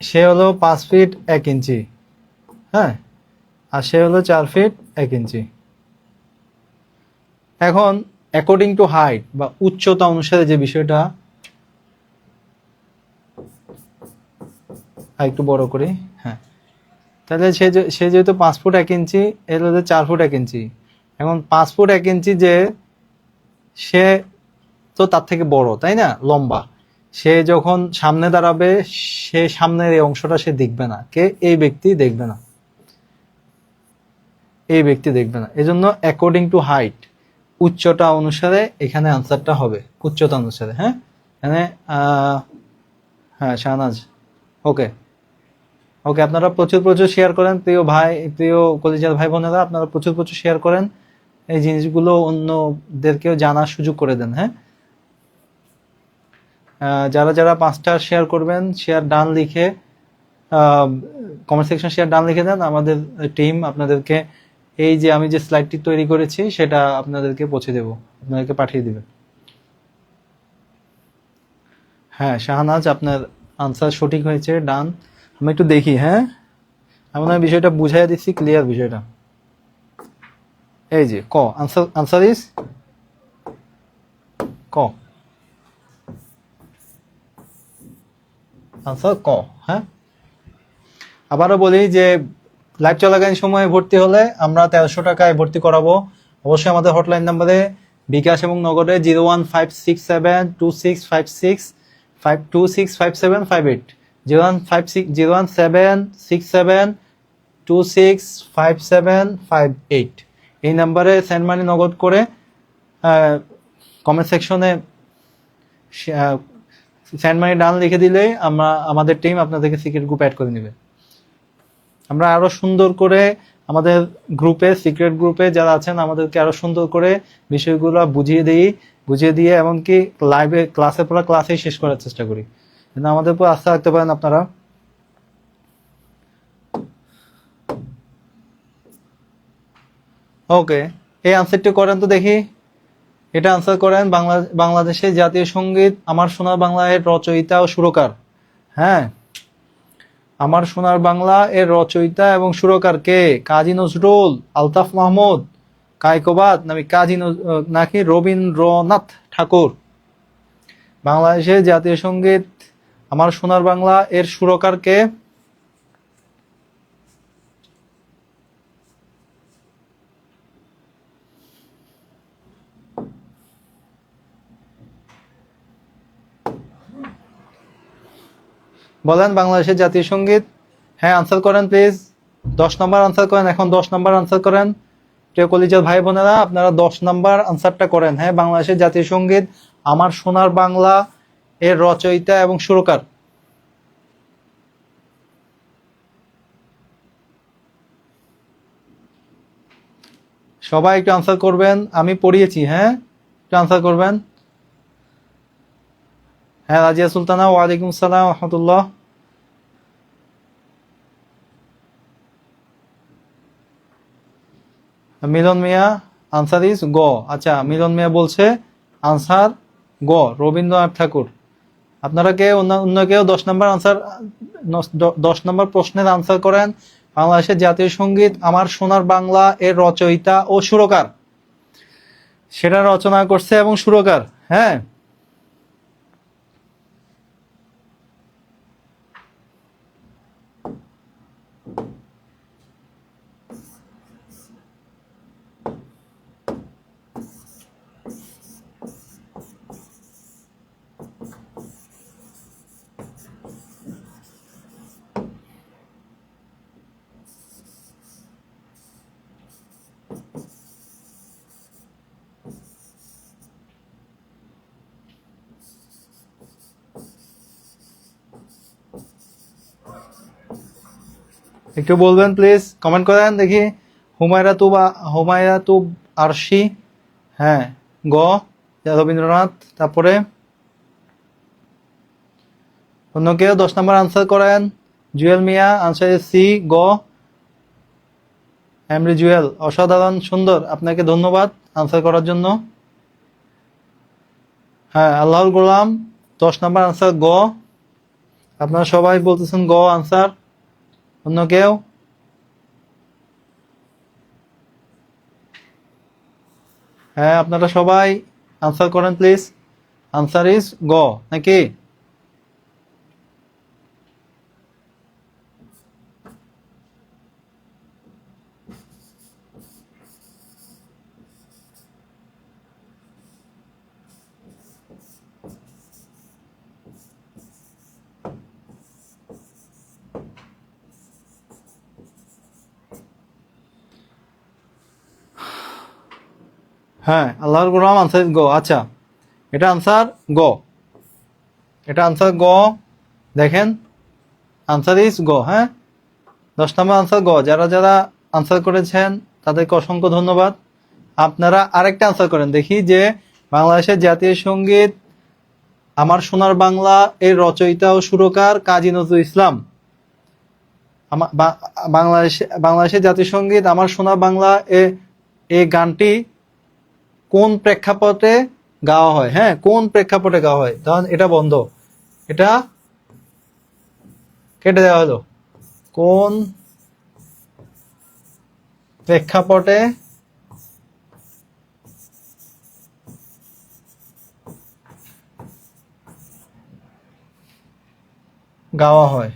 সে হলো 5 ফিট 1 ইঞ্চি, হ্যাঁ, আর সে হলো 4 ফিট 1 ইঞ্চি। এখন অ্যাকর্ডিং টু হাইট বা উচ্চতা অনুসারে যে বিষয়টা, একটু বড় করি, হ্যাঁ, তাহলে সে যেহেতু 5 ফুট 1 ইঞ্চি, এর হলো 4 ফুট 1 ইঞ্চি। এখন 5 ফুট 1 ইঞ্চি যে, সে তো তার থেকে বড়, তাই না, লম্বা। সে যখন সামনে দাঁড়াবে, সে সামনের এই অংশটা সে দেখবে না। কে? এই ব্যক্তি দেখবে না, এই ব্যক্তি দেখবে না। এজন্য অ্যাকর্ডিং টু হাইট, উচ্চতা অনুসারে এখানে আনসারটা হবে, উচ্চতা অনুসারে। হ্যাঁ, এখানে হ্যাঁ, শাহনাজ, ওকে ওকে, আপনারা প্রচুর প্রচুর শেয়ার করেন, প্রিয় কলিজার ভাই বোনেরা, আপনারা প্রচুর প্রচুর শেয়ার করেন। এই জিনিসগুলো অন্যদেরকেও জানার সুযোগ করে দেন। হ্যাঁ, যারা যারা 5টা শেয়ার করবেন, শেয়ার ডান লিখে কমেন্ট সেকশন শেয়ার ডান লিখে দেন, আমাদের টিম আপনাদেরকে এই যে আমি যে স্লাইডটি তৈরি করেছি সেটা আপনাদেরকে পৌঁছে দেব, আপনাদেরকে পাঠিয়ে দিবে। হ্যাঁ, শাহনাজ, আপনার আনসার সঠিক হয়েছে, ডান। আমি একটু দেখি। হ্যাঁ, আমি মনে হয় বিষয়টা বুঝাই দিচ্ছি, ক্লিয়ার বিষয়টা। এই যে ক, আনসার ইজ ক, আনসার ক। হ্যাঁ, আবারও বলি যে লাইভ চলাকালীন সময়ে ভর্তি হলে আমরা 1300 টাকায় ভর্তি করাবো। অবশ্যই আমাদের হটলাইন নাম্বারে বিকাশ এবং নগদে 0156726752758, 01767265758 এই নাম্বারে সেন্ড মানি নগদ করে কমেন্ট সেকশনে সেন্ড মানি ডান লিখে দিলেই আমাদের টিম আপনাদেরকে সিক্রেট গ্রুপ অ্যাড করে নেবে। আমরা আরো সুন্দর করে আমাদের গ্রুপে, সিক্রেট গ্রুপে যারা আছেন, আমাদেরকে আরো সুন্দর করে বিষয়গুলো বুঝিয়ে দিয়ে এমনকি লাইভে ক্লাসেই শেষ করার চেষ্টা করি। কিন্তু আমাদের উপর আস্থা রাখতে পারেন আপনারা। ওকে, এই আনসারটি করেন তো দেখি। এটা আনসার করেন, বাংলাদেশের জাতীয় সঙ্গীত আমার সোনার বাংলা এর রচয়িতা ও সুরকার। হ্যাঁ, আমার সোনার বাংলা এর রচয়িতা এবং সুরকার কে? কাজী নজরুল, আলতাফ মাহমুদ, কায়কোবাদ নাকি রবীন্দ্রনাথ ঠাকুর? বাংলাদেশের জাতীয় সঙ্গীত আমার সোনার বাংলা এর সুরকার কে? বলেন বাংলাদেশের জাতীয় সঙ্গীত। হ্যাঁ, আনসার করেন প্লিজ। 10 নম্বর আনসার করেন, এখন 10 নম্বর আনসার করেন। প্রিয় কলিজার ভাই বোনেরা, আপনারা 10 নম্বর আনসারটা করেন। হ্যাঁ, বাংলাদেশের জাতীয় সঙ্গীত আমার সোনার বাংলা এর রচয়িতা এবং সুরকার। সবাই একটু আনসার করবেন, আমি পড়িয়েছি। হ্যাঁ, একটু আনসার করবেন। হ্যাঁ, রাজিয়া সুলতানা, ওয়ালাইকুম সালাম রহমতুল্লাহ। মিলন মিয়া, আনসার ইজ গ। আচ্ছা, মিলন মিয়া বলছে আনসার গ, রবীন্দ্রনাথ ঠাকুর। আপনারা অন্য কেউ 10 নম্বর আনসার, 10 নম্বর প্রশ্নের আনসার করেন। বাংলাদেশের জাতীয় সঙ্গীত আমার সোনার বাংলা এর রচয়িতা ও সুরকার, সেটা রচনা করছে এবং সুরকার। হ্যাঁ, একটু বলবেন প্লিজ, কমেন্ট করেন দেখি। হুমায়রা তুব আরশি, হ্যাঁ গ রবীন্দ্রনাথ। তারপরে অন্য কেউ 10 নম্বর আনসার করেন। জুয়েল মিয়া আনসার সি গ। এমরি জুয়েল, অসাধারণ সুন্দর, আপনাকে ধন্যবাদ আনসার করার জন্য। হ্যাঁ আল্লাহর গোলাম 10 নম্বর আনসার গ। আপনারা সবাই বলতেছেন গ আনসার। অন্য কেউ? হ্যাঁ আপনারা সবাই আনসার করেন প্লিজ। আনসার ইজ গ নাকি? হ্যাঁ আল্লাহর গোলাম আনসার ইজ গ। আচ্ছা এটা আনসার গ, এটা আনসার গ। দেখেন আনসার ইজ গ। হ্যাঁ 10 নম্বর আনসার গ। যারা যারা আনসার করেছেন তাদেরকে অসংখ্য ধন্যবাদ। আপনারা আরেকটা আনসার করেন দেখি, যে বাংলাদেশের জাতীয় সঙ্গীত আমার সোনার বাংলা এর রচয়িতা ও সুরকার কাজী নজরুল ইসলাম। বাংলাদেশের জাতীয় সঙ্গীত আমার সোনার বাংলা এই গানটি কোন প্রেক্ষাপটে গাওয়া হয়? হ্যাঁ কোন প্রেক্ষাপটে গাওয়া হয়? ধরেন এটা বন্ধ, এটা কেটে দেওয়া হলো। কোন প্রেক্ষাপটে গাওয়া হয়?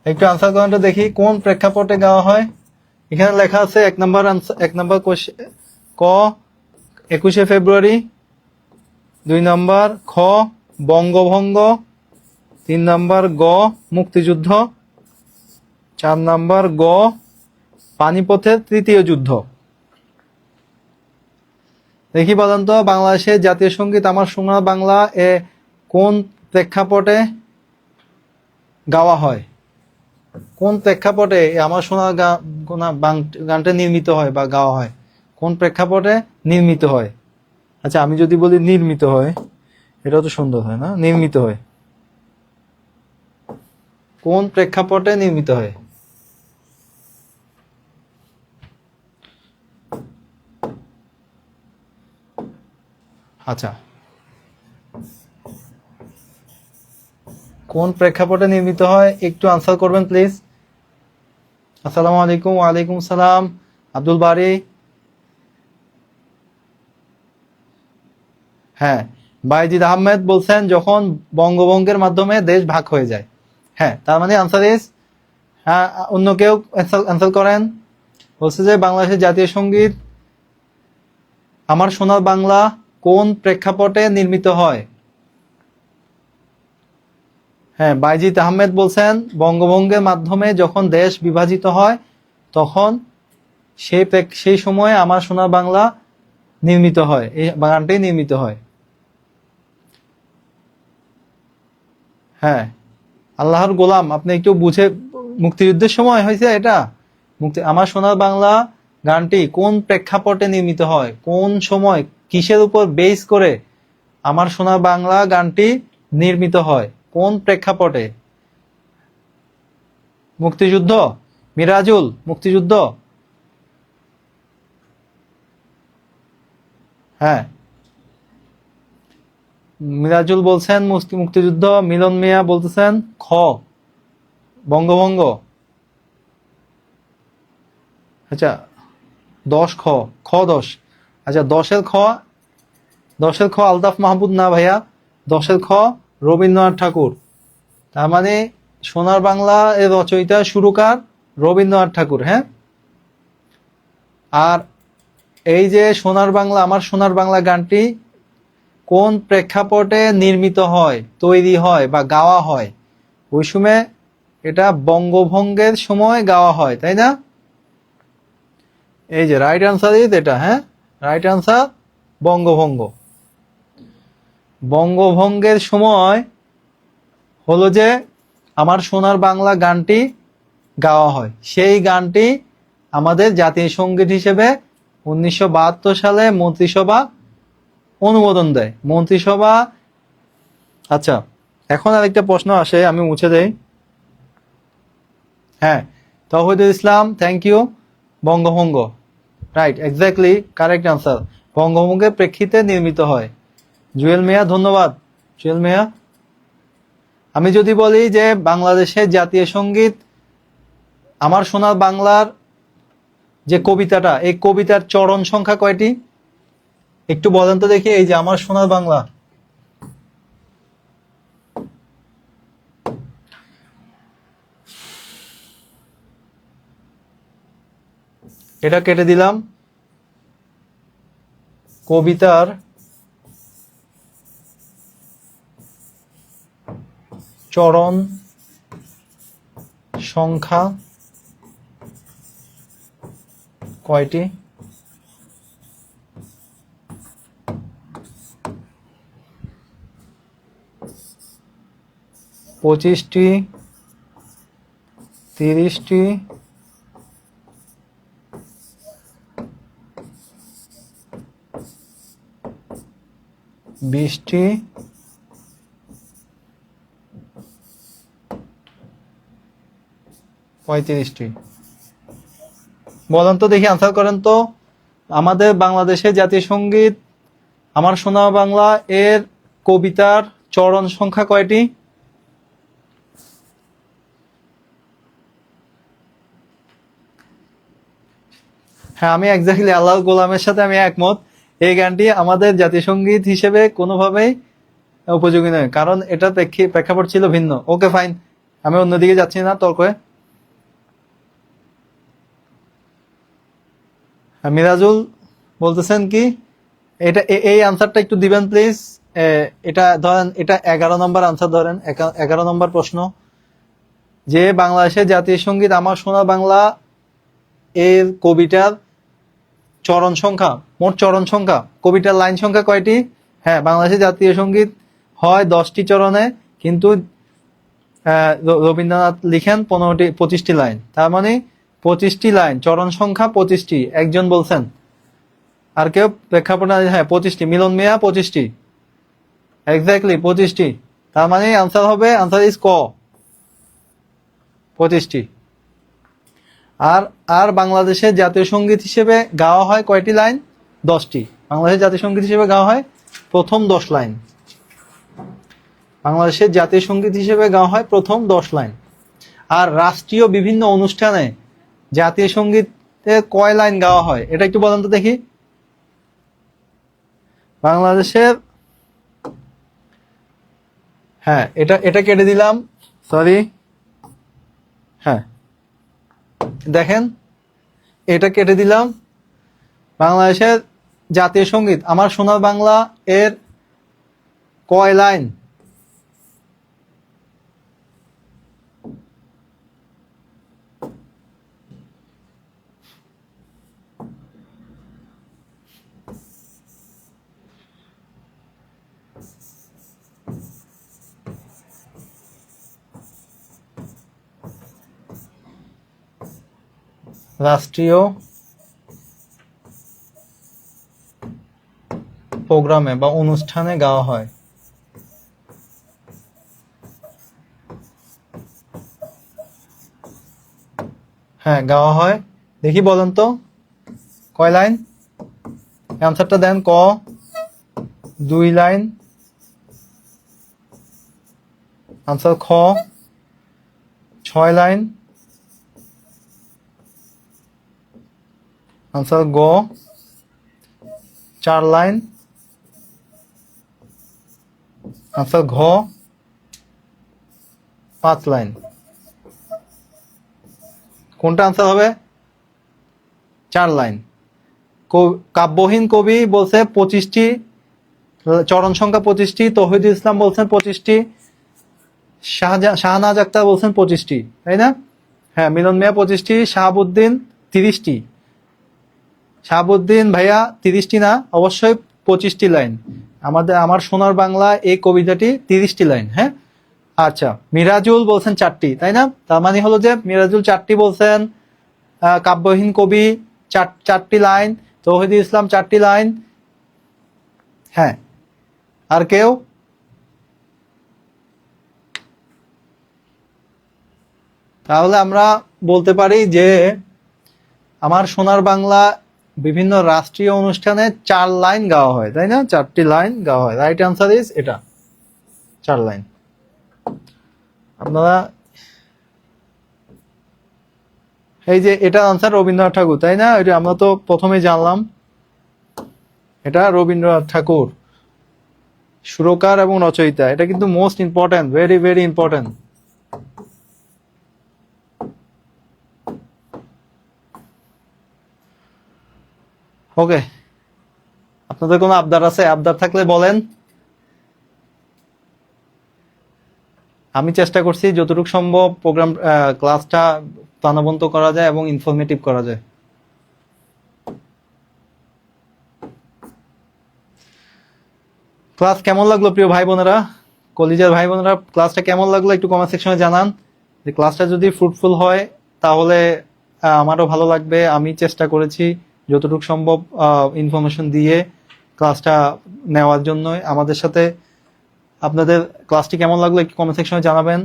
একটু আনসার করেন তো দেখি, কোন প্রেক্ষাপটে গাওয়া হয়? এখানে লেখা আছে 1 নম্বর আনসার, 1 নম্বর ক 21শে ফেব্রুয়ারি, 2 নম্বর খ বঙ্গভঙ্গ, 3 নম্বর গ মুক্তিযুদ্ধ, 4 নম্বর গ পানিপথের তৃতীয় যুদ্ধ। দেখি বলেন তো, বাংলাদেশের জাতীয় সঙ্গীত আমার সোনার বাংলা কোন প্রেক্ষাপটে গাওয়া হয়? কোন প্রেক্ষাপটে আমার সোনার গানটা নির্মিত হয় বা গাওয়া হয়? কোন প্রেক্ষাপটে নির্মিত হয়? আচ্ছা আমি যদি বলি নির্মিত হয়, এটাও তো সুন্দর হয় না? নির্মিত হয়, কোন প্রেক্ষাপটে নির্মিত হয়? আচ্ছা কোন প্রেক্ষাপটে নির্মিত হয় একটু আনসার করবেন প্লিজ। আসসালামু আলাইকুম। ওয়ালাইকুম সালাম আব্দুল বারি। হ্যাঁ বাইজিদ আহমেদ বলছেন যখন বঙ্গভঙ্গের মাধ্যমে দেশ ভাগ হয়ে যায়। হ্যাঁ তার মানে আনসার ইজ, হ্যাঁ অন্য কেউ আনসার করেন। বলছে যে বাংলাদেশের জাতীয় সঙ্গীত আমার সোনার বাংলা কোন প্রেক্ষাপটে নির্মিত হয়? হ্যাঁ বাইজিদ আহমেদ বলছেন বঙ্গভঙ্গের মাধ্যমে যখন দেশ বিভাজিত হয় তখন সেই সময়ে আমার সোনার বাংলা নির্মিত হয়, এই গানটি নির্মিত হয়। হ্যাঁ আল্লাহর গোলাম, আপনি একটু বুঝে, মুক্তিযুদ্ধের সময় হয়েছে এটা। আমার সোনার বাংলা গানটি কোন প্রেক্ষাপটে নির্মিত হয়, কোন সময়, কিসের উপর বেস করে আমার সোনার বাংলা গানটি নির্মিত হয়, কোন প্রেক্ষাপটে? মুক্তিযুদ্ধ। মিরাজুল মুক্তিযুদ্ধ। হ্যাঁ মিরাজুল বলছেন মুক্তিযুদ্ধ। মিলন মিয়া বলতেছেন খ বঙ্গভঙ্গ। আচ্ছা 10 খ, খ 10। আচ্ছা 10-এর খ আলতাফ মাহমুদ না ভাইয়া, 10-এর খ রবীন্দ্রনাথ ঠাকুর। তার মানে সোনার বাংলা এর রচয়িতা সুরকার রবীন্দ্রনাথ ঠাকুর। হ্যাঁ আর এই যে সোনার বাংলা আমার সোনার বাংলা গানটি কোন প্রেক্ষাপটে নির্মিত হয়, তৈরি হয় বা গাওয়া হয়? ওই সময় এটা বঙ্গভঙ্গের সময় গাওয়া হয়, তাই না? এই যে রাইট আনসার ইজ এটা। হ্যাঁ রাইট আনসার বঙ্গভঙ্গ। বঙ্গভঙ্গের সময় হলো যে আমার সোনার বাংলা গানটি গাওয়া হয়, সেই গানটি আমাদের জাতীয় সঙ্গীত হিসেবে 1972 সালে মন্ত্রিসভা অনুমোদন দেয়। মন্ত্রিসভা। আচ্ছা, এখন আরেকটা প্রশ্ন আসে, আমি মুছে দেই। হ্যাঁ, তৌহিদুল ইসলাম, থ্যাংক ইউ। বঙ্গভঙ্গ, রাইট, এক্স্যাক্টলি কারেক্ট আনসার। বঙ্গভঙ্গের প্রেক্ষিতে নির্মিত হয়। জুয়েল মিয়া, ধন্যবাদ জুয়েল মিয়া। আমি যদি বলি যে বাংলাদেশের জাতীয় সঙ্গীত আমার সোনার বাংলার যে কবিতাটা, এই কবিতার চরণ সংখ্যা কয়টি? একটু বলেন তো দেখি। এই যে আমার সোনার বাংলা, এটা কেটে দিলাম। কবিতার চরণ সংখ্যা কয়টি? পঁচিশটি, 30টি, 20টি, 35টি। বলেন তো দেখি, আনসার করেন তো। আমাদের বাংলাদেশের জাতীয় সঙ্গীত আমার সোনার বাংলা এর কবিতার চরণ সংখ্যা কয়টি? হ্যাঁ, আমি এক্স্যাক্টলি আল্লাহ গোলামের সাথে আমি একমত। এই গানটি আমাদের জাতীয় সঙ্গীত হিসেবে কোনোভাবেই উপযোগী নয়, কারণ এটা প্রেক্ষাপট ছিল ভিন্ন। ওকে ফাইন, আমি অন্যদিকে যাচ্ছি না তর্কে। মিরাজুল বলতেছেন কি, এটা এই আনসারটা একটু দিবেন প্লিজ। এটা ধরেন, এটা 11 নম্বর আনসার ধরেন, 11 নম্বর প্রশ্ন, যে বাংলাদেশের জাতীয় সঙ্গীত আমার সোনার বাংলা এর কবিতার চরণ সংখ্যা, মোট চরণ সংখ্যা, কবিতার লাইন সংখ্যা কয়টি? হ্যাঁ, বাংলাদেশের জাতীয় সঙ্গীত হয় 10টি চরণে, কিন্তু রবীন্দ্রনাথ লিখেন 25টি লাইন। তার মানে 25টি লাইন, চরণ সংখ্যা 25টি। একজন বলছেন, আর কেউ প্রেক্ষাপট? হ্যাঁ, 25টি। মিলন মিয়া, 25টি, এক্স্যাক্টলি 25টি। তার মানে আনসার হবে, আনসার ইজ ক, 25টি। আর আর বাংলাদেশের জাতীয় সঙ্গীত হিসেবে গাওয়া হয় কয়টি লাইন? 10টি। বাংলাদেশের জাতীয় সঙ্গীত হিসেবে গাওয়া হয় প্রথম 10 লাইন। বাংলাদেশের জাতীয় সঙ্গীত হিসেবে গাওয়া হয় প্রথম 10 লাইন। আর রাষ্ট্রীয় বিভিন্ন অনুষ্ঠানে জাতীয় সঙ্গীতে কয় লাইন গাওয়া হয়, এটা একটু বলেন তো দেখি। বাংলাদেশের, হ্যাঁ, এটা কেটে দিলাম, সরি। হ্যাঁ, দেখেন, এটা কেটে দিলাম। বাংলাদেশের জাতীয় সঙ্গীত আমার সোনার বাংলা এর কয় লাইন? রাষ্ট্রীয় প্রোগ্রামে বা অনুষ্ঠানে গাওয়া হয়। হ্যাঁ, গাওয়া হয়। দেখি বলেন তো কয় লাইন? অ্যান্সারটা দেন। ক 2 লাইন, আনসার খ 6 লাইন, আনসার গ 4 লাইন, আনসার ঘ 5 লাইন। কোনটা আনসার হবে? 4 লাইন। কাব্যহীন কবি বলছে 25টি, চরণ সংখ্যা 25টি। তৌহিদুল ইসলাম বলছেন 25টি। শাহনাজ আক্তার বলছেন 25টি, তাই না? হ্যাঁ, মিলন মিয়া 25টি। শাহাবুদ্দিন 30টি। শাহাবুদ্দিন ভাইয়া 30টি না, অবশ্যই 25টি লাইন। আমার সোনার বাংলা এই কবিতাটি 30টি লাইন। হ্যাঁ, আচ্ছা, মিরাজুল বলছেন 4টি, তাই না? তার মানে হলো যে মিরাজুল 4টি বলছেন, কাব্যহীন কবি 4টি লাইন, তৌহিদুল ইসলাম 4টি লাইন। হ্যাঁ, আর কেউ? তাহলে আমরা বলতে পারি যে আমার সোনার বাংলা বিভিন্ন রাষ্ট্রীয় অনুষ্ঠানে 4 লাইন গাওয়া হয়, তাই না? 4টি লাইন গাওয়া হয়। রাইট আনসার ইজ এটা, 4 লাইন। আপনারা এই যে এটা আনসার রবীন্দ্রনাথ ঠাকুর, তাই না? এটা আমরা তো প্রথমেই জানলাম, এটা রবীন্দ্রনাথ ঠাকুর, সুরকার এবং রচয়িতা। এটা কিন্তু most important, very very important. Okay, আপনাদের কোনো আবদার আছে? আবদার থাকলে বলেন। আমি চেষ্টা করছি যতটুকু সম্ভব প্রোগ্রাম ক্লাসটা প্রাণবন্ত করা যায় এবং ইনফরমেটিভ করা যায়। ক্লাস কেমন লাগলো প্রিয় ভাই বোনেরা, কলিজার ভাই বোনেরা? ক্লাসটা কেমন লাগলো একটু কমেন্ট সেকশনে জানান। যে ক্লাসটা যদি ফ্রুটফুল হয় তাহলে আমারও ভালো লাগবে। আমি চেষ্টা করেছি যতটুকু সম্ভব ইনফরমেশন দিয়ে ক্লাসটা নেওয়ার জন্য। আমাদের সাথে আপনাদের ক্লাসটি কেমন লাগলো একটু কমেন্ট সেকশনে জানাবেন।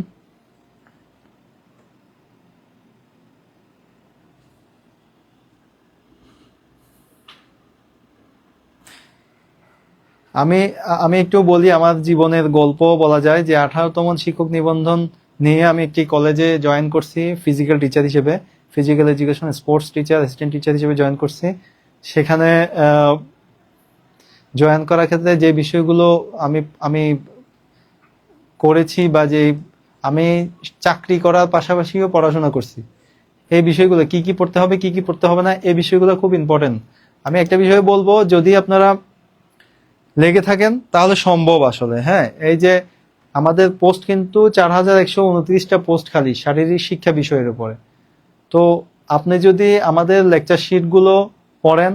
আমি আমি একটু বলি, আমার জীবনের গল্প বলা যায় যে 18তম শিক্ষক নিবন্ধন নিয়ে আমি একটি কলেজে জয়েন করছি ফিজিক্যাল টিচার হিসেবে, physical education sports teacher, assistant teacher হিসেবে জয়েন করছি। সেখানে জয়েন করার ক্ষেত্রে যে বিষয়গুলো আমি আমি করেছি বা যে আমি চাকরি করার পাশাপাশিও পড়াশোনা করছি, এই বিষয়গুলো কি কি পড়তে হবে কি কি পড়তে হবে না, এই বিষয়গুলো খুব ইম্পর্টেন্ট। আমি একটা বিষয় বলবো, যদি আপনারা লেগে থাকেন তাহলে সম্ভব আসলে। হ্যাঁ, এই যে আমাদের পোস্ট কিন্তু 4129টা পোস্ট খালি শারীরিক শিক্ষা বিষয়ের উপরে। তো আপনি যদি আমাদের লেকচার শিটগুলো পড়েন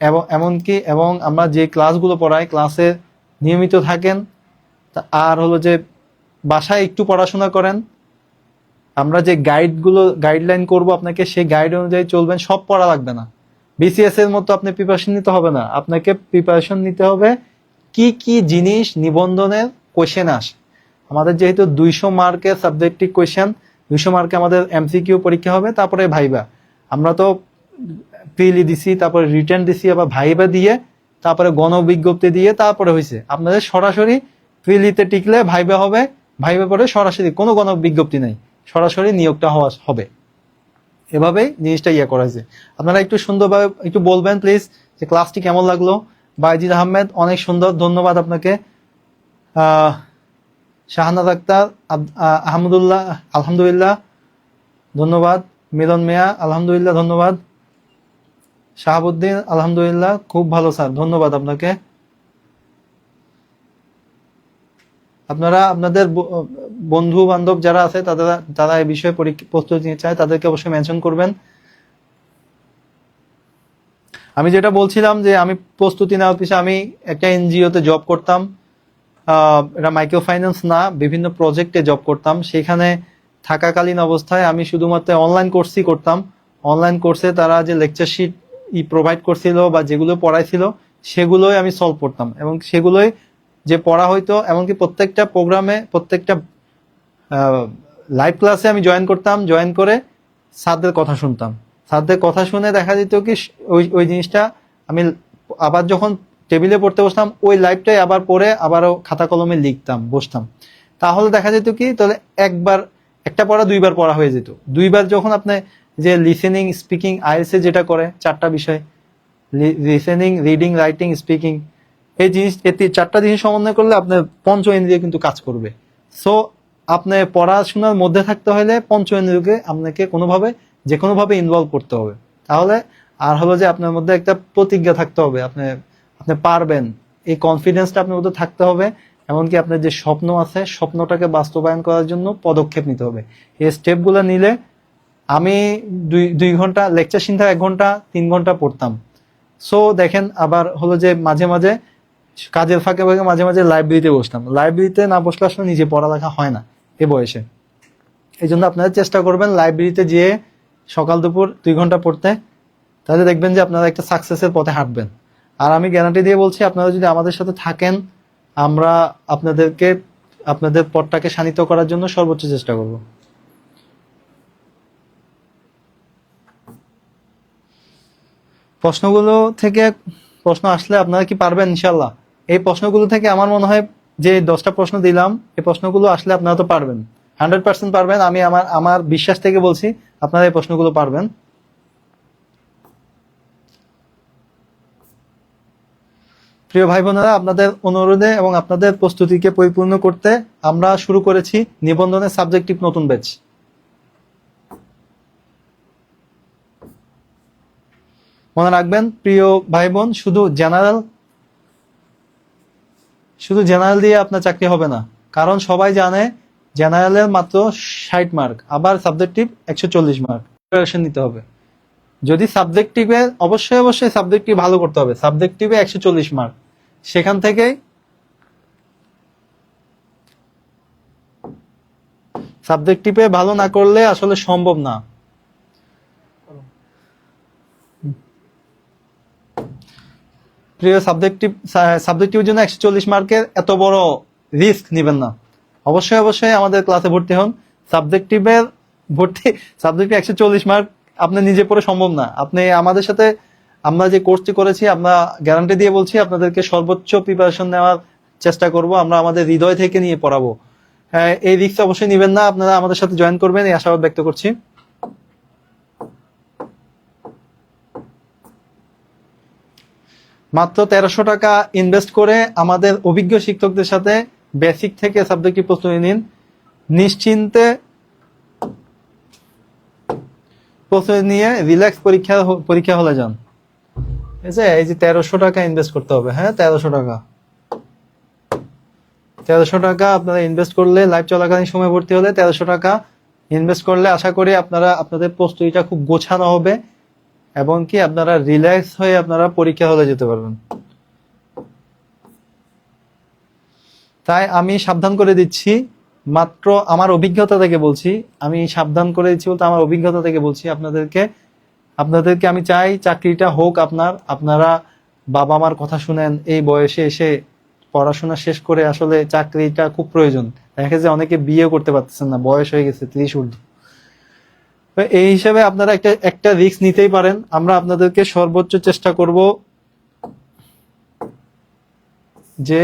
এবং এমনকি এবং আমরা যে ক্লাসগুলো পড়াই ক্লাসে নিয়মিত থাকেন, আর হলো যে বাসায় একটু পড়াশোনা করেন, আমরা যে গাইডলাইন করব আপনাকে, সেই গাইড অনুযায়ী চলবেন, সব পড়া লাগবে না। বিসিএস এর মতো আপনি প্রিপারেশন নিতে হবে না, আপনাকে প্রিপারেশন নিতে হবে কি কি জিনিস নিবন্ধনের কোয়েশ্চেন আসে। আমাদের যেহেতু 200 মার্কের সাবজেক্টিভ কোয়েশ্চেন, 200 মার্কে আমাদের এমসিকিউ পরীক্ষা হবে, তারপরে ভাইবা। আমরা তো প্রিলি দিছি, তারপরে রিটেন দিছি, আবার ভাইবা দিয়ে, তারপরে গণবিজ্ঞপ্তি দিয়ে, তারপরে হয়েছে আপনাদের সরাসরি প্রিলিতে টিকলে ভাইবা হবে, ভাইবা পরে সরাসরি কোনো গণবিজ্ঞপ্তি নাই, সরাসরি নিয়োগটা হওয়া হবে। এভাবেই জিনিসটা করা হয়েছে। আপনারা একটু সুন্দরভাবে একটু বলবেন প্লিজ যে ক্লাসটি কেমন লাগলো। বাইজিদ আহমেদ, অনেক সুন্দর, ধন্যবাদ আপনাকে। শাহানাজ আক্তার, আহমদুল্লাহ, আলহামদুলিল্লাহ, ধন্যবাদ। মিলন মিয়া, আলহামদুলিল্লাহ, ধন্যবাদ। শাহাবুদ্দিন, আলহামদুলিল্লাহ, খুব ভালো স্যার, ধন্যবাদ আপনাকে। আপনারা আপনাদের বন্ধু বান্ধব যারা আছে তারা এই বিষয়ে প্রস্তুতি নিতে চায়, তাদেরকে অবশ্যই মেনশন করবেন। আমি যেটা বলছিলাম যে আমি প্রস্তুতি নেওয়ার পিছনে আমি একটা এনজিওতে জব করতাম, এটা মাইক্রো ফাইন্যান্স না, বিভিন্ন প্রজেক্টে জব করতাম। সেখানে থাকাকালীন অবস্থায় আমি শুধুমাত্র অনলাইন কোর্সই করতাম। অনলাইন কোর্সে তারা যে লেকচার শিট প্রোভাইড করছিল বা যেগুলো পড়াইছিল সেগুলোই আমি সলভ করতাম, এবং সেগুলোই যে পড়া হইতো, এমনকি প্রত্যেকটা প্রোগ্রামে, প্রত্যেকটা লাইভ ক্লাসে আমি জয়েন করতাম। জয়েন করে স্যারদের কথা শুনতাম। স্যারদের কথা শুনে দেখা যেত কি ওই জিনিসটা আমি আবার যখন টেবিলে পড়তে বসতাম, ওই লাইভটাই আবার পড়ে আবারও খাতা কলমে লিখতাম, বসতাম। তাহলে দেখা যেত কি, তাহলে একটা পড়া 2বার পড়া হয়ে যেত। 2বার যখন আপনি যে লিসেনিং, স্পিকিং, আইএলটিএস এ যেটা করে 4টা বিষয়, লিসেনিং, রিডিং, রাইটিং, স্পিকিং, এই জিনিস 4টা জিনিস সমন্বয় করলে আপনার পঞ্চ ইন্দ্রিয় কিন্তু কাজ করবে। সো আপনি পড়াশোনার মধ্যে থাকতে হলে পঞ্চ ইন্দ্রিয়কে আপনাকে যে কোনোভাবে ইনভলভ করতে হবে। তাহলে আর হলো যে আপনার মধ্যে একটা প্রতিজ্ঞা থাকতে হবে, আপনি পারবেন, এই কনফিডেন্সটা আপনার মধ্যে থাকতে হবে। এমনকি আপনার যে স্বপ্ন আছে, স্বপ্নটাকে বাস্তবায়ন করার জন্য পদক্ষেপ নিতে হবে। এই স্টেপগুলো নিলে আমি 2 ঘন্টা লেকচার শুনতে 1 ঘন্টা 3 ঘন্টা পড়তাম। সো দেখেন, আবার হলো যে মাঝে মাঝে কাজের ফাঁকে ফাঁকে মাঝে মাঝে লাইব্রেরিতে বসতাম। লাইব্রেরিতে না বসলে আসলে নিজে পড়ালেখা হয় না। এ বয়সে। এই জন্য আপনারা চেষ্টা করবেন লাইব্রেরিতে যেয়ে সকাল দুপুর 2 ঘন্টা পড়তে, তাহলে দেখবেন যে আপনারা একটা সাকসেসের পথে হাঁটবেন। আর আমি গ্যারান্টি দিয়ে বলছি, আপনারা যদি আমাদের সাথে থাকেন, আমরা আপনাদের পথটাকে শানিত করার জন্য সর্বোচ্চ চেষ্টা করব। প্রশ্নগুলো থেকে প্রশ্ন আসলে আপনারা কি পারবেন ইনশাল্লাহ? এই প্রশ্নগুলো থেকে আমার মনে হয় যে 10টা প্রশ্ন দিলাম, এই প্রশ্নগুলো আসলে আপনারা তো পারবেন, 100% পারবেন। আমি আমার বিশ্বাস থেকে বলছি আপনারা এই প্রশ্নগুলো পারবেন। প্রিয় ভাই বোনেরা, আপনাদের অনুরোধে এবং আপনাদের প্রস্তুতিকে পরিপূর্ণ করতে আমরা শুরু করেছি নিবন্ধনের সাবজেক্টিভ নতুন ব্যাচ। মনে রাখবেন প্রিয় ভাই বোন, শুধু জেনারেল দিয়ে আপনার চাকরি হবে না, কারণ সবাই জানে জেনারেলের মাত্র 60 মার্ক, আবার সাবজেক্টিভ 140 মার্ক প্রিপারেশন নিতে হবে। যদি সাবজেক্টিভে অবশ্যই সাবজেক্টিভ ভালো করতে হবে, সাবজেক্টিভে 140 মার্ক, সেখান থেকে সাবজেক্টিভে ভালো না করলে আসলে সম্ভব না। প্রিয় সাবজেক্টিভের জন্য 140 মার্কের এত বড় রিস্ক নেবেন না। অবশ্যই আমাদের ক্লাসে ভর্তি হন। সাবজেক্টিভে 140 মার্ক আপনি নিজে পড়ে সম্ভব না। আপনি আমাদের সাথে, আমরা যে কোর্সটি করেছি, আমরা গ্যারান্টি দিয়ে বলছি আপনাদেরকে সর্বোচ্চ প্রিপারেশন নেওয়ার চেষ্টা করব, আমরা আমাদের হৃদয় থেকে নিয়ে পড়াবো। এই রিস্ক অবশ্যই নেবেন না, আপনারা আমাদের সাথে জয়েন করবেন এই আশাবাদ ব্যক্ত করছি। মাত্র 1300 টাকা ইনভেস্ট করে আমাদের অভিজ্ঞ শিক্ষকদের সাথে বেসিক থেকে সাবজেক্টিভ প্রস্তুতি নিন, নিশ্চিন্তে প্রস্তুতি নিয়ে রিল্যাক্স পরীক্ষা হলে যান। এই যে 1300 টাকা ইনভেস্ট করতে হবে, হ্যাঁ 1300 টাকা আপনারা ইনভেস্ট করলে, লাইভ চলাকালীন সময় ভর্তি হলে 1300 টাকা ইনভেস্ট করলে আশা করি আপনাদের প্রস্তুতিটা খুব গোছানো হবে এবং কি আপনারা রিল্যাক্স হয়ে আপনারা পরীক্ষা হলে যেতে পারবেন। তাই আমি সাবধান করে দিচ্ছি, মাত্র আমার অভিজ্ঞতা থেকে বলছি, আপনাদেরকে আমি চাই চাকরিটা হোক আপনারা বাবা মার কথা শুনেন। এই বয়সে এসে পড়াশোনা শেষ করে আসলে চাকরিটা খুব প্রয়োজন। দেখা যায় অনেকে বিয়ে করতে পারতেছেন না, বয়স হয়ে গেছে 30 ঊর্ধ্ব। এই হিসাবে আপনারা একটা রিস্ক নিতেই পারেন। আমরা আপনাদেরকে সর্বোচ্চ চেষ্টা করব যে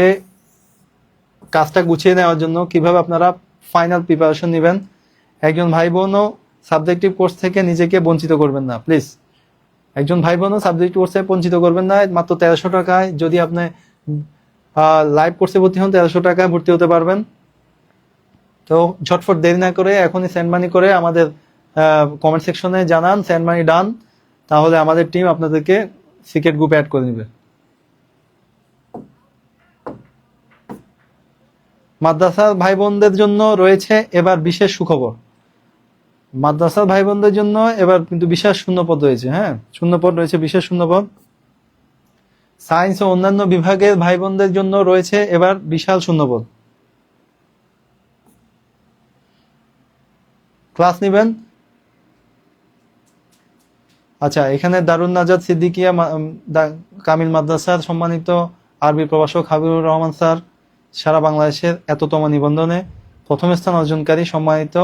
কাজটা গুছিয়ে নেওয়ার জন্য, কিভাবে আপনারা ফাইনাল প্রিপারেশন নেবেন। একজন ভাই বোনও সাবজেক্টিভ কোর্স থেকে নিজেকে বঞ্চিত করবেন না, প্লিজ। একজন ভাই বোনও সাবজেক্টিভ কোর্সে বঞ্চিত করবেন না। মাত্র 1300 টাকায় যদি আপনি লাইভ কোর্সে ভর্তি হন, 1300 টাকায় ভর্তি হতে পারবেন। তো ঝটফট দেরি না করে এখনই সেন্ড মানি করে আমাদের কমেন্ট সেকশনে জানান সেন্ড মানি ডান, তাহলে আমাদের টিম আপনাদেরকে সিক্রেট গ্রুপে অ্যাড করে নেবে। মাদ্রাসার ভাই বোনদের জন্য রয়েছে এবার বিশেষ সুখবর। মাদ্রাসার ভাই বোনদের জন্য এবার কিন্তু বিশেষ শূন্যপদ রয়েছে, হ্যাঁ শূন্যপদ রয়েছে, বিশেষ শূন্যপদ। সায়েন্স ও অন্যান্য বিভাগের ভাই বোনদের জন্য রয়েছে এবার বিশাল শূন্যপদ। ক্লাস নিবেন। আচ্ছা, এখানে দারুন নাজাত সিদ্দিকিয়া কামিল মাদ্রাসার সম্মানিত আরবি প্রভাষক হাবিবুর রহমান স্যার সারা বাংলাদেশের এততম নিবন্ধনে প্রথম স্থান অর্জনকারী সম্মানিত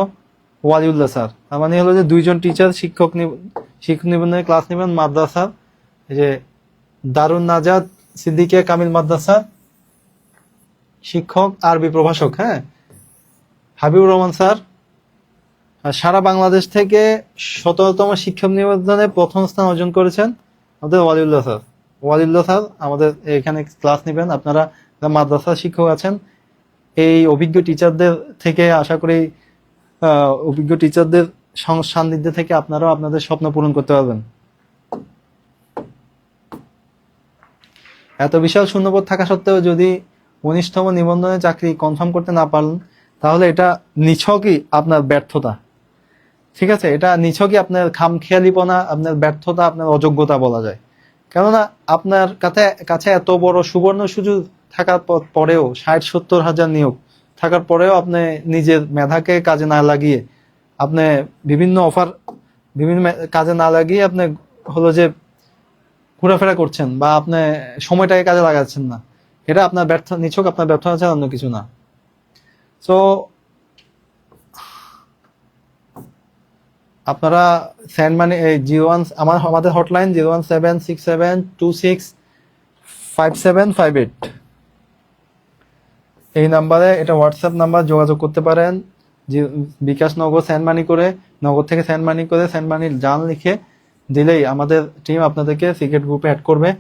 ওয়ালিউল্লাহ স্যার। তার মানে হলো যে 2 জন টিচার শিক্ষক নিবন্ধনে ক্লাস নেবেন মাদ্রাসার, এই যে দারুন নাজাত সিদ্দিকিয়া কামিল মাদ্রাসা শিক্ষক আরবি প্রভাষক, হ্যাঁ হাবিবুর রহমান স্যার। সারা বাংলাদেশ থেকে 17তম শিক্ষক নিবন্ধনে প্রথম স্থান অর্জন করেছেন আমাদের ওয়ালিউল্লাহ স্যার আমাদের এখানে ক্লাস নেবেন। আপনারা মাদ্রাসা শিক্ষক আছেন, এই অভিজ্ঞ টিচারদের থেকে আশা করি অভিজ্ঞ টিচারদের সান্নিধ্য থেকে আপনারাও আপনাদের স্বপ্ন পূরণ করতে পারবেন। এত বিশাল শূন্যপদ থাকা সত্ত্বেও যদি 19তম নিবন্ধনে চাকরি কনফার্ম করতে না পারলেন, তাহলে এটা নিছকই আপনার ব্যর্থতা। ঠিক আছে, এটা নিছকই আপনার খামখেয়ালিপনা, আপনার ব্যর্থতা, আপনার অযোগ্যতা বলা যায়। কেননা আপনার কাছে এত বড় সুবর্ণ সুযোগ থাকার পরেও 60-70 হাজার নিয়োগ থাকার পরেও আপনি নিজের মেধাকে কাজে না লাগিয়ে আপনি বিভিন্ন অফার কাজে না লাগিয়ে আপনি হলো যে ঘোরাফেরা করছেন বা আপনি সময়টাকে কাজে লাগাচ্ছেন না, এটা আপনার আপনার ব্যর্থতা ছাড়া অন্য কিছু না। সো আপনারা সেন্ড মানি আমাদের হটলাইন 01767265758 এই নাম্বারে, এটা হোয়াটসঅ্যাপ নাম্বার, যোগাযোগ করতে পারেন। যে বিকাশ নগদ সেন্ড মানি করে, নগদ থেকে সেন্ড মানি জান লিখে দিলেই আমাদের টিম আপনাদেরকে সিক্রেট গ্রুপে অ্যাড করবে।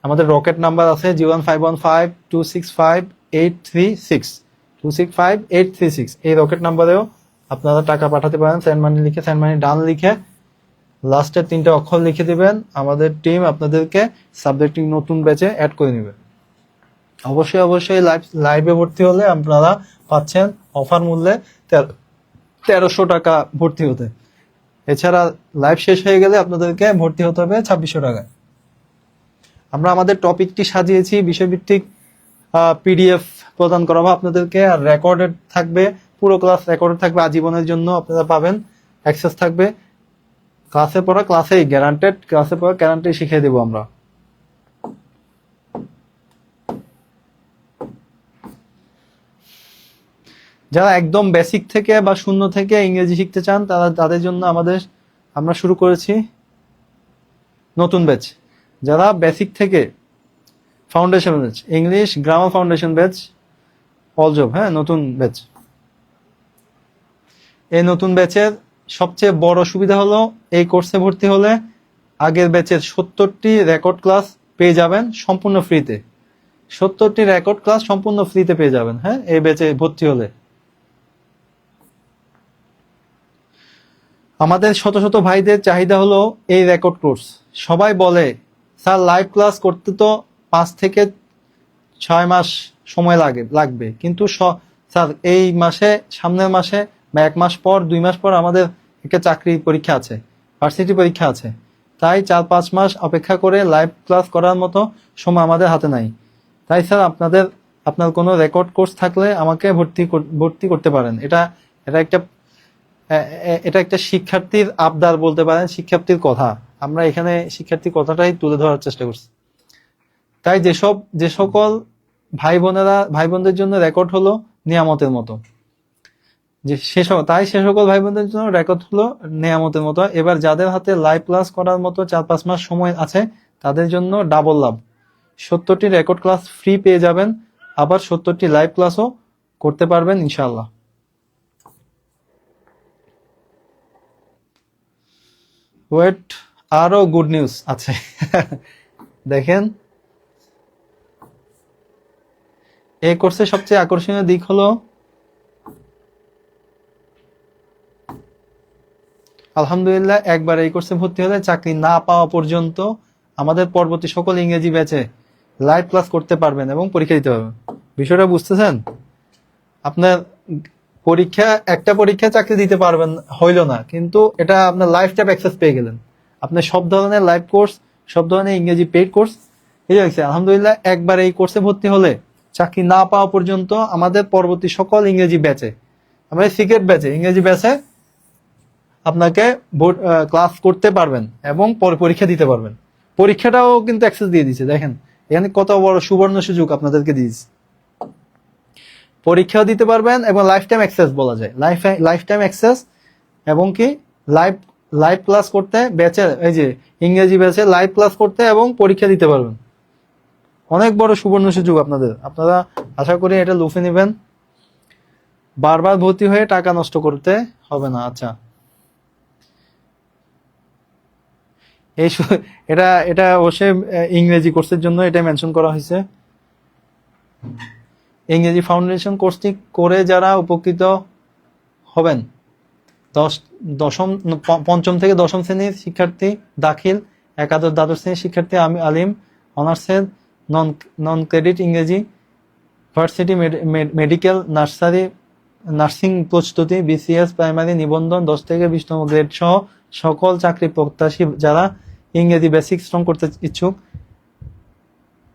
আমাদের রকেট নাম্বার আছে 01515265836 এই রকেট নাম্বারেও আপনারা টাকা পাঠাতে পারেন। সেন্ড মানি ডান লিখে লাস্টের 3টা অক্ষর লিখে দিবেন, আমাদের টিম আপনাদেরকে সাবজেক্টিং নতুন ব্যাচে অ্যাড করে নেবে। অবশ্যই লাইভে ভর্তি হলে আপনারা পাচ্ছেন অফার মূল্যে 1300 টাকা ভর্তি হতে। এছাড়া লাইভ শেষ হয়ে গেলে আপনাদেরকে ভর্তি হতে হবে 2600 টাকায়। আমরা আমাদের টপিকটি সাজিয়েছি, বিষয়ভিত্তিক পিডিএফ প্রদান করা হবে আপনাদেরকে, আর রেকর্ডেড থাকবে, পুরো ক্লাস রেকর্ডেড থাকবে আজীবনের জন্য, আপনারা পাবেন, অ্যাক্সেস থাকবে। ক্লাসে পড়া গ্যারান্টেড শিখিয়ে দেবো আমরা। যারা একদম বেসিক থেকে বা শূন্য থেকে ইংরেজি শিখতে চান তাদের জন্য আমরা শুরু করেছি নতুন ব্যাচ। যারা বেসিক থেকে foundation batch, English grammar foundation batch, all job, নতুন ব্যাচ। এই নতুন ব্যাচের সবচেয়ে বড় সুবিধা হলো এই কোর্সে ভর্তি হলে আগের ব্যাচের 70টি রেকর্ড ক্লাস পেয়ে যাবেন সম্পূর্ণ ফ্রিতে। 70টি রেকর্ড ক্লাস সম্পূর্ণ ফ্রিতে পেয়ে যাবেন এই ব্যাচে ভর্তি হলে। আমাদের শত শত ভাইদের চাহিদা হলো এই রেকর্ড কোর্স। সবাই বলে স্যার লাইভ ক্লাস করতে তো 5 থেকে 6 মাস সময় লাগবে, কিন্তু স্যার এই মাসে, সামনের মাসে বা 1 মাস পর 2 মাস পর আমাদের একটা চাকরি পরীক্ষা আছে, ভার্সিটি পরীক্ষা আছে, তাই 4-5 মাস অপেক্ষা করে লাইভ ক্লাস করার মতো সময় আমাদের হাতে নাই। তাই স্যার আপনার কোনো রেকর্ড কোর্স থাকলে আমাকে ভর্তি করতে পারেন। এটা একটা শিক্ষার্থীর আবদার বলতে পারেন, শিক্ষার্থীর কথা। আমরা এখানে শিক্ষার্থীর কথাটাই তুলে ধরার চেষ্টা করছি। তাই যে সকল ভাই বোনদের জন্য রেকর্ড হলো নিয়ামতের মতো, সে সকল ভাই বোনদের জন্য রেকর্ড হলো নিয়ামতের মতো। এবার যাদের হাতে লাইভ ক্লাস করার মতো 4-5 মাস সময় আছে তাদের জন্য ডাবল লাভ, 70টি রেকর্ড ক্লাস ফ্রি পেয়ে যাবেন, আবার 70টি লাইভ ক্লাসও করতে পারবেন ইনশাআল্লাহ। ওয়েট, আরো গুড নিউজ আছে। দেখেন, এই কোর্সের সবচেয়ে আকর্ষণীয় দিক হলো আলহামদুলিল্লাহ একবার এই কোর্সে ভর্তি হলে চাকরি না পাওয়া পর্যন্ত আমাদের পরবর্তী সকল ইংরেজি ব্যাচে লাইভ ক্লাস করতে পারবেন এবং পরীক্ষা দিতে পারবেন। বিষয়টা বুঝতেছেন? আপনার একটা পরীক্ষা চাকরি দিতে পারবেন, হইল না, কিন্তু এটা আপনার লাইফ টাইম অ্যাক্সেস পেয়ে গেলেন। আপনি সব ধরনের লাইভ কোর্স, সব ধরনের ইংরেজি পেইড কোর্স এই হয়েছে। আলহামদুলিল্লাহ একবার এই কোর্সে ভর্তি হলে চাকরি না পাওয়া পর্যন্ত আমাদের পরবর্তী সকল ইংরেজি ব্যাচে, আমাদের সিক্রেট ব্যাচে, ইংরেজি ব্যাচে আপনাকে ক্লাস করতে পারবেন এবং পরীক্ষা দিতে পারবেন। পরীক্ষাটাও কিন্তু অ্যাক্সেস দিয়ে দিচ্ছে। দেখেন এখানে কত বড় সুবর্ণ সুযোগ আপনাদেরকে দিয়েছে। পরীক্ষাও দিতে পারবেন এবং লাইফ টাইম অ্যাক্সেস বলা যায়, লাইফ টাইম অ্যাক্সেস, এবং কি লাইভ ক্লাস করতে ব্যাচে, এই যে ইংরেজি ব্যাচে লাইভ ক্লাস করতে এবং পরীক্ষা দিতে পারবেন। অনেক বড় সুবর্ণ সুযোগ আপনারা আশা করি এটা লুফে নেবেন। বারবার ভর্তি হয়ে টাকা নষ্ট করতে হবে না। আচ্ছা, এটা অবশ্যই ইংরেজি কোর্সের জন্য এটা মেনশন করা হয়েছে। ইংরেজি ফাউন্ডেশন কোর্সটি করে যারা উপকৃত হবেন, 5ম থেকে 10ম শ্রেণীর শিক্ষার্থী দাখিল, একাদশ দ্বাদশ শ্রেণীর শিক্ষার্থী আলিম, অনার্সের নন ক্রেডিট ইংরেজি, ভার্সিটি, মেডিকেল, নার্সিং প্রস্তুতি, বিসিএস, প্রাইমারি, নিবন্ধন 10 থেকে 20তম গ্রেড সহ সকল চাকরি প্রত্যাশী যারা ইংরেজি বেসিক স্ট্রং করতে ইচ্ছুক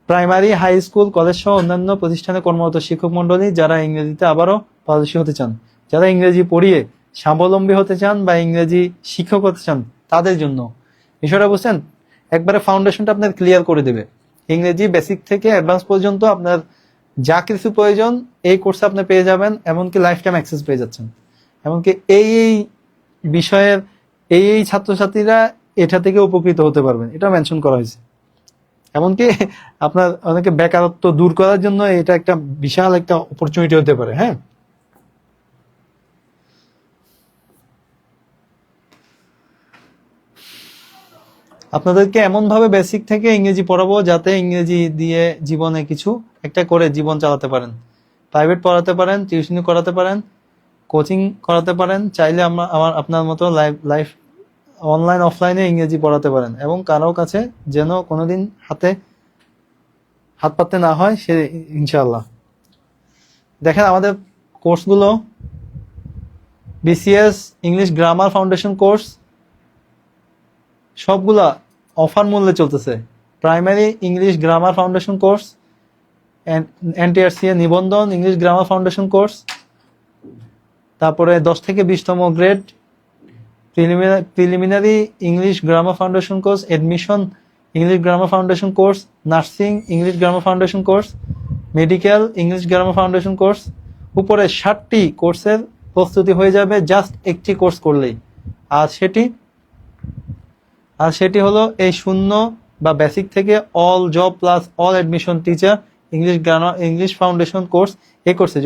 প্রাইমারি, হাই স্কুল, কলেজ সহ অন্যান্য প্রতিষ্ঠানে কর্মরত শিক্ষক মন্ডলী যারা ইংরেজিতে আবারও পারদর্শী হতে চান, যারা ইংরেজি পড়িয়ে স্বাবলম্বী হতে চান বা ইংরেজি শিক্ষক হতে চান, তাদের জন্য বিষয়টা বুঝছেন। একবারে ফাউন্ডেশনটা আপনার ক্লিয়ার করে দেবে। ইংরেজি বেসিক থেকে অ্যাডভান্স পর্যন্ত আপনার যা কিছু প্রয়োজন এই কোর্সে আপনি পেয়ে যাবেন, এমনকি লাইফ টাইম অ্যাক্সেস পেয়ে যাচ্ছেন। এমনকি এই বিষয়ের এই ছাত্রছাত্রীরা এটা থেকে উপকৃত হতে পারবেন, এটা মেনশন করা হয়েছে। এমনকি আপনার অনেকে বেকারত্ব দূর করার জন্য এটা একটা বিশাল একটা অপরচুনিটি হতে পারে। হ্যাঁ, আপনাদেরকে এমন ভাবে বেসিক থেকে ইংরেজি পড়াবো যাতে ইংরেজি দিয়ে জীবনে কিছু একটা করে জীবন চালাতে পারেন। প্রাইভেট পড়াতে পারেন, টিউশনি করাতে পারেন, কোচিং করাতে পারেন, চাইলে আপনার মতো লাইফ অনলাইন অফলাইনে ইংরেজি পড়াতে পারেন, এবং কারো কাছে যেন কোনোদিন হাত পাততে না হয় সে, ইনশাআল্লাহ। দেখেন আমাদের কোর্সগুলো, BCS English grammar foundation course সবগুলা অফার মূল্যে চলতেছে। Primary English grammar foundation course, NTRC নিবন্ধন ইংলিশ গ্রামার ফাউন্ডেশন কোর্স, তারপরে 10 থেকে 20তম grade preliminary English grammar foundation course, admission English grammar foundation course, nursing English grammar foundation course, medical English grammar foundation course. উপরে 60টি কোর্সের প্রস্তুতি হয়ে যাবে জাস্ট একটি কোর্স করলেই। আর সেটি হলো এই শূন্য বা বেসিক থেকে all job plus all admission teacher English foundation course. এই কোর্সে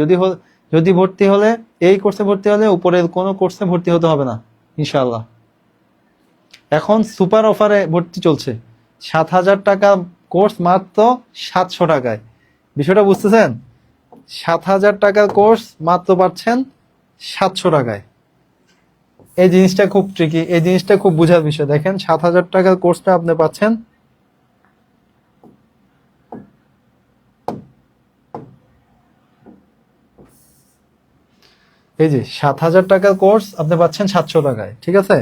যদি ভর্তি হলে, এই কোর্সে ভর্তি হলে উপরের কোনো কোর্সে ভর্তি হতে হবে না ইনশাআল্লাহ। এখন সুপার অফারে ভর্তি চলছে, 7,000 টাকা কোর্স মাত্র 700 টাকায়। বিষয়টা বুঝতেছেন? 7,000 টাকার কোর্স মাত্র পাচ্ছেন 700 টাকায়। এই জিনিসটা খুব ট্রিকি, এই জিনিসটা খুব বোঝার বিষয়। দেখেন 7,000 টাকার কোর্সটা আপনি পাচ্ছেন এই যে 7,000 টাকার কোর্স আপনি পাচ্ছেন 700 টাকায়। ঠিক আছে,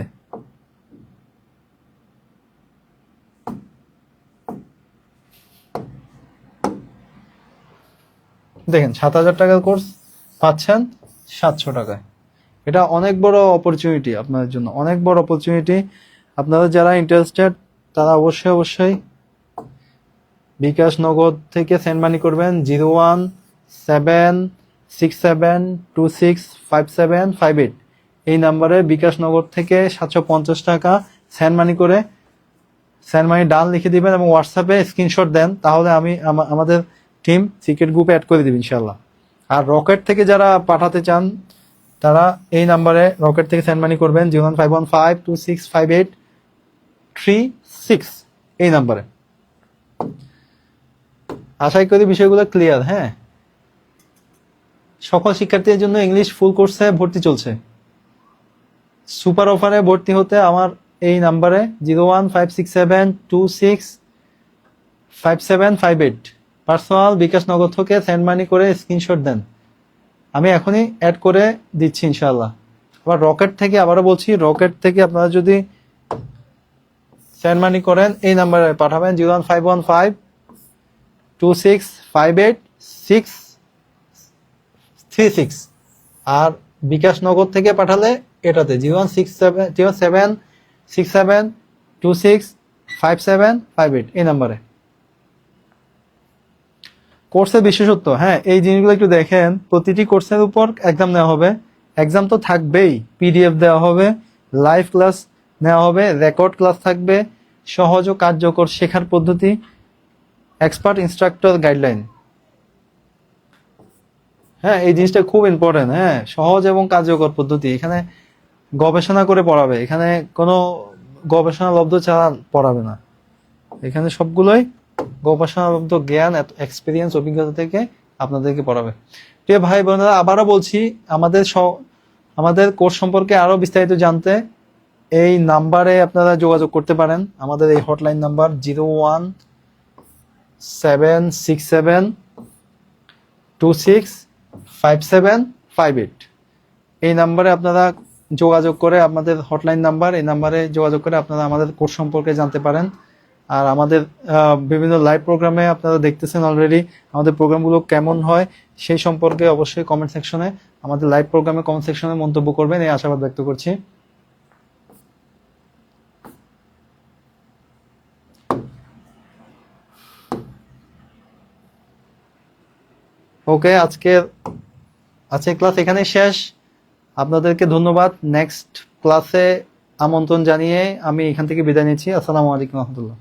দেখেন 7,000 টাকার কোর্স পাচ্ছেন 700 টাকায়। এটা অনেক বড় অপরচুনিটি আপনাদের জন্য, অনেক বড় অপরচুনিটি। আপনারা যারা ইন্টারেস্টেড তারা অবশ্যই বিকাশ নগদ থেকে সেন্ড মানি করবেন 0176726575 এই নাম্বারে বিকাশ নগদ থেকে 750 টাকা সেন্ড মানি করে সেন্ড মানি ডান লিখে দিবেন এবং হোয়াটসঅ্যাপে স্ক্রিনশট দেন, তাহলে আমি আমাদের টিম সিক্রেট গ্রুপে অ্যাড করে দিবেন ইনশাআল্লাহ। আর রকেট থেকে যারা পাঠাতে চান তারা এই নাম্বারে রকেট থেকে সেন্ড মানি করবেন 01512658336 এই নাম্বারে। আশা করি বিষয়গুলো ক্লিয়ার। হ্যাঁ, সকল শিক্ষার্থীদের জন্য ইংলিশ ফুল কোর্সে ভর্তি চলছে। সুপার অফারে ভর্তি হতে আমার এই নাম্বারে 01567265758 পার্সোনাল বিকাশ নগদ থেকে সেন্ড মানি করে স্ক্রিনশট দেন, আমি এখনই অ্যাড করে দিচ্ছি ইনশাআল্লাহ। আবার রকেট থেকে আবারও বলছি, রকেট থেকে আপনারা যদি সেন্ড মানি করেন এই নাম্বারে পাঠাবেন 01515256836। আর বিকাশ নগদ থেকে পাঠালে এটাতে 06767265758 এই নাম্বারে। কোর্সের বিশেষত্ব, হ্যাঁ এই জিনিসগুলো একটু দেখেন। প্রতিটি কোর্সের উপর এক্সাম নেওয়া হবে, এক্সাম তো থাকবেই, পিডিএফ দেওয়া হবে, লাইভ ক্লাস নেওয়া হবে, রেকর্ড ক্লাস থাকবে, সহজ ও কার্যকর শেখার পদ্ধতি, এক্সপার্ট ইনস্ট্রাক্টর গাইডলাইন। হ্যাঁ এই জিনিসটা খুব ইম্পর্টেন্ট। হ্যাঁ, সহজ এবং কার্যকর পদ্ধতি। এখানে গবেষণা করে পড়াবে, এখানে কোনো গবেষণালব্ধ ছাড়া পড়াবে না, এখানে সবগুলোই গবেষণালব্ধ জ্ঞান, এক্সপিরিয়েন্স, অভিজ্ঞতা থেকে আপনাদেরকে পড়াবে। প্রিয় ভাই বোনেরা, আবারও বলছি, আমাদের কোর্স সম্পর্কে আরো বিস্তারিত জানতে এই নাম্বারে আপনারা যোগাযোগ করতে পারেন। আমাদের এই হটলাইন নাম্বার 01767265758 এই নাম্বারে আপনারা যোগাযোগ করে, আপনাদের হটলাইন নাম্বার, এই নাম্বারে যোগাযোগ করে আপনারা আমাদের কোর্স সম্পর্কে জানতে পারেন। আর আমাদের বিভিন্ন লাইভ প্রোগ্রামে আপনারা দেখতেছেন অলরেডি আমাদের প্রোগ্রামগুলো কেমন হয় সেই সম্পর্কে অবশ্যই কমেন্ট সেকশনে, আমাদের লাইভ প্রোগ্রামে কমেন্ট সেকশনে মন্তব্য করবেন, এই আশাবাদ ব্যক্ত করছি। ওকে, আজকের ক্লাস এখানেই শেষ। আপনাদেরকে ধন্যবাদ। নেক্সট ক্লাসে আমন্ত্রণ জানিয়ে আমি এখান থেকে বিদায় নিচ্ছি। আসসালামু আলাইকুম রহমতুল্লাহ।